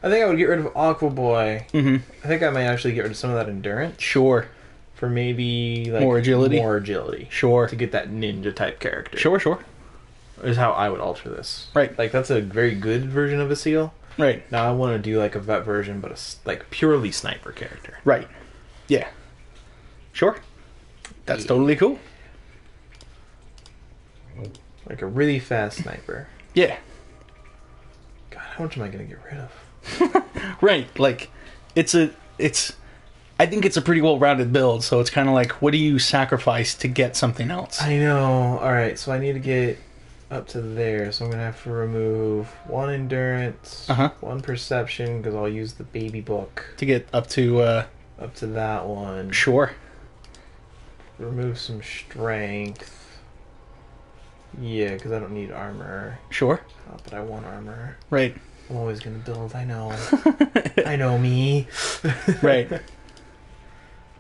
I think I would get rid of Aqua Boy. mm-hmm. I think I might actually get rid of some of that endurance Sure, for maybe like More agility? More agility. sure, To get that ninja type character. sure. Is how I would alter this. Right. Like that's a very good version of a seal. Right, Now I want to do like a vet version, but like purely sniper character. right. Yeah, sure. That's totally cool. Like a really fast sniper. Yeah, God, how much am I gonna get rid of? right. Like, I think it's a pretty well-rounded build. So it's kind of like, what do you sacrifice to get something else? I know. All right, so I need to get up to there, so I'm gonna have to remove 1 endurance, Uh-huh. 1 perception, because I'll use the baby book To get up to, up to that one. sure. Remove some strength. Yeah, because I don't need armor. Sure. Not that I want armor. Right. I'm always gonna build, I know. I know me. Right.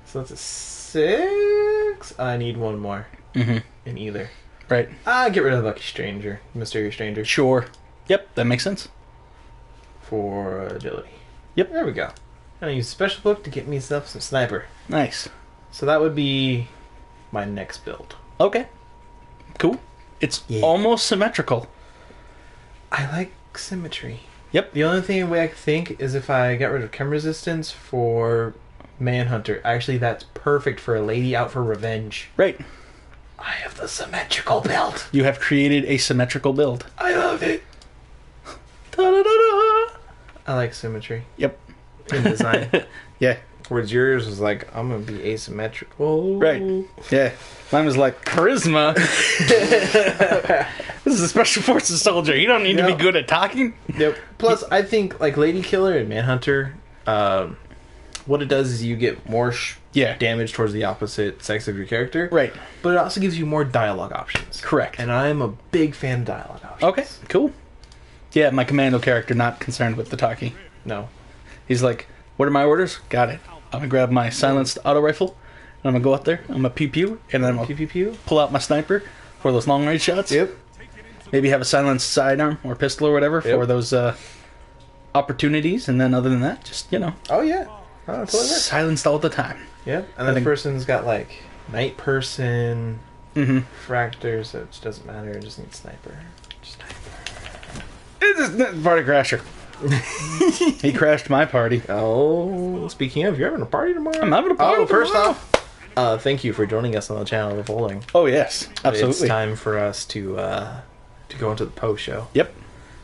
So that's a 6. I need 1 more Mm-hmm. in either. Right. Get rid of Lucky Stranger, Mysterious Stranger, Sure. Yep, that makes sense. for agility. Yep. There we go. And I use special book to get myself some sniper. Nice. So that would be my next build. Okay. Cool. It's Yeah. almost symmetrical. I like symmetry. Yep. The only thing I can think is if I get rid of chem resistance for Manhunter. Actually, that's perfect for a lady out for revenge. Right. I have the symmetrical build. You have created a symmetrical build. I love it. Da-da-da-da. I like symmetry Yep. in design. Yeah. Whereas yours was like, I'm gonna be asymmetrical. Right. Yeah. Mine was like, charisma. This is a special forces soldier. You don't need to be Yep. good at talking. Yep. Plus, I think like Lady Killer and Manhunter, what it does is you get more Yeah. damage towards the opposite sex of your character. Right. But it also gives you more dialogue options. Correct. And I'm a big fan of dialogue options. Okay. Cool. Yeah, my commando character not concerned with the talkie. No. He's like, what are my orders? Got it. I'm gonna grab my silenced auto rifle. And I'm gonna go up there. I'm gonna pew pew, and then I'm gonna Pew pew pew. pull out my sniper for those long range shots. Yep. Maybe have a silenced sidearm or pistol or whatever for Yep. those opportunities. And then other than that, just Oh yeah. Oh, totally right. silenced all the time. Yep. And I that think- person's got like night person, Mm-hmm. fractors, so it just doesn't matter. It just needs sniper. It's just party crasher. He crashed my party. Oh, speaking of, you're having a party tomorrow? I'm having a party Oh, first tomorrow. off, thank you for joining us on the channel of Bowling. Oh yes, It's absolutely. time for us to go into the post show. Yep.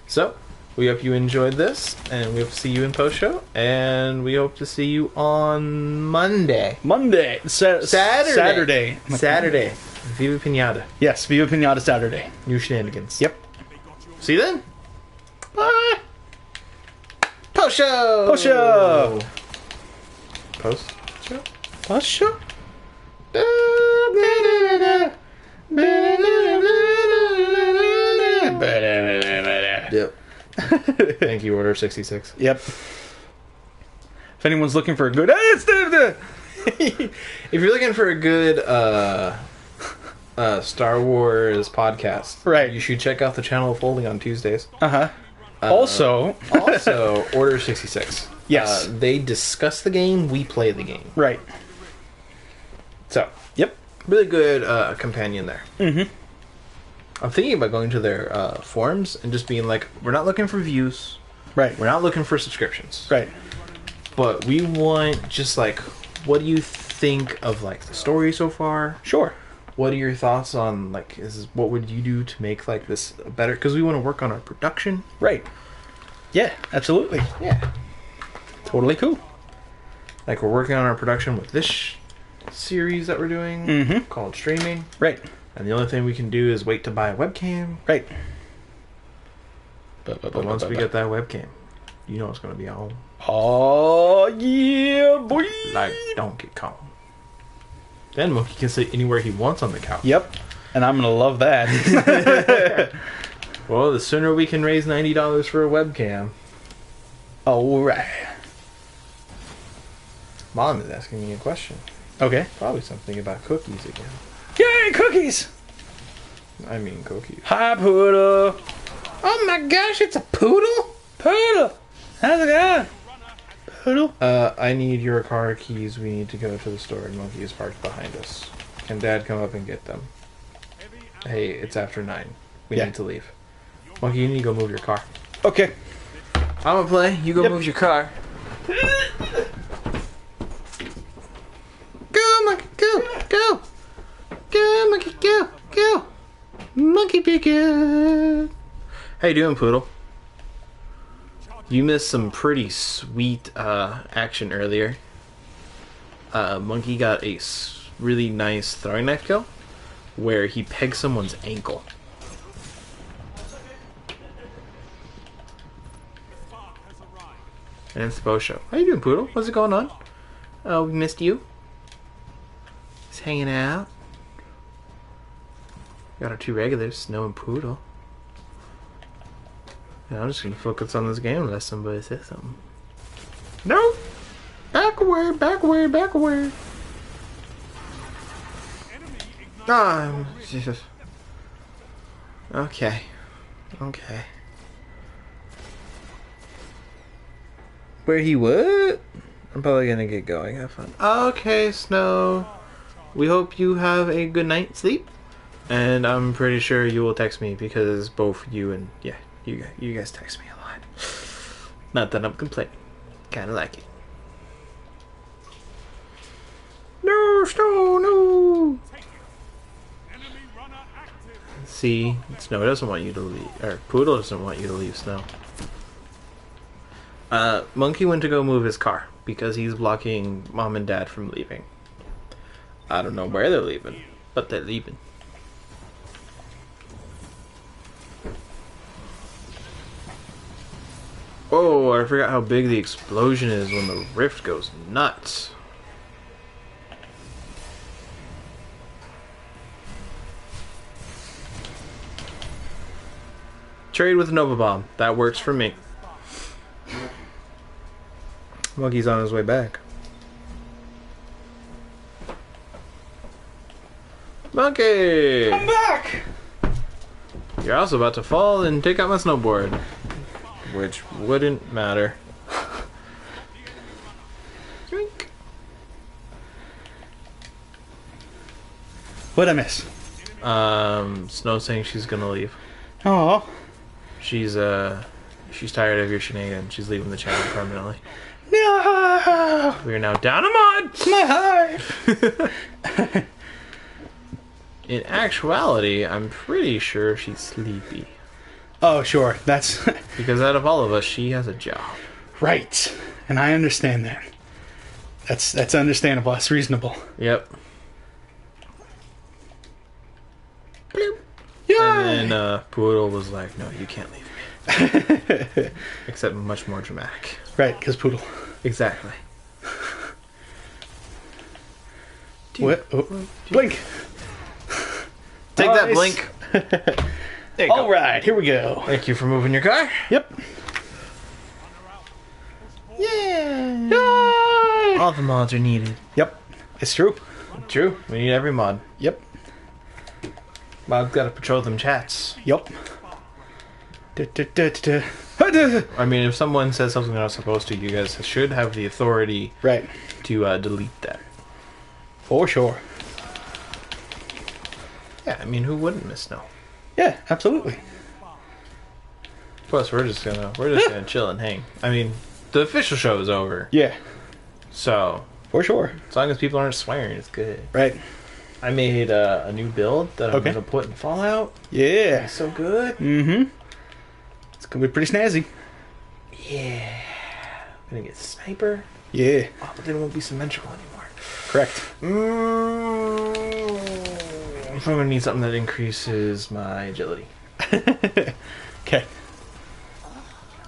So, we hope you enjoyed this, and we hope to see you in post show, and we hope to see you on Monday. Monday, Saturday. Saturday. Saturday. Viva Pinata. Yes, Viva Pinata Saturday. New shenanigans. Yep. See you then. Bye. Post show. Post show. Post show. Post show. Yep. Thank you, Order 66. Yep. If anyone's looking for a good, If you're looking for a good Star Wars podcast, Right. you should check out the channel of Folding on Tuesdays. uh-huh. Also, Also, Order 66. Yes. They discuss the game, we play the game. right. So, Yep. really good companion there. Mm-hmm. I'm thinking about going to their forums and just being like, we're not looking for views, Right. we're not looking for subscriptions, Right. but we want just like, what do you think of like the story so far? Sure. What are your thoughts on like, what would you do to make like this better? Because we want to work on our production. Right. Yeah, absolutely. Yeah. Totally cool. Like we're working on our production with this series that we're doing Mhm. called streaming, Right. and the only thing we can do is wait to buy a webcam. Right. But once we get that webcam, you know it's going to be at home. Oh yeah, boy. Like, don't get caught. Then Monkey can sit anywhere he wants on the couch. Yep. And I'm gonna love that. Well, the sooner we can raise $90 for a webcam. All right. Mom is asking me a question. Okay. Probably something about cookies again. Yay, cookies! I mean cookies. Hi, Poodle. Oh my gosh, it's a poodle? Poodle. How's it going? Poodle. I need your car keys. We need to go to the store, and Monkey is parked behind us. Can Dad come up and get them? Hey, it's after 9. We Yeah. need to leave. Monkey, you need to go move your car. Okay. I'm gonna play. You go Yep. move your car. Go, Monkey, go, go. Go, Monkey, go, go. Monkey be good. How you doing, Poodle? You missed some pretty sweet action earlier. Monkey got a really nice throwing knife kill where he pegged someone's ankle. And it's the Bo Show. How you doing, Poodle? What's going on? Oh, we missed you. Just hanging out. Got our two regulars, Snow and Poodle. And I'm just gonna focus on this game unless somebody says something. No! Back away, back away, back away. Ah, Jesus. Okay. Okay. Where he what? I'm probably gonna get going. Have fun. Okay, Snow. We hope you have a good night's sleep. And I'm pretty sure you will text me because both you and you guys text me a lot. Not that I'm complaining. Kinda like it. No, Snow, no. Enemy runner active. See, Snow doesn't want you to leave, or Poodle doesn't want you to leave, Snow. Monkey went to go move his car because he's blocking Mom and Dad from leaving. I don't know where they're leaving, but they're leaving. Oh, I forgot how big the explosion is when the rift goes nuts. Trade with Nova Bomb. That works for me. Monkey's on his way back. Monkey! I'm back! You're also about to fall and take out my snowboard. Which wouldn't matter. Drink. What'd I miss? Snow saying she's gonna leave. Oh. She's tired of your shenanigans. She's leaving the channel permanently. No! We are now down a mod! My heart! In actuality, I'm pretty sure she's sleepy. Oh, sure. That's Because out of all of us, she has a job. right. And I understand that. That's understandable. That's reasonable. Yep. Yeah. And then Poodle was like, no, you can't leave me. Except much more dramatic. Right, because Poodle. Exactly. What? Oh. Blink. Take that, Nice. Blink. There you All go. right, here we go. Thank you for moving your car. Yep. Yeah. Yay! All the mods are needed. Yep. It's true. True. We need every mod. Yep. Mod's got to patrol them chats. Yep. Da, da, da, da, da. Ha, da. I mean, if someone says something they're not supposed to, you guys should have the authority Right. to delete that. For sure. Yeah, I mean, who wouldn't miss Snow? Yeah, absolutely. Plus, we're just gonna chill and hang. I mean, the official show is over, Yeah, so for sure. as long as people aren't swearing, it's good. Right. I made a new build that I'm Okay. gonna put in Fallout. Yeah. It's so good. Mm-hmm. It's gonna be pretty snazzy. Yeah. I'm gonna get sniper. Yeah. Oh, but then it won't be symmetrical anymore. Correct. I'm gonna need something that increases my agility. Okay.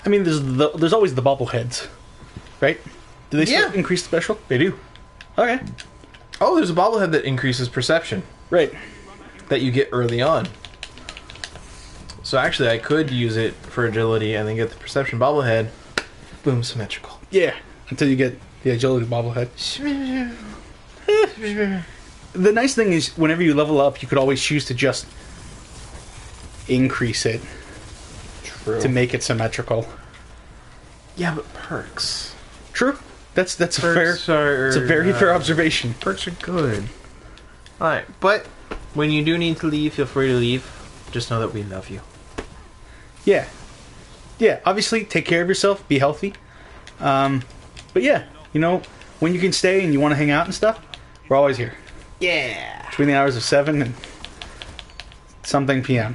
I mean, there's always the bobbleheads, right? Do they still Yeah. increase the special? They do. Okay. Oh, there's a bobblehead that increases perception Right. that you get early on. So actually, I could use it for agility and then get the perception bobblehead. Boom, symmetrical. Yeah. Until you get the agility bobblehead. The nice thing is, whenever you level up, you could always choose to just increase it True. to make it symmetrical. Yeah, but perks. True. That's a fair. Perks are, It's a very fair observation. Perks are good. Alright, but when you do need to leave, feel free to leave. Just know that we love you. Yeah. Yeah, obviously, take care of yourself, be healthy. But yeah, you know, when you can stay and you want to hang out and stuff, we're always here. Yeah. Between the hours of 7 and something p.m.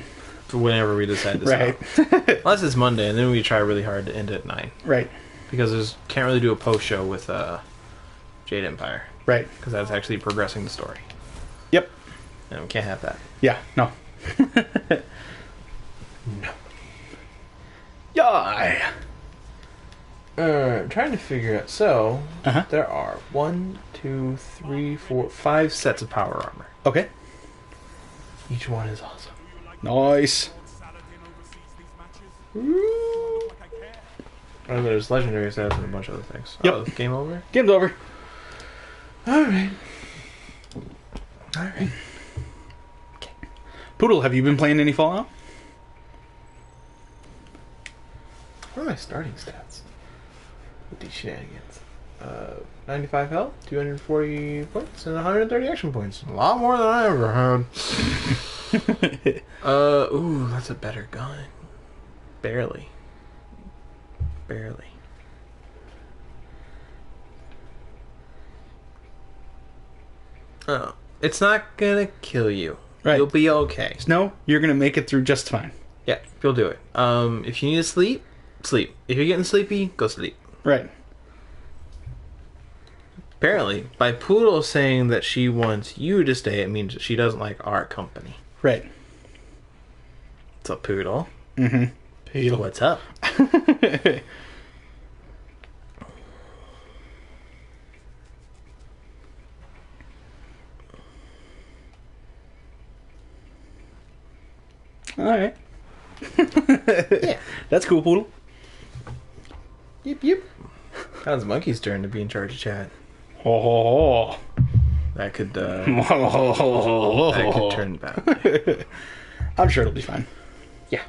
Whenever we decide to Right. stop. Unless it's Monday, and then we try really hard to end at 9. Right. Because can't really do a post show with Jade Empire. Right. Because that's actually progressing the story. Yep. And we can't have that. Yeah, no. No. Yeah. I'm trying to figure out. So, Uh-huh. there are 1, 2, 3, 4, 5 sets of power armor. Okay. Each one is awesome. Nice. Saladin oversees these matches. Like I care. Oh, there's legendary sets and a bunch of other things. Yep. Oh, game over? Game's over. Alright. Alright. Poodle, have you been playing any Fallout? What are my starting stats? With these shenanigans. 95 health, 240 points, and 130 action points. A lot more than I ever had. Ooh, that's a better gun. Barely. Barely. Oh. It's not gonna kill you. Right. You'll be okay. No, you're gonna make it through just fine. Yeah, you'll do it. If you need to sleep, sleep. If you're getting sleepy, go sleep. Right. Apparently, by Poodle saying that she wants you to stay, it means that she doesn't like our company. Right. What's up, Poodle? Mm-hmm. Poodle. What's up? Alright. Yeah. That's cool, Poodle. Yep, yep. Now it's Monkey's turn to be in charge of chat. Ho ho ho. That could, Ho, ho, ho, that ho. could turn bad. I'm sure it'll be fine. Yeah.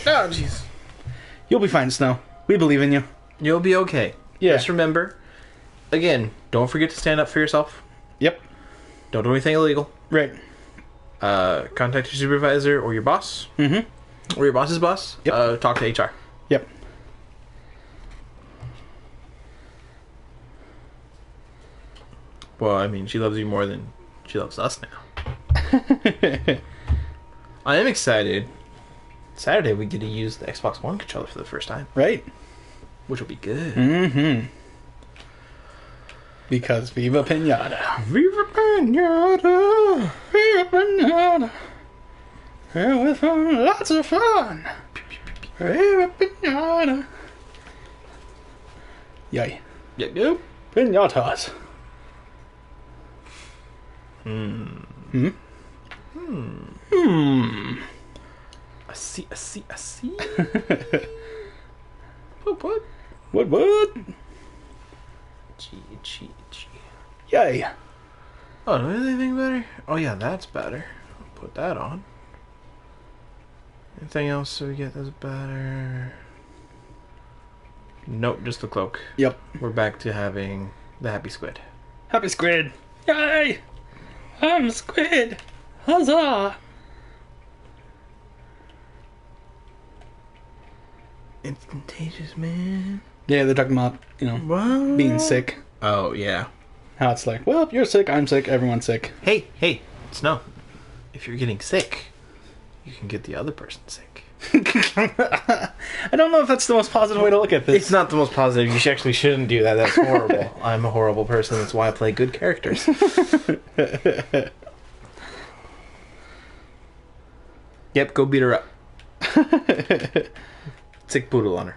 Oh, jeez. You'll be fine, Snow. We believe in you. You'll be okay. Yeah. Just remember, again, don't forget to stand up for yourself. Yep. Don't do anything illegal. Right. Contact your supervisor or your boss. Mm-hmm. Or your boss's boss. Yep. Talk to HR. Yep. Well, I mean, she loves you more than she loves us now. I am excited. Saturday we get to use the Xbox One controller for the first time, Right. which will be good. Mm-hmm. Because Viva Pinata. Viva Pinata! Viva Pinata. Yeah, with lots of fun. Viva Pinata. Yay. Yep, yep. Pinatas. I see. What? What? Gee. Yay. Oh, do anything better? Oh, yeah, that's better. I'll put that on. Anything else we get that's better? Nope, just the cloak. Yep. We're back to having the happy squid. Happy Squid. Yay. I'm a squid. Huzzah. It's contagious, man. Yeah, they're talking about, What? being sick. Oh, yeah. How it's like, well, you're sick, I'm sick, everyone's sick. Hey, Snow. If you're getting sick, you can get the other person sick. I don't know if that's the most positive way to look at this. It's not the most positive. You actually shouldn't do that. That's horrible. I'm a horrible person. That's why I play good characters. Yep, go beat her up. Sick poodle on her.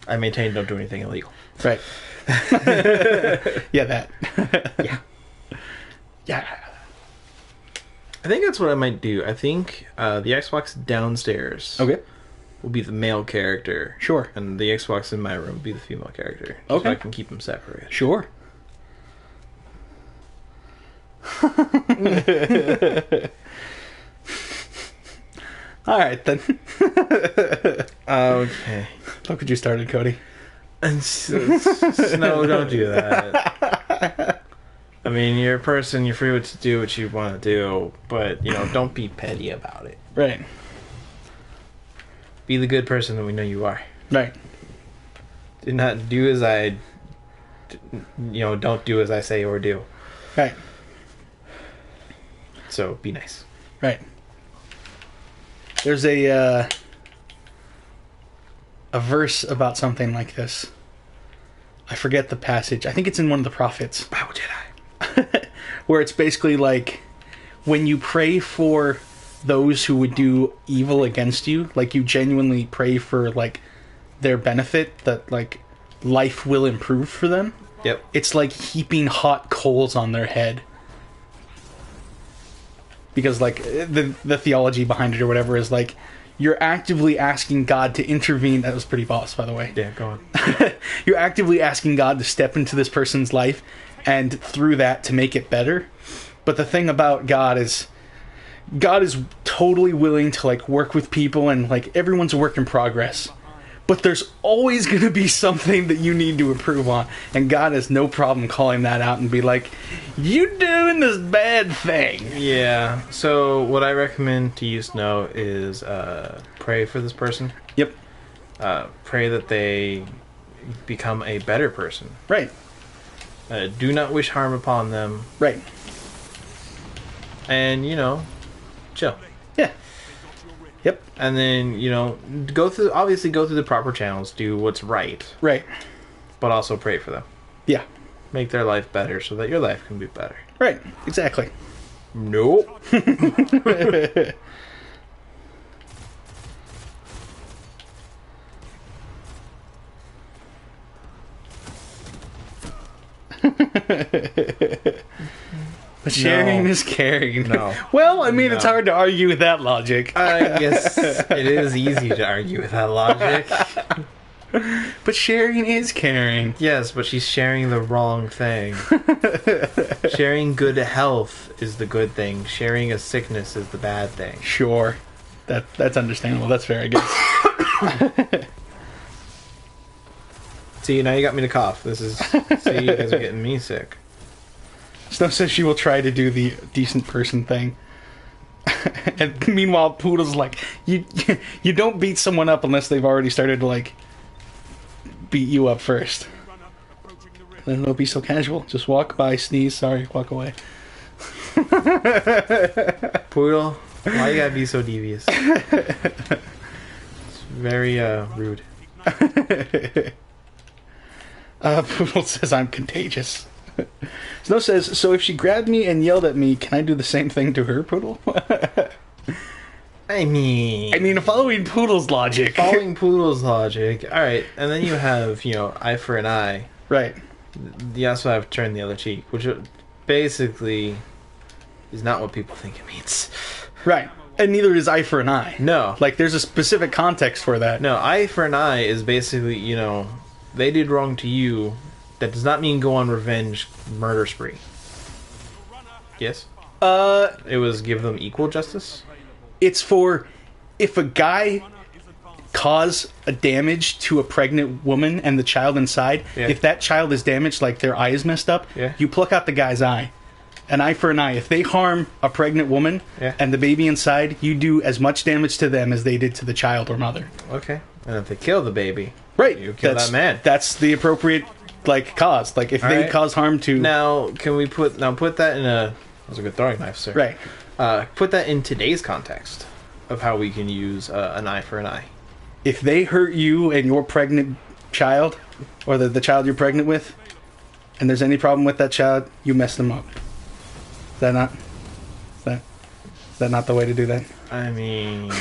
I maintain don't do anything illegal. Right. Yeah, that. Yeah. Yeah. I think that's what I might do. I think the Xbox downstairs Okay. will be the male character. Sure. And the Xbox in my room will be the female character. So Okay. I can keep them separate. Sure. All right, then. Okay. Look what you started, Cody. No, don't do that. I mean, you're a person, you're free to do what you want to do, but, don't be petty about it. Right. Be the good person that we know you are. Right. Do not do as I... don't do as I say or do. Right. So, be nice. Right. There's a verse about something like this. I forget the passage. I think it's in one of the prophets. Bible Jedi. Where it's basically like, when you pray for those who would do evil against you, like you genuinely pray for like their benefit, that like life will improve for them. Yep. It's like heaping hot coals on their head. Because like the theology behind it or whatever is like you're actively asking God to intervene. That was pretty boss, by the way. Yeah, go on. You're actively asking God to step into this person's life and through that to make it better. But the thing about God is totally willing to like work with people, and like everyone's a work in progress. But there's always going to be something that you need to improve on. And God has no problem calling that out and be like, you doing this bad thing. Yeah. So what I recommend to you, Snow, is pray for this person. Yep. Pray that they become a better person. Right. Do not wish harm upon them. Right. And, chill. Yeah. Yep. And then, go through the proper channels, do what's right, Right. but also pray for them. Yeah. Make their life better so that your life can be better. Right. Exactly. Nope. But sharing No. is caring. No. Well, I mean, No. it's hard to argue with that logic. I guess it is easy to argue with that logic. But sharing is caring. Yes, but she's sharing the wrong thing. Sharing good health is the good thing. Sharing a sickness is the bad thing. Sure. That's understandable. That's fair, I guess. See, now you got me to cough. See, you guys are getting me sick. Snow says she will try to do the decent person thing. And meanwhile, Poodle's like, you don't beat someone up unless they've already started to, like, beat you up first. Then don't be so casual. Just walk by, sneeze, sorry, walk away. Poodle, why you gotta be so devious? It's very, rude. Poodle says I'm contagious. Snow says, so if she grabbed me and yelled at me, can I do the same thing to her, Poodle? I mean, following Poodle's logic. following Poodle's logic. Alright, and then you have, eye for an eye. Right. You also have turn the other cheek, which basically is not what people think it means. Right. And neither is eye for an eye. No. Like, there's a specific context for that. No, eye for an eye is basically, they did wrong to you. That does not mean go on revenge murder spree. Yes? It was give them equal justice? It's for if a guy cause a damage to a pregnant woman and the child inside, Yeah. if that child is damaged, like their eye is messed up, Yeah. you pluck out the guy's eye. An eye for an eye. If they harm a pregnant woman Yeah. and the baby inside, you do as much damage to them as they did to the child or mother. Okay. And if they kill the baby, Right. you kill that man. That's the appropriate, cause. Like, if they Alright. cause harm to... Now, can we put that in a... That's a good throwing knife, sir. Right. Put that in today's context of how we can use an eye for an eye. If they hurt you and your pregnant child, or the child you're pregnant with, and there's any problem with that child, you mess them up. Is that not the way to do that? I mean...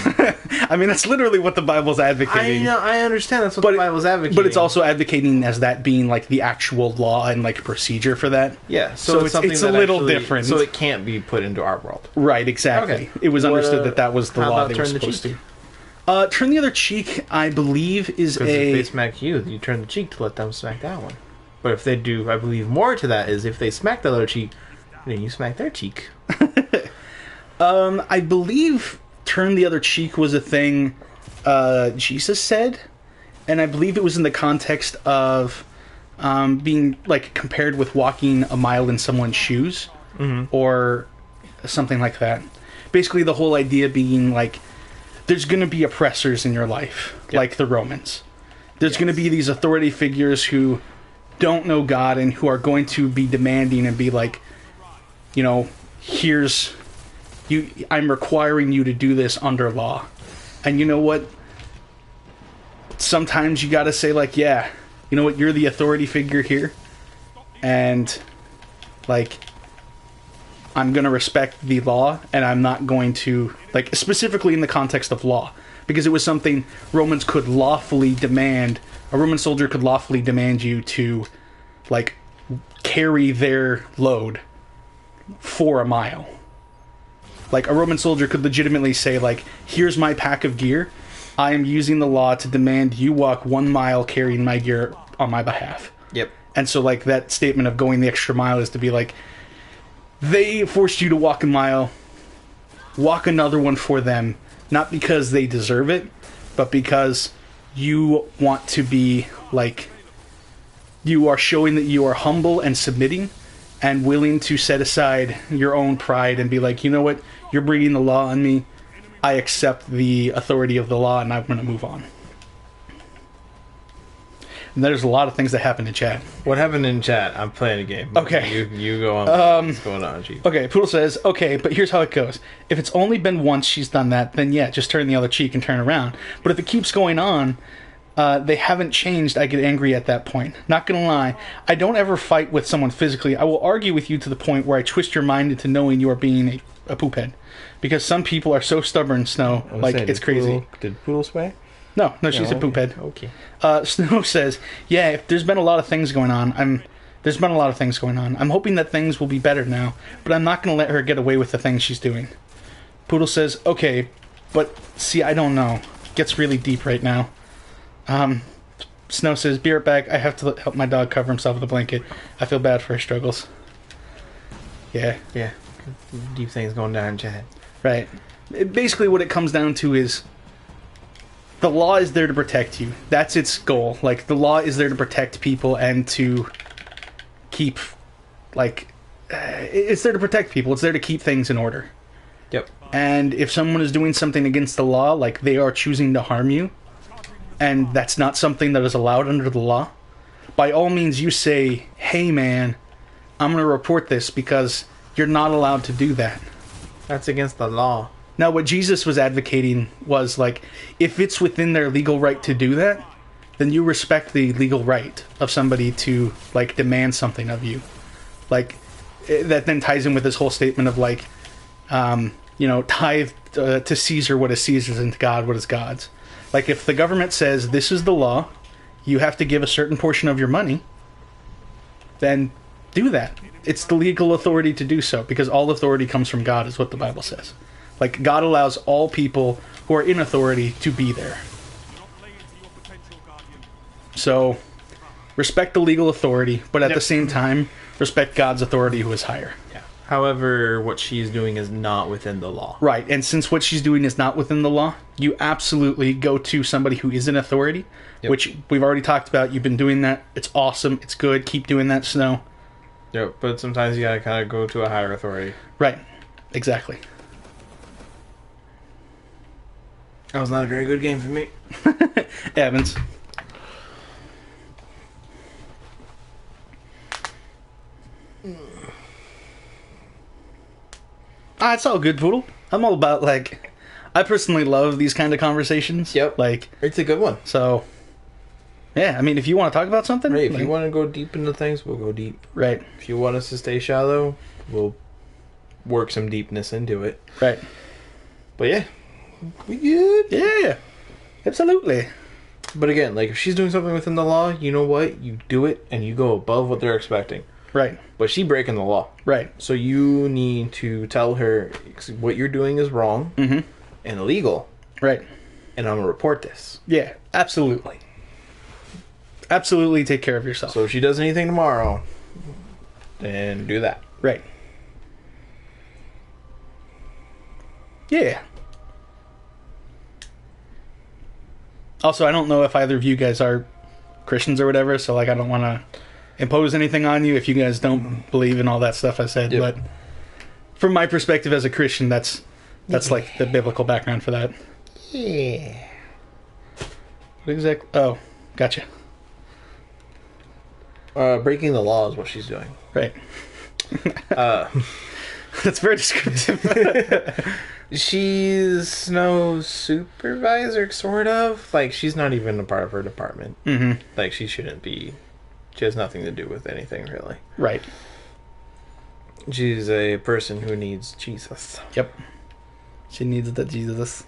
I mean, that's literally what the Bible's advocating. I understand that's what the Bible's advocating. But it's also advocating as that being, the actual law and, procedure for that. Yeah, So it's something a that little actually- different. So it can't be put into our world. Right, exactly. Okay. It was What, understood that was the how law about they were turn the supposed cheek? to. Turn the other cheek, I believe, is Because if they a... smack you, you turn the cheek to let them smack that one. But if they do, I believe more to that is if they smack the other cheek, then you smack their cheek. I believe turn the other cheek was a thing Jesus said, and I believe it was in the context of being compared with walking a mile in someone's shoes, or something like that. Basically, the whole idea being there's going to be oppressors in your life, like the Romans. There's going to be these authority figures who don't know God and who are going to be demanding and be here's I'm requiring you to do this under law. And you know what? Sometimes you gotta say yeah, you know what, you're the authority figure here. And I'm going to respect the law, and I'm not going to, like, specifically in the context of law, because it was something Romans could lawfully demand. A Roman soldier could lawfully demand you to, like, carry their load for a mile. Like, a Roman soldier could legitimately say, like, here's my pack of gear. I am using the law to demand you walk 1 mile carrying my gear on my behalf. Yep. And so, like, that statement of going the extra mile is to be like, they forced you to walk a mile, walk another one for them, not because they deserve it, but because you want to be, like, you are showing that you are humble and submitting and willing to set aside your own pride and be like, you know what, you're bringing the law on me. I accept the authority of the law and I'm going to move on. And there's a lot of things that happen in chat. What happened in chat? I'm playing a game. Okay. You go on. What's going on, Chief? Okay, Poodle says, okay, but here's how it goes. If it's only been once she's done that, then yeah, just turn the other cheek and turn around. But if it keeps going on, they haven't changed, I get angry at that point. Not gonna lie, I don't ever fight with someone physically. I will argue with you to the point where I twist your mind into knowing you are being a poophead. Because some people are so stubborn, Snow, like, it's crazy. Did Poodle sway? No, she's a poophead. Okay. Snow says, yeah, if there's been a lot of things going on, I'm hoping that things will be better now, but I'm not going to let her get away with the things she's doing. Poodle says, okay, but see, I don't know. Gets really deep right now. Snow says, be right back. I have to help my dog cover himself with a blanket. I feel bad for his struggles. Yeah. Yeah. Deep things going down in chat. Right. Basically what it comes down to is the law is there to protect you. That's its goal. Like, the law is there to protect people and to keep, like, it's there to protect people. It's there to keep things in order. Yep. And if someone is doing something against the law, like, they are choosing to harm you, and that's not something that is allowed under the law, by all means you say, hey man, I'm going to report this because you're not allowed to do that. That's against the law. Now, what Jesus was advocating was, like, if it's within their legal right to do that, then you respect the legal right of somebody to, like, demand something of you. Like, that then ties in with this whole statement of, like, tithe to Caesar what is Caesar's and to God what is God's. Like, if the government says this is the law, you have to give a certain portion of your money, then do that. It's the legal authority to do so, because all authority comes from God, is what the Bible says. Like, God allows all people who are in authority to be there. So, respect the legal authority, but at the same time, respect God's authority who is higher. Yeah. However, what she's doing is not within the law. Right, and since what she's doing is not within the law, you absolutely go to somebody who is in authority, which we've already talked about. You've been doing that. It's awesome. It's good. Keep doing that, Snow. Yep, but sometimes you gotta kind of go to a higher authority. Right, exactly. That was not a very good game for me. Evans. It's all good, Poodle. I'm all about, like, I personally love these kind of conversations. Yep. Like, It's a good one. so, yeah, I mean, if you want to talk about something. Right, if like, you want to go deep into things, we'll go deep. Right, If you want us to stay shallow, we'll work some deepness into it. right. But yeah, we good. Yeah, absolutely. But again, like, if she's doing something within the law, you know what? You do it, and you go above what they're expecting. Right, But she's breaking the law. right. So you need to tell her what you're doing is wrong and illegal, Right. and I'm going to report this. Yeah, absolutely. Absolutely take care of yourself. So if she does anything tomorrow, then do that. Right. Yeah. Also, I don't know if either of you guys are Christians or whatever, so, like, I don't want to impose anything on you if you guys don't believe in all that stuff I said, but from my perspective as a Christian, that's like the biblical background for that. Yeah. What exactly? Oh, gotcha. Breaking the law is what she's doing. Right. That's very descriptive. She's no supervisor, sort of. Like, she's not even a part of her department. Mm-hmm. Like, she shouldn't be. She has nothing to do with anything, really. Right. She's a person who needs Jesus. Yep. She needs the Jesus.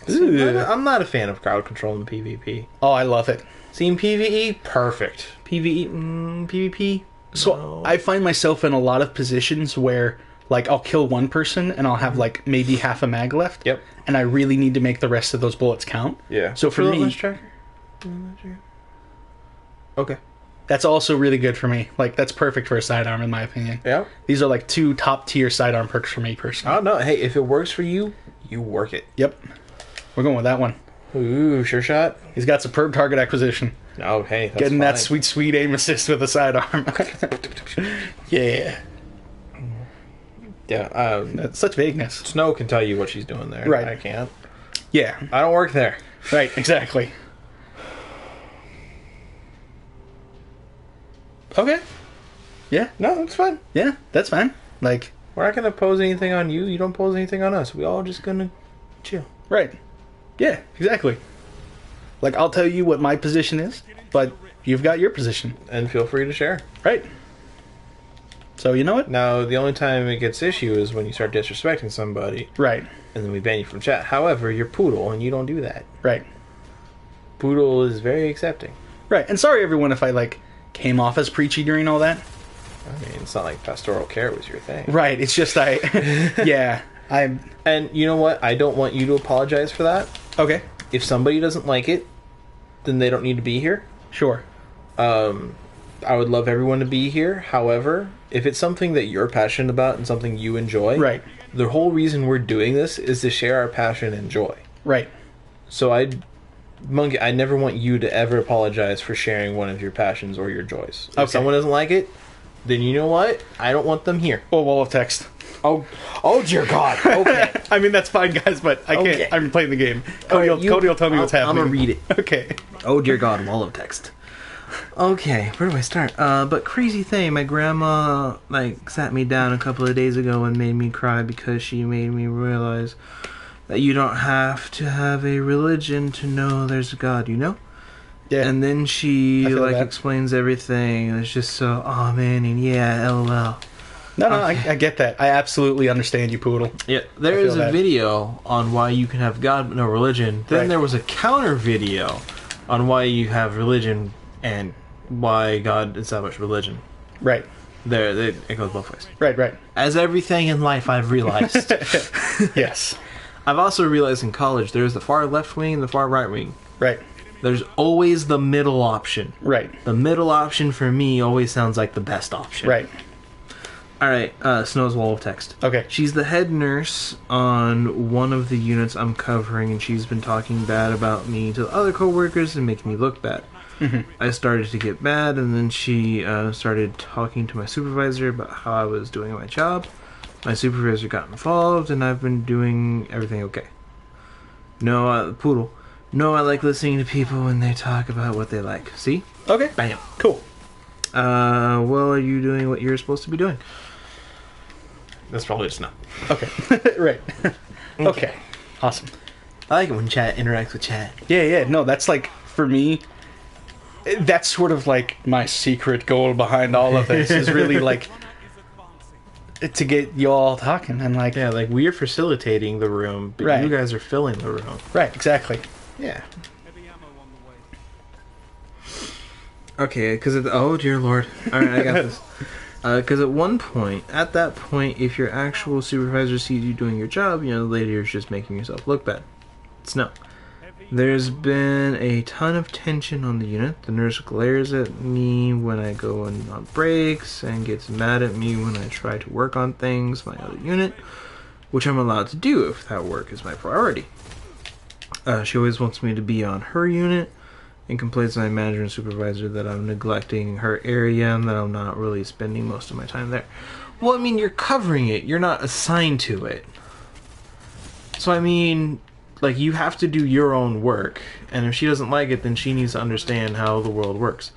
I'm not a fan of crowd control in PvP. Oh, I love it. See, in PvE, perfect. PvE, PvP. So no. I find myself in a lot of positions where, like, I'll kill one person and I'll have, like, maybe half a mag left. Yep. And I really need to make the rest of those bullets count. Yeah. So for me, okay. that's also really good for me. Like, that's perfect for a sidearm, in my opinion. Yeah. These are, like, 2 top-tier sidearm perks for me, personally. Oh no! Hey, if it works for you, you work it. Yep. We're going with that one. Ooh, sure shot. He's got superb target acquisition. Oh, hey, that's Getting that fine. sweet, sweet aim assist with a sidearm. Yeah. Yeah. That's such vagueness. Snow can tell you what she's doing there. Right. I can't. Yeah. I don't work there. Right, exactly. Okay. Yeah. No, it's fine. Yeah, that's fine. Like, We're not gonna pose anything on you. You don't pose anything on us. We all just gonna chill. right. Yeah, exactly. Like, I'll tell you what my position is, but you've got your position. And feel free to share. Right. So, you know what? Now, the only time it gets issue is when you start disrespecting somebody, Right. and then we ban you from chat. However, you're Poodle, and you don't do that. Right. Poodle is very accepting. Right. And sorry, everyone, if I, like, came off as preachy during all that. I mean, it's not like pastoral care was your thing. Right. It's just I... yeah. I'm... And you know what? I don't want you to apologize for that. Okay. If somebody doesn't like it, then they don't need to be here. Sure. I would love everyone to be here. However, if it's something that you're passionate about and something you enjoy, Right. the whole reason we're doing this is to share our passion and joy. Right. So Monkey, I never want you to ever apologize for sharing one of your passions or your joys. If Okay. someone doesn't like it, then you know what? I don't want them here. Oh, wall of text. Oh dear God. Okay. I mean, that's fine, guys, but I can't... Okay. I'm playing the game. Cody, Alright, Cody will tell me what's happening. I'm gonna read it. Okay. Oh dear God, wall of text. Okay, where do I start? But crazy thing, my grandma sat me down a couple of days ago and made me cry because she made me realize that you don't have to have a religion to know there's a God, you know? Yeah. And then she I feel that. explains everything, and it's just so, oh man, and yeah, LOL. No, I get that. I absolutely understand you, Poodle. Yeah, there feel is a that. video on why you can have God but no religion. Then Right. there was a counter video on why you have religion and why God established religion. Right. It goes both ways. Right. As everything in life I've realized. Yes. I've also realized in college there's the far left wing and the far right wing. Right. There's always the middle option. Right. The middle option for me always sounds like the best option. Right. Alright, Snow's wall of text. Okay. She's the head nurse on one of the units I'm covering, and she's been talking bad about me to other coworkers and making me look bad. I started to get mad, and then she started talking to my supervisor about how I was doing my job. My supervisor got involved, and I've been doing everything okay. No, Poodle. No, I like listening to people when they talk about what they like. See? Okay. Bam. Cool. Well, are you doing what you're supposed to be doing? That's probably just no. Okay. Right. Okay. Awesome. I like it when chat interacts with chat. Yeah. No, that's like, for me, that's sort of like my secret goal behind all of this is really like to get you all talking and like... Yeah, like we're facilitating the room, but Right. you guys are filling the room. Right, exactly. Yeah. Heavy ammo on the way. Okay, because oh dear lord. All right, I got this. Because at that point, if your actual supervisor sees you doing your job, the lady is just making yourself look bad. It's no. There's been a ton of tension on the unit. The nurse glares at me when I go on breaks and gets mad at me when I try to work on things my other unit, which I'm allowed to do if that work is my priority. She always wants me to be on her unit and complains to my manager and supervisor that I'm neglecting her area and that I'm not really spending most of my time there. Well, I mean, you're covering it. You're not assigned to it. So, I mean, like, you have to do your own work. And if she doesn't like it, then she needs to understand how the world works.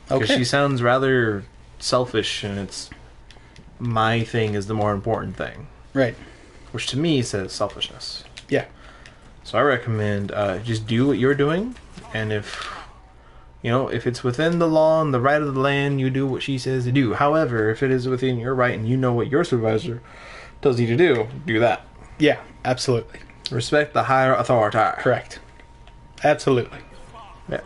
Because Okay. she sounds rather selfish, and it's my thing is the more important thing. Right. Which to me says selfishness. Yeah. So I recommend just do what you're doing, and if You know, if it's within the law and the right of the land, you do what she says to do. However, if it is within your right and you know what your supervisor tells you to do that. Yeah, absolutely. Respect the higher authority. Correct. Absolutely. Yeah.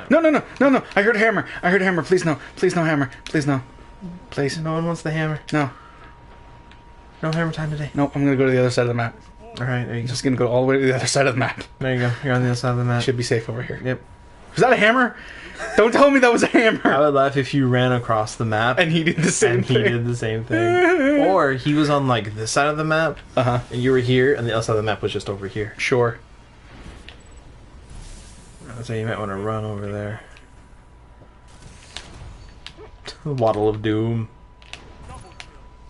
No. I heard hammer. Please no. Please no hammer. Please no. Please. No one wants the hammer. No. No hammer time today. Nope, I'm going to go to the other side of the map. Alright, there you go. Just going to go all the way to the other side of the map. There you go. You're on the other side of the map. Should be safe over here. Yep. Was that a hammer? Don't tell me that was a hammer. I would laugh if you ran across the map And he did the same and thing. he did the same thing. Or he was on like this side of the map Uh-huh. and you were here and the other side of the map was just over here. Sure. So you might want to run over there. Waddle of Doom.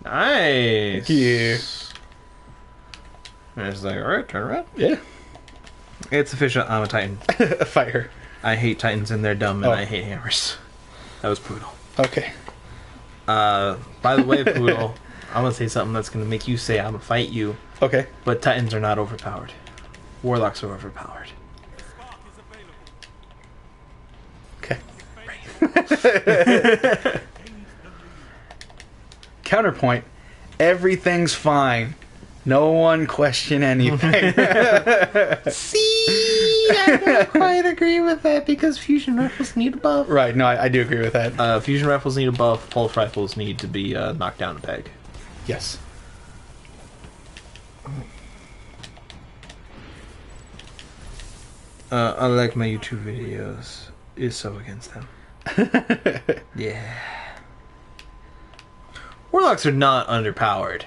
Nice. Yeah. And it's like, alright, turn around. Yeah. It's official, I'm a Titan. Fire. I hate Titans and they're dumb and Oh. I hate hammers. That was Poodle. Okay. By the way, Poodle, I'm gonna say something that's gonna make you say I'm gonna fight you. Okay. But Titans are not overpowered. Warlocks are overpowered. Okay. Counterpoint. Everything's fine. No one question anything. See, I don't quite agree with that because fusion rifles need a buff. Right, no, I do agree with that. Fusion rifles need a buff. Pulse rifles need to be knocked down a peg. Yes. Unlike my YouTube videos, is so against them. Yeah. Warlocks are not underpowered,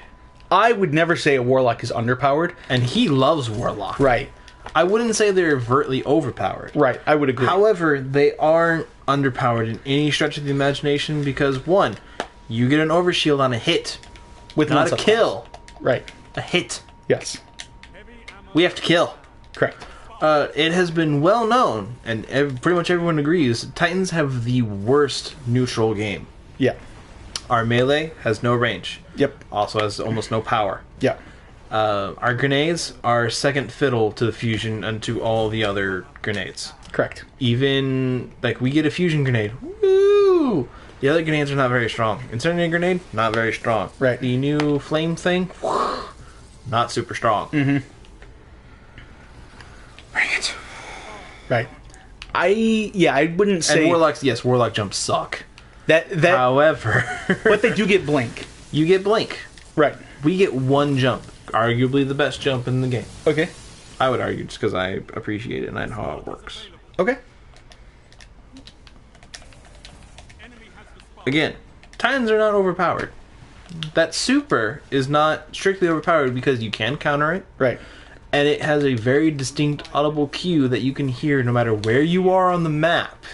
I would never say a warlock is underpowered. and he loves Warlock. Right. I wouldn't say they're overtly overpowered. Right, I would agree. However, they aren't underpowered in any stretch of the imagination because, one, you get an overshield on a hit, With not a one subclass. kill. Right. A hit. Yes. We have to kill. Correct. It has been well known, and pretty much everyone agrees, Titans have the worst neutral game. Yeah. Our melee has no range. Yep. Also has almost no power. Yeah. Our grenades are second fiddle to the fusion and to all the other grenades. Correct. Even, like, we get a fusion grenade. Woo! The other grenades are not very strong. Incendiary grenade, not very strong. Right. The new flame thing, not super strong. Mm-hmm. Bring it. Right. I wouldn't say And warlocks, yes, warlock jumps suck. that However, but they do get blink. you get blink. Right. We get one jump, arguably the best jump in the game. Okay. I would argue, just because I appreciate it and I know how it works. Okay. Again, Titans are not overpowered. That super is not strictly overpowered because you can counter it, Right. and it has a very distinct audible cue that you can hear no matter where you are on the map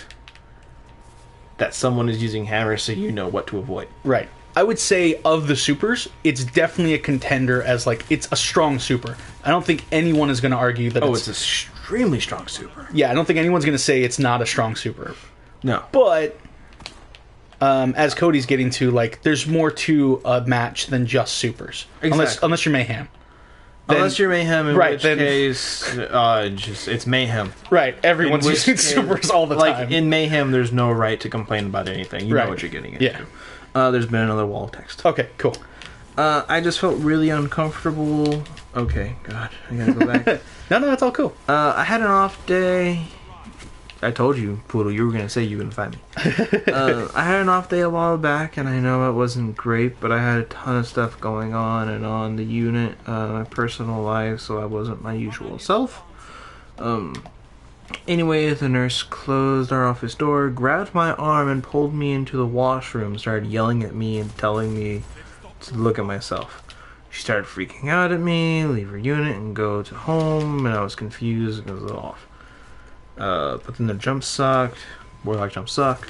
that someone is using hammers, so you know what to avoid. Right. I would say of the supers, it's definitely a contender as like it's a strong super. I don't think anyone is going to argue that. Oh, it's extremely strong super. Yeah, I don't think anyone's going to say it's not a strong super. No. But as Cody's getting to, like, there's more to a match than just supers. Exactly. Unless you're mayhem. Then- Unless you're mayhem, in right, which then- case, it's mayhem. Right, everyone's In which using case- supers all the like, time. in mayhem, there's no right to complain about anything. You Right. know what you're getting into. Yeah. There's been another wall of text. Okay, cool. I just felt really uncomfortable. Okay, God, I gotta go back. No, that's all cool. I had an off day. I told you, Poodle, you were gonna say you were gonna find me. I had an off day a while back, and I know it wasn't great, but I had a ton of stuff going on the unit, my personal life, so I wasn't my usual self. Anyway, the nurse closed our office door, grabbed my arm, and pulled me into the washroom, started yelling at me and telling me to look at myself. She started freaking out at me, leave her unit and go to home, and I was confused and it was off. But then the jump sucked. Warlock jump suck.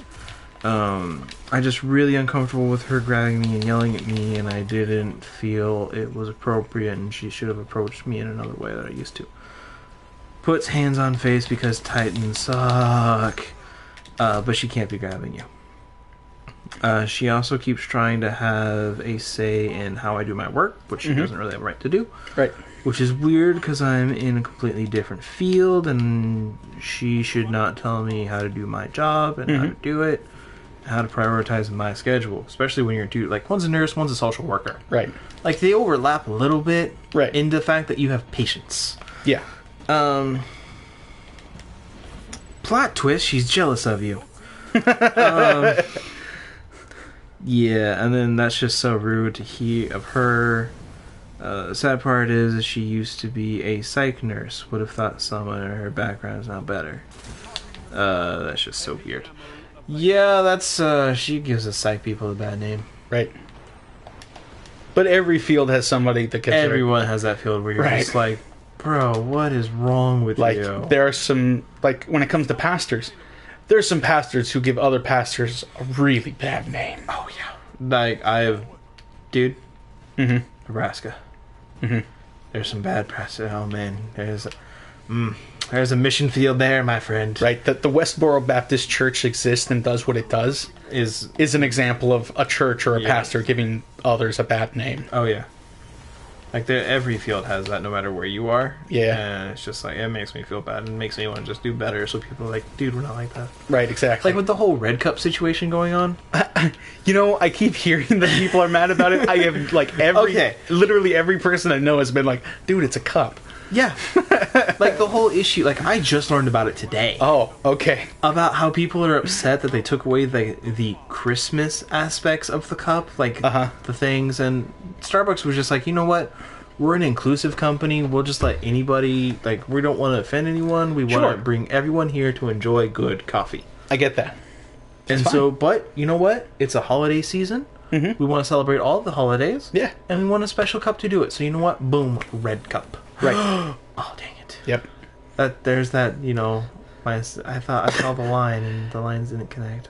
I just really uncomfortable with her grabbing me and yelling at me, and I didn't feel it was appropriate, and she should have approached me in another way that I used to. Puts hands on face because Titans suck. But she can't be grabbing you. She also keeps trying to have a say in how I do my work, which she doesn't really have a right to do. Right. Which is weird because I'm in a completely different field, and she should not tell me how to do my job and how to do it, how to prioritize my schedule, especially when you're two. Like, one's a nurse, one's a social worker. Right. Like, they overlap a little bit Right. in the fact that you have patients. Yeah. Plot twist, she's jealous of you. Yeah, and then that's just so rude to hear of her. The sad part is she used to be a psych nurse. Would have thought someone in her background is now better. That's just so weird. Yeah, that's, she gives the psych people a bad name. Right. But every field has somebody that gets Everyone has that field where you're Right. just like, bro, what is wrong with like you? there are some, like when it comes to pastors, there's some pastors who give other pastors a really bad name. Oh, yeah. Like, dude, Nebraska. There's some bad press. Oh, man. There's a mission field there, my friend. Right, that the Westboro Baptist Church exists and does what it does Is an example of a church or a Yes. pastor giving others a bad name. Oh, yeah. Like, every field has that no matter where you are. Yeah. And it's just like, it makes me feel bad and makes me want to just do better. So people are like, dude, we're not like that. Right, exactly. Like, with the whole Red Cup situation going on. You know, I keep hearing that people are mad about it. I have, like, literally every person I know has been like, dude, it's a cup. Yeah. Like, the whole issue, like, I just learned about it today. Oh, okay. About how people are upset that they took away the Christmas aspects of the cup, like the things, and Starbucks was just like, you know what? We're an inclusive company. We'll just let anybody, like, we don't want to offend anyone. We want Sure. to bring everyone here to enjoy good coffee. I get that. And so, but you know what? It's a holiday season. We want to celebrate all of the holidays. Yeah. And we want a special cup to do it. So you know what? Boom, Red Cup. Right. Oh, dang it. Yep. There's that, you know, I thought I saw the line and the lines didn't connect.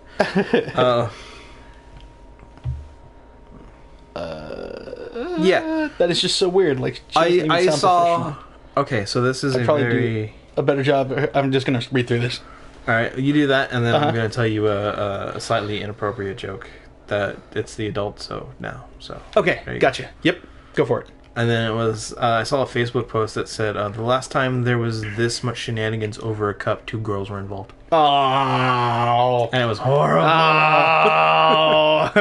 Yeah, That is just so weird. Like, she doesn't even I sound saw. professional. Okay, so this is I'd a probably very. do a better job. I'm just going to read through this. All right, you do that, and then I'm going to tell you a slightly inappropriate joke that it's the adult, so now. So Okay, there you gotcha. Yep, go for it. And then it was I saw a Facebook post that said the last time there was this much shenanigans over a cup, 2 girls were involved, Oh. and it was horrible. Oh.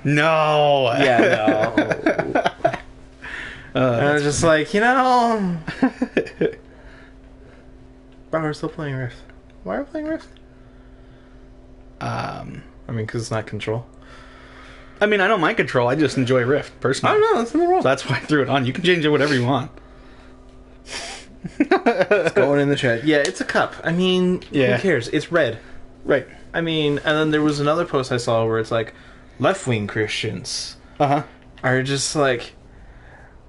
No. Yeah, no. And I was just like, you know, but we're still playing Rift. Why are we playing Rift? I mean, because it's not Control. I mean, I don't mind Control. I just enjoy Rift, personally. I don't know. That's nothing wrong. So that's why I threw it on. You can change it whatever you want. It's going in the chat. Yeah, it's a cup. I mean, Yeah. who cares? It's red. Right. I mean, and then there was another post I saw where it's like, left-wing Christians Uh-huh. are just like,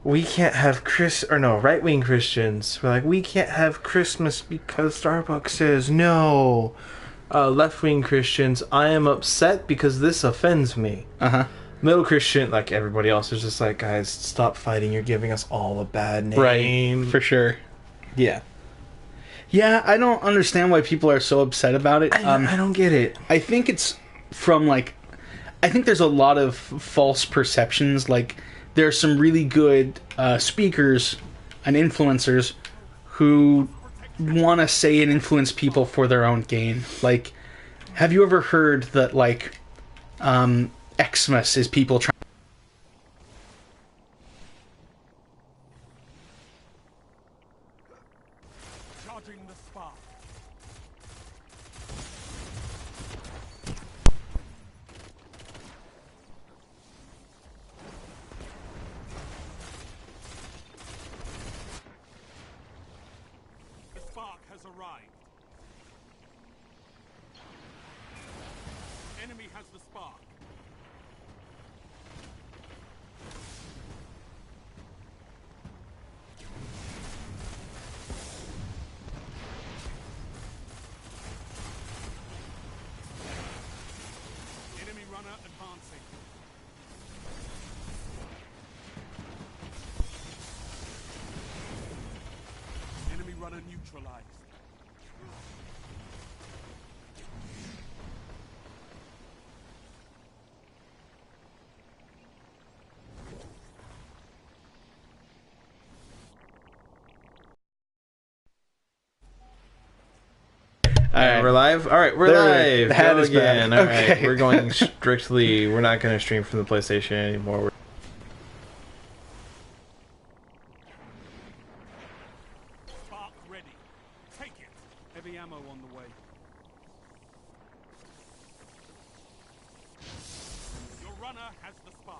we can't have right-wing Christians. We're like, we can't have Christmas because Starbucks says no. Left-wing Christians, I am upset because this offends me. Uh-huh. Middle Christian, like everybody else, is just like, guys, stop fighting. You're giving us all a bad name. Right. For sure. Yeah. Yeah, I don't understand why people are so upset about it. I don't get it. I think it's from, like... I think there's a lot of false perceptions. Like, there are some really good speakers and influencers who want to say and influence people for their own gain. Like, have you ever heard that, like, Xmas is people trying... Charging the spark. The spark has arrived. Enemy has the spark. Enemy runner advancing. Enemy runner neutralized. right. We're live? Alright, we're There, live. the hat Go is again. back. Alright, Okay. we're going strictly... We're not going to stream from the PlayStation anymore. Spark ready. Take it. Heavy ammo on the way. Your runner has the spark.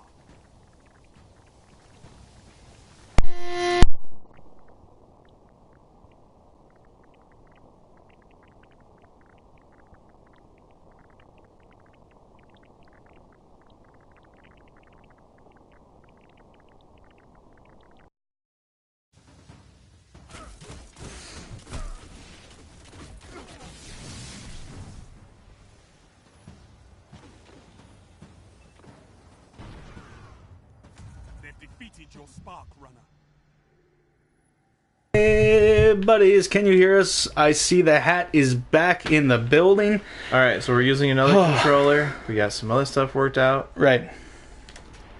They've defeated your spark runner. Hey, buddies, can you hear us? I see the hat is back in the building. Alright, so we're using another controller. We got some other stuff worked out. Right.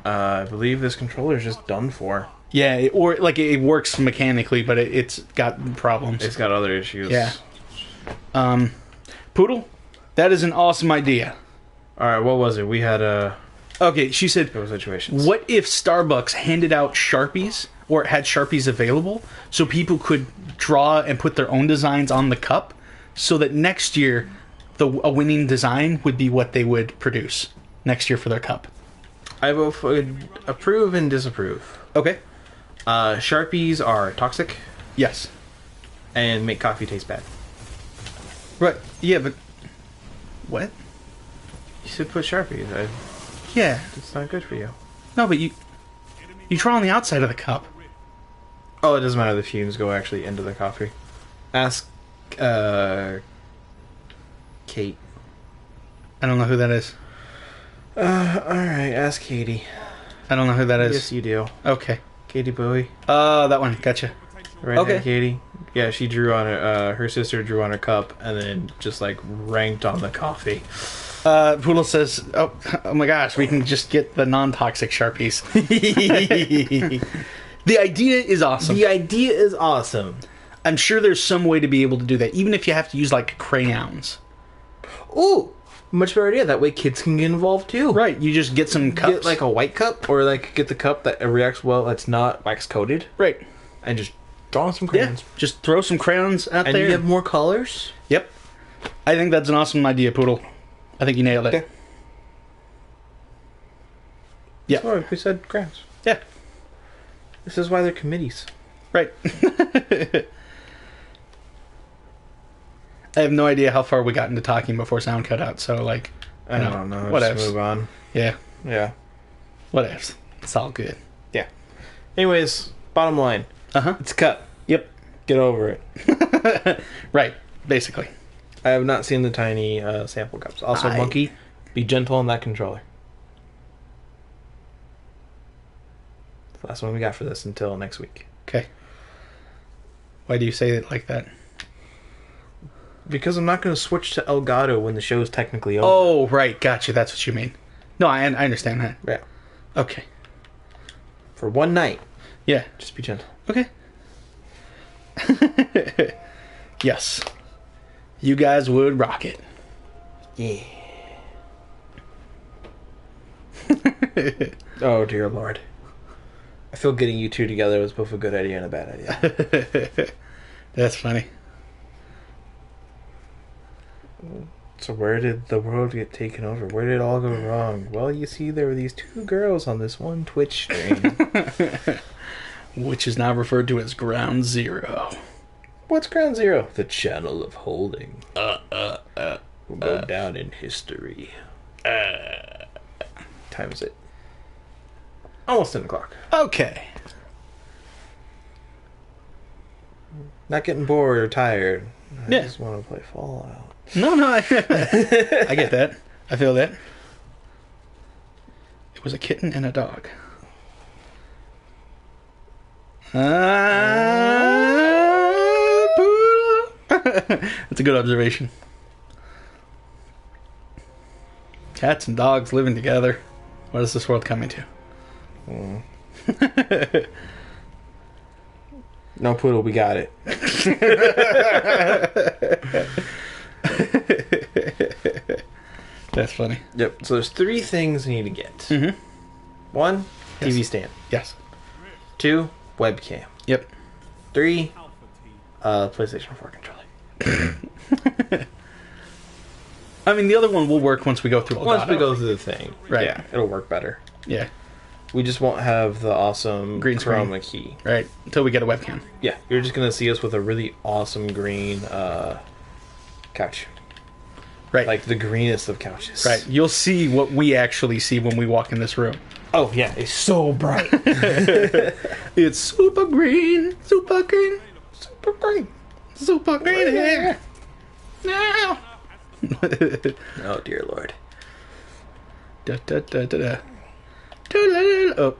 I believe this controller is just done for. Yeah, or like it works mechanically, but it's got problems. It's got other issues. Yeah. Poodle, that is an awesome idea. Alright, what was it? We had a Okay, she said, couple situations. what if Starbucks handed out Sharpies, or had Sharpies available, so people could draw and put their own designs on the cup, so that next year a winning design would be what they would produce next year for their cup? I both would approve and disapprove. Okay. Sharpies are toxic Yes. and make coffee taste bad. Right. Yeah, but what? You should put Sharpies. Yeah. It's not good for you. No, but you draw on the outside of the cup. Oh, it doesn't matter. The fumes go actually into the coffee. Ask, Kate. I don't know who that is. Alright, ask Katie. I don't know who that is. Yes, you do. Okay. Katie Bowie. That one. Gotcha. Right Okay. there, Katie. Yeah, she drew on her sister drew on her cup and then just like ranked on the coffee. Poodle says, oh my gosh, we can just get the non-toxic Sharpies. The idea is awesome. The idea is awesome. I'm sure there's some way to be able to do that, even if you have to use like crayons. Ooh, much better idea. That way kids can get involved too. Right, you just get some cups. Get like a white cup or like get the cup that reacts well that's not wax coated right. and just draw on some Yeah, crayons. just throw some crayons out And there. you have more colors? Yep. I think that's an awesome idea, Poodle. I think you nailed it. Okay. Yeah. Oh, we said crayons. Yeah. This is why they're committees. Right. I have no idea how far we got into talking before sound cut out, so like, I don't know. Whatevs. Just move on. yeah, Yeah. whatevs. It's all good. Yeah. Anyways, bottom line. Uh-huh. It's a cup. Yep. Get over it. Right, basically. I have not seen the tiny sample cups. Also, Monkey, be gentle on that controller. That's what we got for this until next week. Okay. Why do you say it like that? Because I'm not going to switch to Elgato when the show is technically over. Oh, right, gotcha, that's what you mean. No, I understand that. Yeah. Okay. For one night, Yeah. just be gentle. Okay. Yes. You guys would rock it. Yeah. Oh, dear Lord. I feel getting you two together was both a good idea and a bad idea. That's funny. So where did the world get taken over? Where did it all go wrong? Well, you see, there were these two girls on this one Twitch stream. Which is now referred to as Ground Zero. What's Ground Zero? The channel of holding. Will go down in history. Time is it? Almost 10 o'clock. Okay. Not getting bored or tired. I Yeah. just want to play Fallout. No, I get that. I feel that. It was a kitten and a dog. That's a good observation. Cats and dogs living together. What is this world coming to? No, Poodle, we got it. That's funny. Yep. So there's 3 things you need to get. Mm-hmm. 1, Yes. TV stand. Yes. 2, webcam. Yep. 3, PlayStation 4 controller. I mean, the other one will work once we go through. Once we Elgato. go through the thing, Right. yeah, it'll work better. Yeah. We just won't have the awesome Green screen. chroma key. Right. Until we get a webcam. Yeah, you're just gonna see us with a really awesome green couch, Right. like the greenest of couches. Right. You'll see what we actually see when we walk in this room. Oh yeah, it's so bright. It's super green. Super green. Super green. Super green here. Now. Oh dear lord. Da, da, da, da, da. Doodle-doodle. Oh.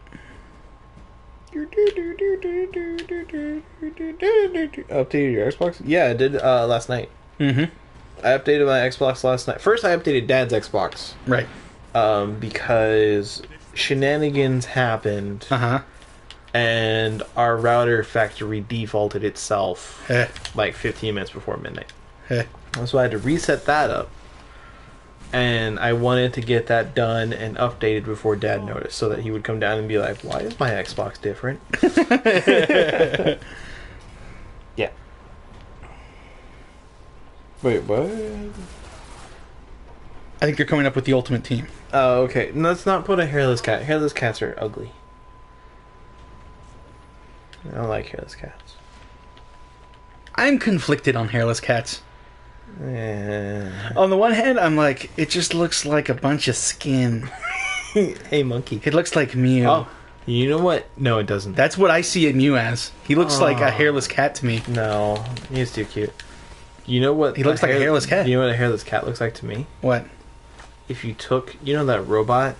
Updated your Xbox? Yeah, I did last night. Mm-hmm. I updated my Xbox last night. First, I updated Dad's Xbox Right. because shenanigans happened Uh-huh. and our router factory defaulted itself Eh. like 15 minutes before midnight. Eh. So I had to reset that up. And I wanted to get that done and updated before Dad noticed, so that he would come down and be like, "Why is my Xbox different?" Yeah. Wait, what? I think you're coming up with the ultimate team. Oh, okay. No, let's not put a hairless cat. Hairless cats are ugly. I don't like hairless cats. I'm conflicted on hairless cats. Eh. On the one hand, I'm like, it just looks like a bunch of skin. Hey, monkey. It looks like Mew. Oh, you know what? No, it doesn't. That's what I see a Mew as. He looks like a hairless cat to me. No, he's too cute. You know what? He looks like a hairless cat. You know what a hairless cat looks like to me? What? If you took, you know that robot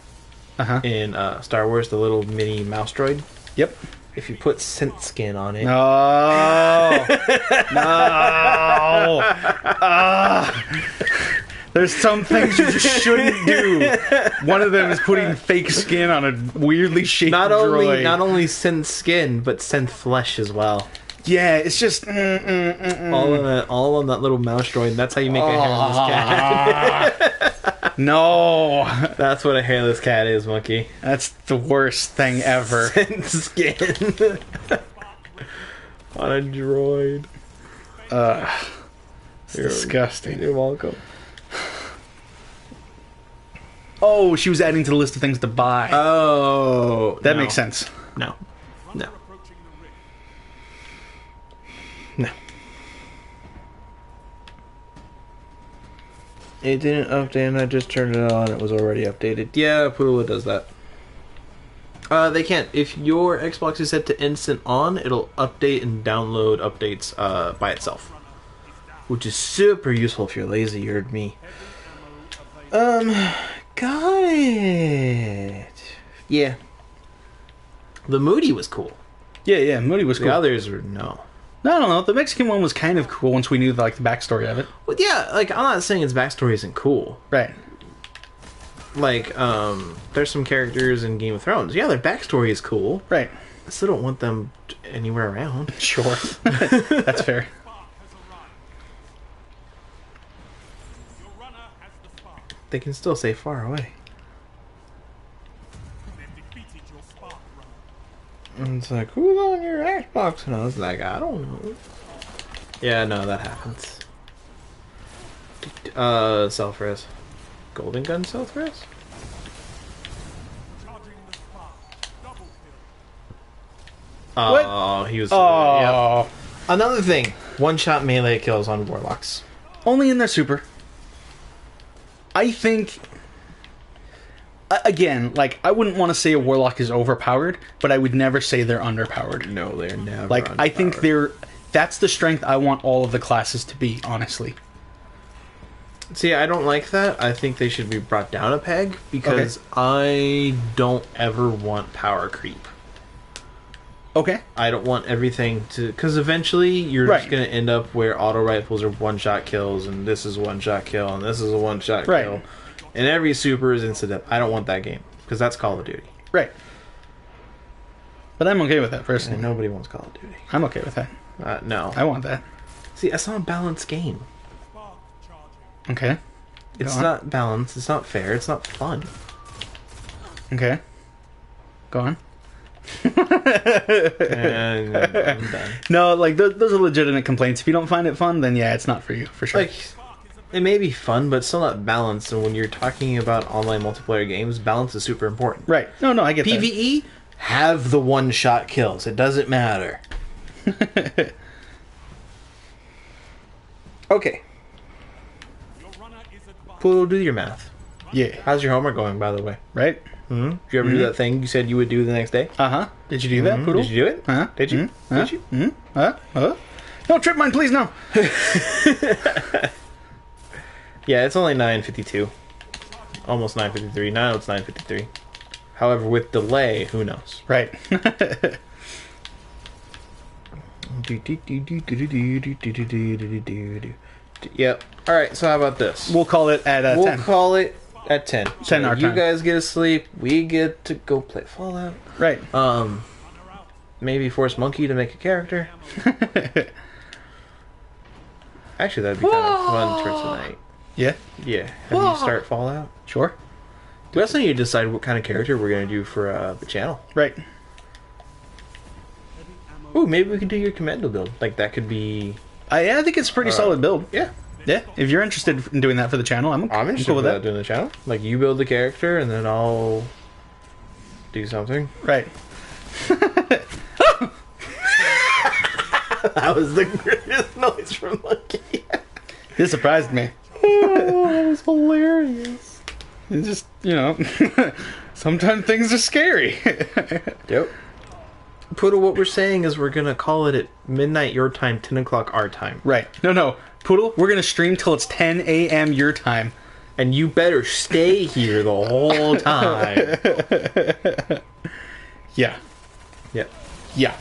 Uh-huh. in Star Wars, the little mini mouse droid? Yep. If you put scent skin on it. No. No. There's some things you just shouldn't do. One of them is putting fake skin on a weirdly shaped Not droid. only scent skin, but scent flesh as well. Yeah, it's just All on that little mouse droid. And that's how you make a hairless cat. No. That's what a hairless cat is, monkey. That's the worst thing ever. Scent skin on a droid. It's disgusting. You're welcome. Oh, she was adding to the list of things to buy. Oh, that no. makes sense. No, no, Approaching the ring. no. It didn't update, and I just turned it on. It was already updated. Yeah, Pula does that. They can't. If your Xbox is set to instant on, it'll update and download updates by itself, which is super useful if you're lazy. You heard me. Got it. Yeah. The Moody was cool. Yeah, Moody was The cool. others were no. No, I don't know. The Mexican one was kind of cool once we knew like the backstory of it. Well, yeah, like I'm not saying its backstory isn't cool. Right. Like, there's some characters in Game of Thrones. Yeah, their backstory is cool. Right. I still don't want them anywhere around. Sure. That's fair. Your runner has the spark. They can still say far away. They've defeated your spark runner. And it's like, who's on your Xbox? And I was like, I don't know. Yeah, no, that happens. Self-res. Golden Gun self-res? Charging the spark. Double kill. Oh, he was... Oh. Yep. Another thing. One-shot melee kills on Warlocks. Only in their super. I think... Again, like, I wouldn't want to say a Warlock is overpowered, but I would never say they're underpowered. No, they're never Like, I think underpowered. they're... That's the strength I want all of the classes to be, honestly. See, I don't like that. I think they should be brought down a peg because I don't ever want power creep. Okay. I don't want everything to... Because eventually you're Right. just going to end up where auto rifles are one-shot kills and this is one-shot kill and this is a one-shot Right. kill. And every super is instant. I don't want that game because that's Call of Duty. Right. But I'm okay with that, And personally. nobody wants Call of Duty. I'm okay with that. No. I want that. See, that's not a balanced game. Spark charging. Okay. It's on. not balanced. It's not fair. It's not fun. Okay. Go on. And I'm done. No, like those are legitimate complaints. If you don't find it fun, then yeah, it's not for you for sure. Like, it may be fun, but it's still not balanced. And when you're talking about online multiplayer games, balance is super important. right? No, I get that. PvE, have the one-shot kills. It doesn't matter. Okay. Your runner is advanced. Poodle, do your math. Yeah. How's your homework going, by the way? Right. Hmm? Did you ever do that thing you said you would do the next day? Uh huh. Did you do that, Poodle? Did you do it? Huh? Did you? Huh? Did you? No, trip mine, please, no. Yeah, it's only 9:52. Almost 9:53. Now it's 9:53. However, with delay, who knows? Right. Yep. All right. So how about this? We'll call it at We'll 10. call it at 10. 10 our You time. guys get to sleep. We get to go play Fallout. Right. Maybe force Monkey to make a character. Actually, that'd be kind of fun for tonight. Yeah. Yeah. Have you start Fallout? Sure. We also need to decide what kind of character we're gonna do for the channel. Right. Ooh, maybe we could do your commando build. Like that could be. I think it's a pretty solid build. Yeah. Yeah. If you're interested in doing that for the channel, I'm I'm interested cool with in that. doing the channel. Like you build the character and then I'll do something. Right. That was the greatest noise from Monkey. This surprised me. That was hilarious. It's just, sometimes things are scary. Yep. Poodle, what we're saying is we're gonna call it at midnight your time, 10 o'clock our time. Right. No. Poodle, we're going to stream till it's 10 a.m. your time. And you better stay here the whole time. Yeah. Yep. Yeah.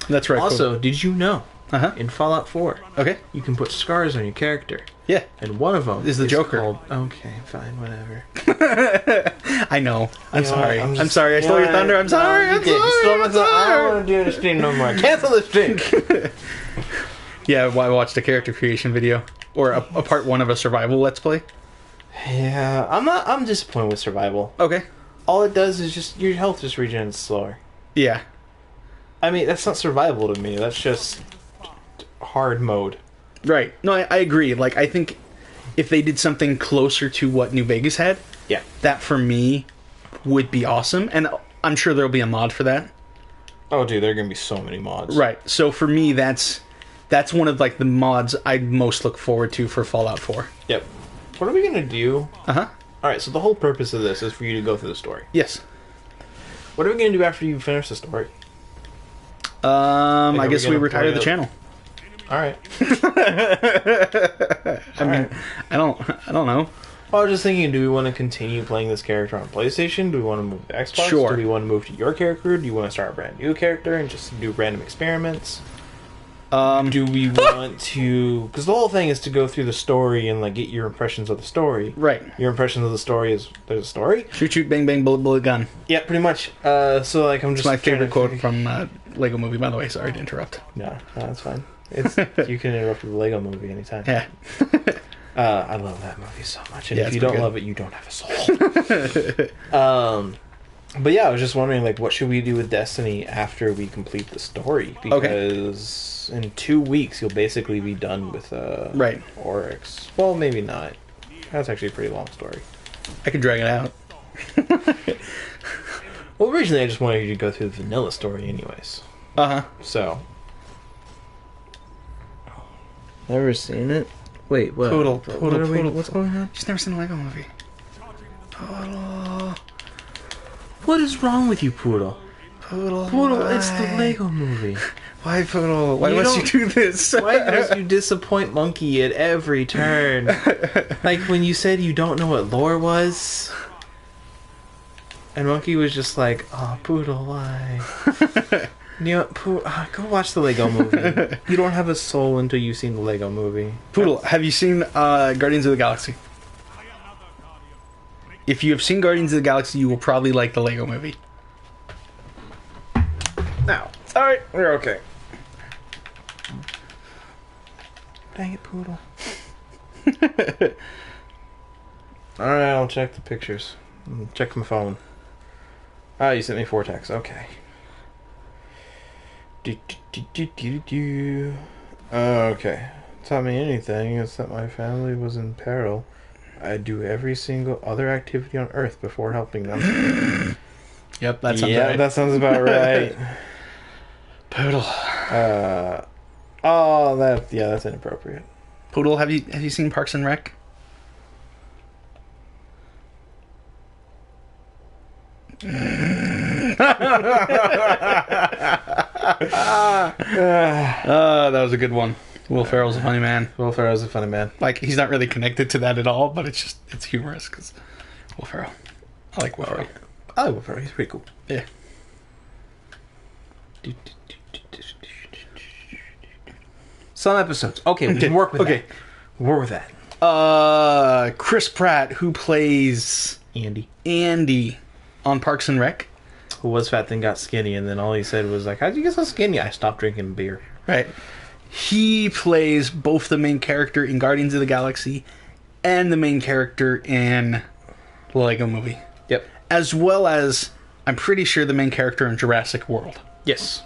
That's right. Also, did you know Uh-huh. in Fallout 4 Okay. you can put scars on your character? Yeah. And one of them Is the Joker. called... Okay, fine, whatever. I know. I'm You know sorry. what, I'm sorry. I stole your thunder. I'm sorry. I'm sorry. I I'm don't sorry. want to do the stream no more. Cancel the stream. Yeah, I watched a character creation video. Or a part one of a survival let's play. Yeah, I'm disappointed with survival. Okay. All it does is just your health just regenerates slower. Yeah. I mean, that's not survival to me. That's just hard mode. Right. No, I agree. Like, I think if they did something closer to what New Vegas had, Yeah. that for me would be awesome. And I'm sure there'll be a mod for that. Oh, dude, there are gonna be so many mods. Right. So for me, that's one of like the mods I'd most look forward to for Fallout 4. Yep. What are we gonna do? Uh-huh. All right. So the whole purpose of this is for you to go through the story. Yes. What are we gonna do after you finish the story? I are guess we we gonna retire play the the- channel. All right. I mean, I don't know. I was just thinking, do we want to continue playing this character on PlayStation? Do we want to move to Xbox? Sure. Do we want to move to your character? Do you want to start a brand new character and just do random experiments? Do we want to... Because the whole thing is to go through the story and like get your impressions of the story. Right. Your impressions of the story is there's a story. Shoot, shoot, bang, bang, bullet, bullet, gun. Yeah, pretty much. So like I'm just It's my trying favorite to quote figure- from Lego Movie, by the way. Sorry to interrupt. No, that's fine. It's you can interrupt with the Lego Movie anytime. Yeah. I love that movie so much, and Yeah, if it's you don't pretty love it, you don't have a soul. But yeah, I was just wondering, like, what should we do with Destiny after we complete the story? Because in 2 weeks, you'll basically be done with Right. Oryx. Well, maybe not. That's actually a pretty long story. I can drag it out. Well, originally I just wanted you to go through the vanilla story, anyways. Uh-huh. So. Never seen it? Wait, what? Poodle, What poodle, are we- poodle. What's going on? She's never seen a Lego Movie. What is wrong with you, Poodle? Poodle. Poodle, it's the Lego Movie. Why, Poodle? Why You must don't- you do this? Why must you disappoint Monkey at every turn? Like when you said you don't know what lore was, and Monkey was just like, "Oh, Poodle, why?" You know, go watch the Lego Movie. You don't have a soul until you've seen the Lego Movie. Poodle, have you seen Guardians of the Galaxy? If you have seen Guardians of the Galaxy, you will probably like the Lego Movie. Now, Sorry. we're okay. Dang it, Poodle. Alright, I'll check the pictures. Check my phone. Ah, you sent me 4 texts. Okay. Okay. Taught me anything is that my family was in peril. I'd do every single other activity on Earth before helping them. Yep, that sounds right. That sounds about right. Poodle. That's inappropriate. Poodle, have you seen Parks and Rec? That was a good one. Will Ferrell's a funny man. Will Ferrell's a funny man. Like, he's not really connected to that at all, but it's humorous because Will Ferrell. I like Will Ferrell. I like Will Ferrell. He's pretty cool. Yeah. Some episodes. Okay, we can work with that. Work with that. Chris Pratt, who plays Andy on Parks and Rec. Who was fat then got skinny, and then all he said was like, "How'd you get so skinny?" I stopped drinking beer. Right. He plays both the main character in Guardians of the Galaxy and the main character in the Lego Movie. Yep. As well as, I'm pretty sure, the main character in Jurassic World. Yes.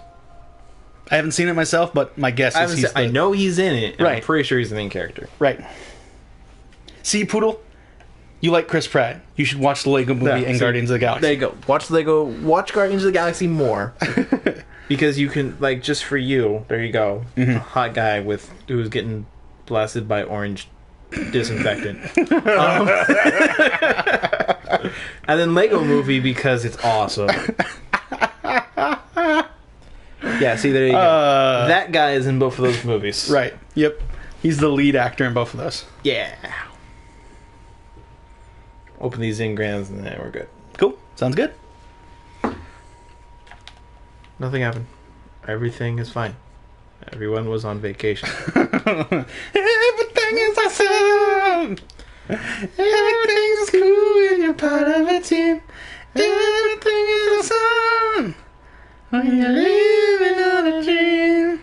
I haven't seen it myself, but my guess is I know he's in it. And Right. I'm pretty sure he's the main character. Right. See, Poodle? You like Chris Pratt. You should watch the Lego Movie and Guardians of the Galaxy. There you go. Watch Guardians of the Galaxy more. Because you can, like, just for you, there you go. A hot guy who's getting blasted by orange disinfectant. And then Lego Movie because it's awesome. Yeah, see, there you go. That guy is in both of those movies. Right. Yep. He's the lead actor in both of those. Yeah. Open these engrams and then we're good. Cool. Sounds good. Nothing happened. Everything is fine. Everyone was on vacation. Everything is awesome. Everything's cool and you're part of a team. Everything is awesome when you're living on a dream.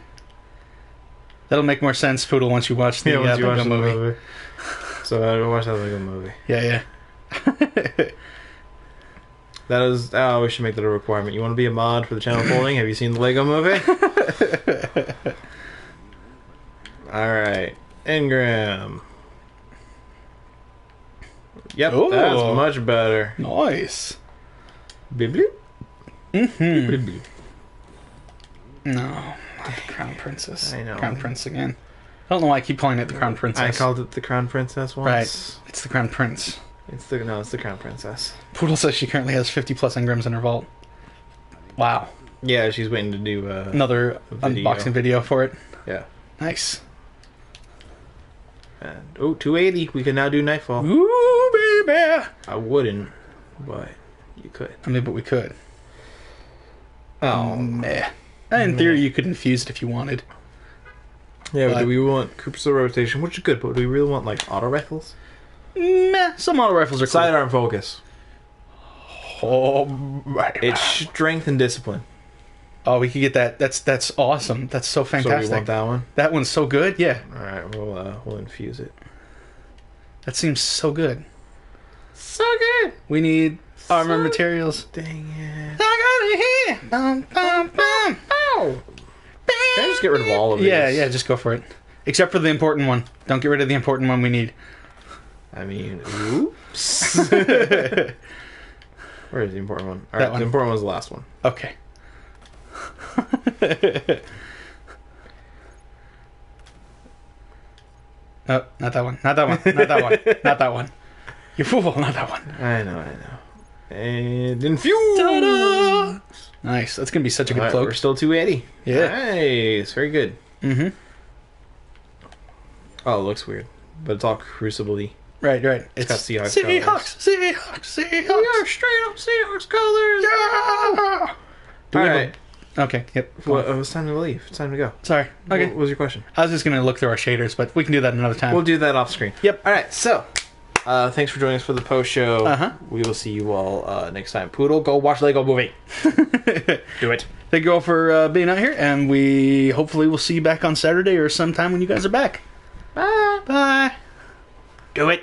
That'll make more sense, Poodle, once you watch the Lego movie. So I watched that Lego movie. Yeah. We should make that a requirement. You want to be a mod for the channel folding? Have you seen the Lego movie? Alright. Engram. Yep, Ooh. that's much better. Nice. Bibli? Mm-hmm. No, not the Crown Princess. I know. Crown Prince again. I don't know why I keep calling it the Crown Princess. I called it the Crown Princess once. Right. It's the Crown Prince. It's the Crown Princess. Poodle says she currently has 50 plus engrams in her vault. Wow. Yeah, she's waiting to do another video. unboxing video for it. Yeah. Nice. And 280. We can now do Nightfall. Ooh, baby. I wouldn't, but you could. I mean, but we could. Oh, meh. In theory, you could infuse it if you wanted. Yeah, but do we want Cooper's rotation, which is good, but do we really want, like, auto rifles? Meh. Some auto rifles are cool. Sidearm focus. Oh, right. It's strength and discipline. Oh, we could get that. That's awesome. That's so fantastic. So we want that one? That one's so good. Yeah. Alright, we'll infuse it. That seems so good. So good! We need armor materials. Dang it. I got it here. Bum, bum, bum. Ow! Can I just get rid of all of these? Yeah, just go for it. Except for the important one. Don't get rid of the important one we need. I mean, oops. Where is the important one? Alright, the important one's the last one. Okay. Oh, not that one. Not that one. Not that one. Not that one. You fool, not that one. I know. And infuse! Ta-da! Nice. That's going to be such a good cloak. We're still 280. Yeah. Nice. Very good. Mm-hmm. Oh, it looks weird. But it's all crucible-y. Right. It's got Seahawks colors. Seahawks. We are straight up Seahawks colors. Yeah! Alright. Okay, yep. Well, it's time to leave. It's time to go. Sorry. Okay. What was your question? I was just going to look through our shaders, but we can do that another time. We'll do that off screen. Yep. Alright, so... thanks for joining us for the post show. Uh-huh. We will see you all next time. Poodle, go watch Lego Movie. Do it. Thank you all for being out here, and we hopefully will see you back on Saturday or sometime when you guys are back. Bye. Bye. Do it.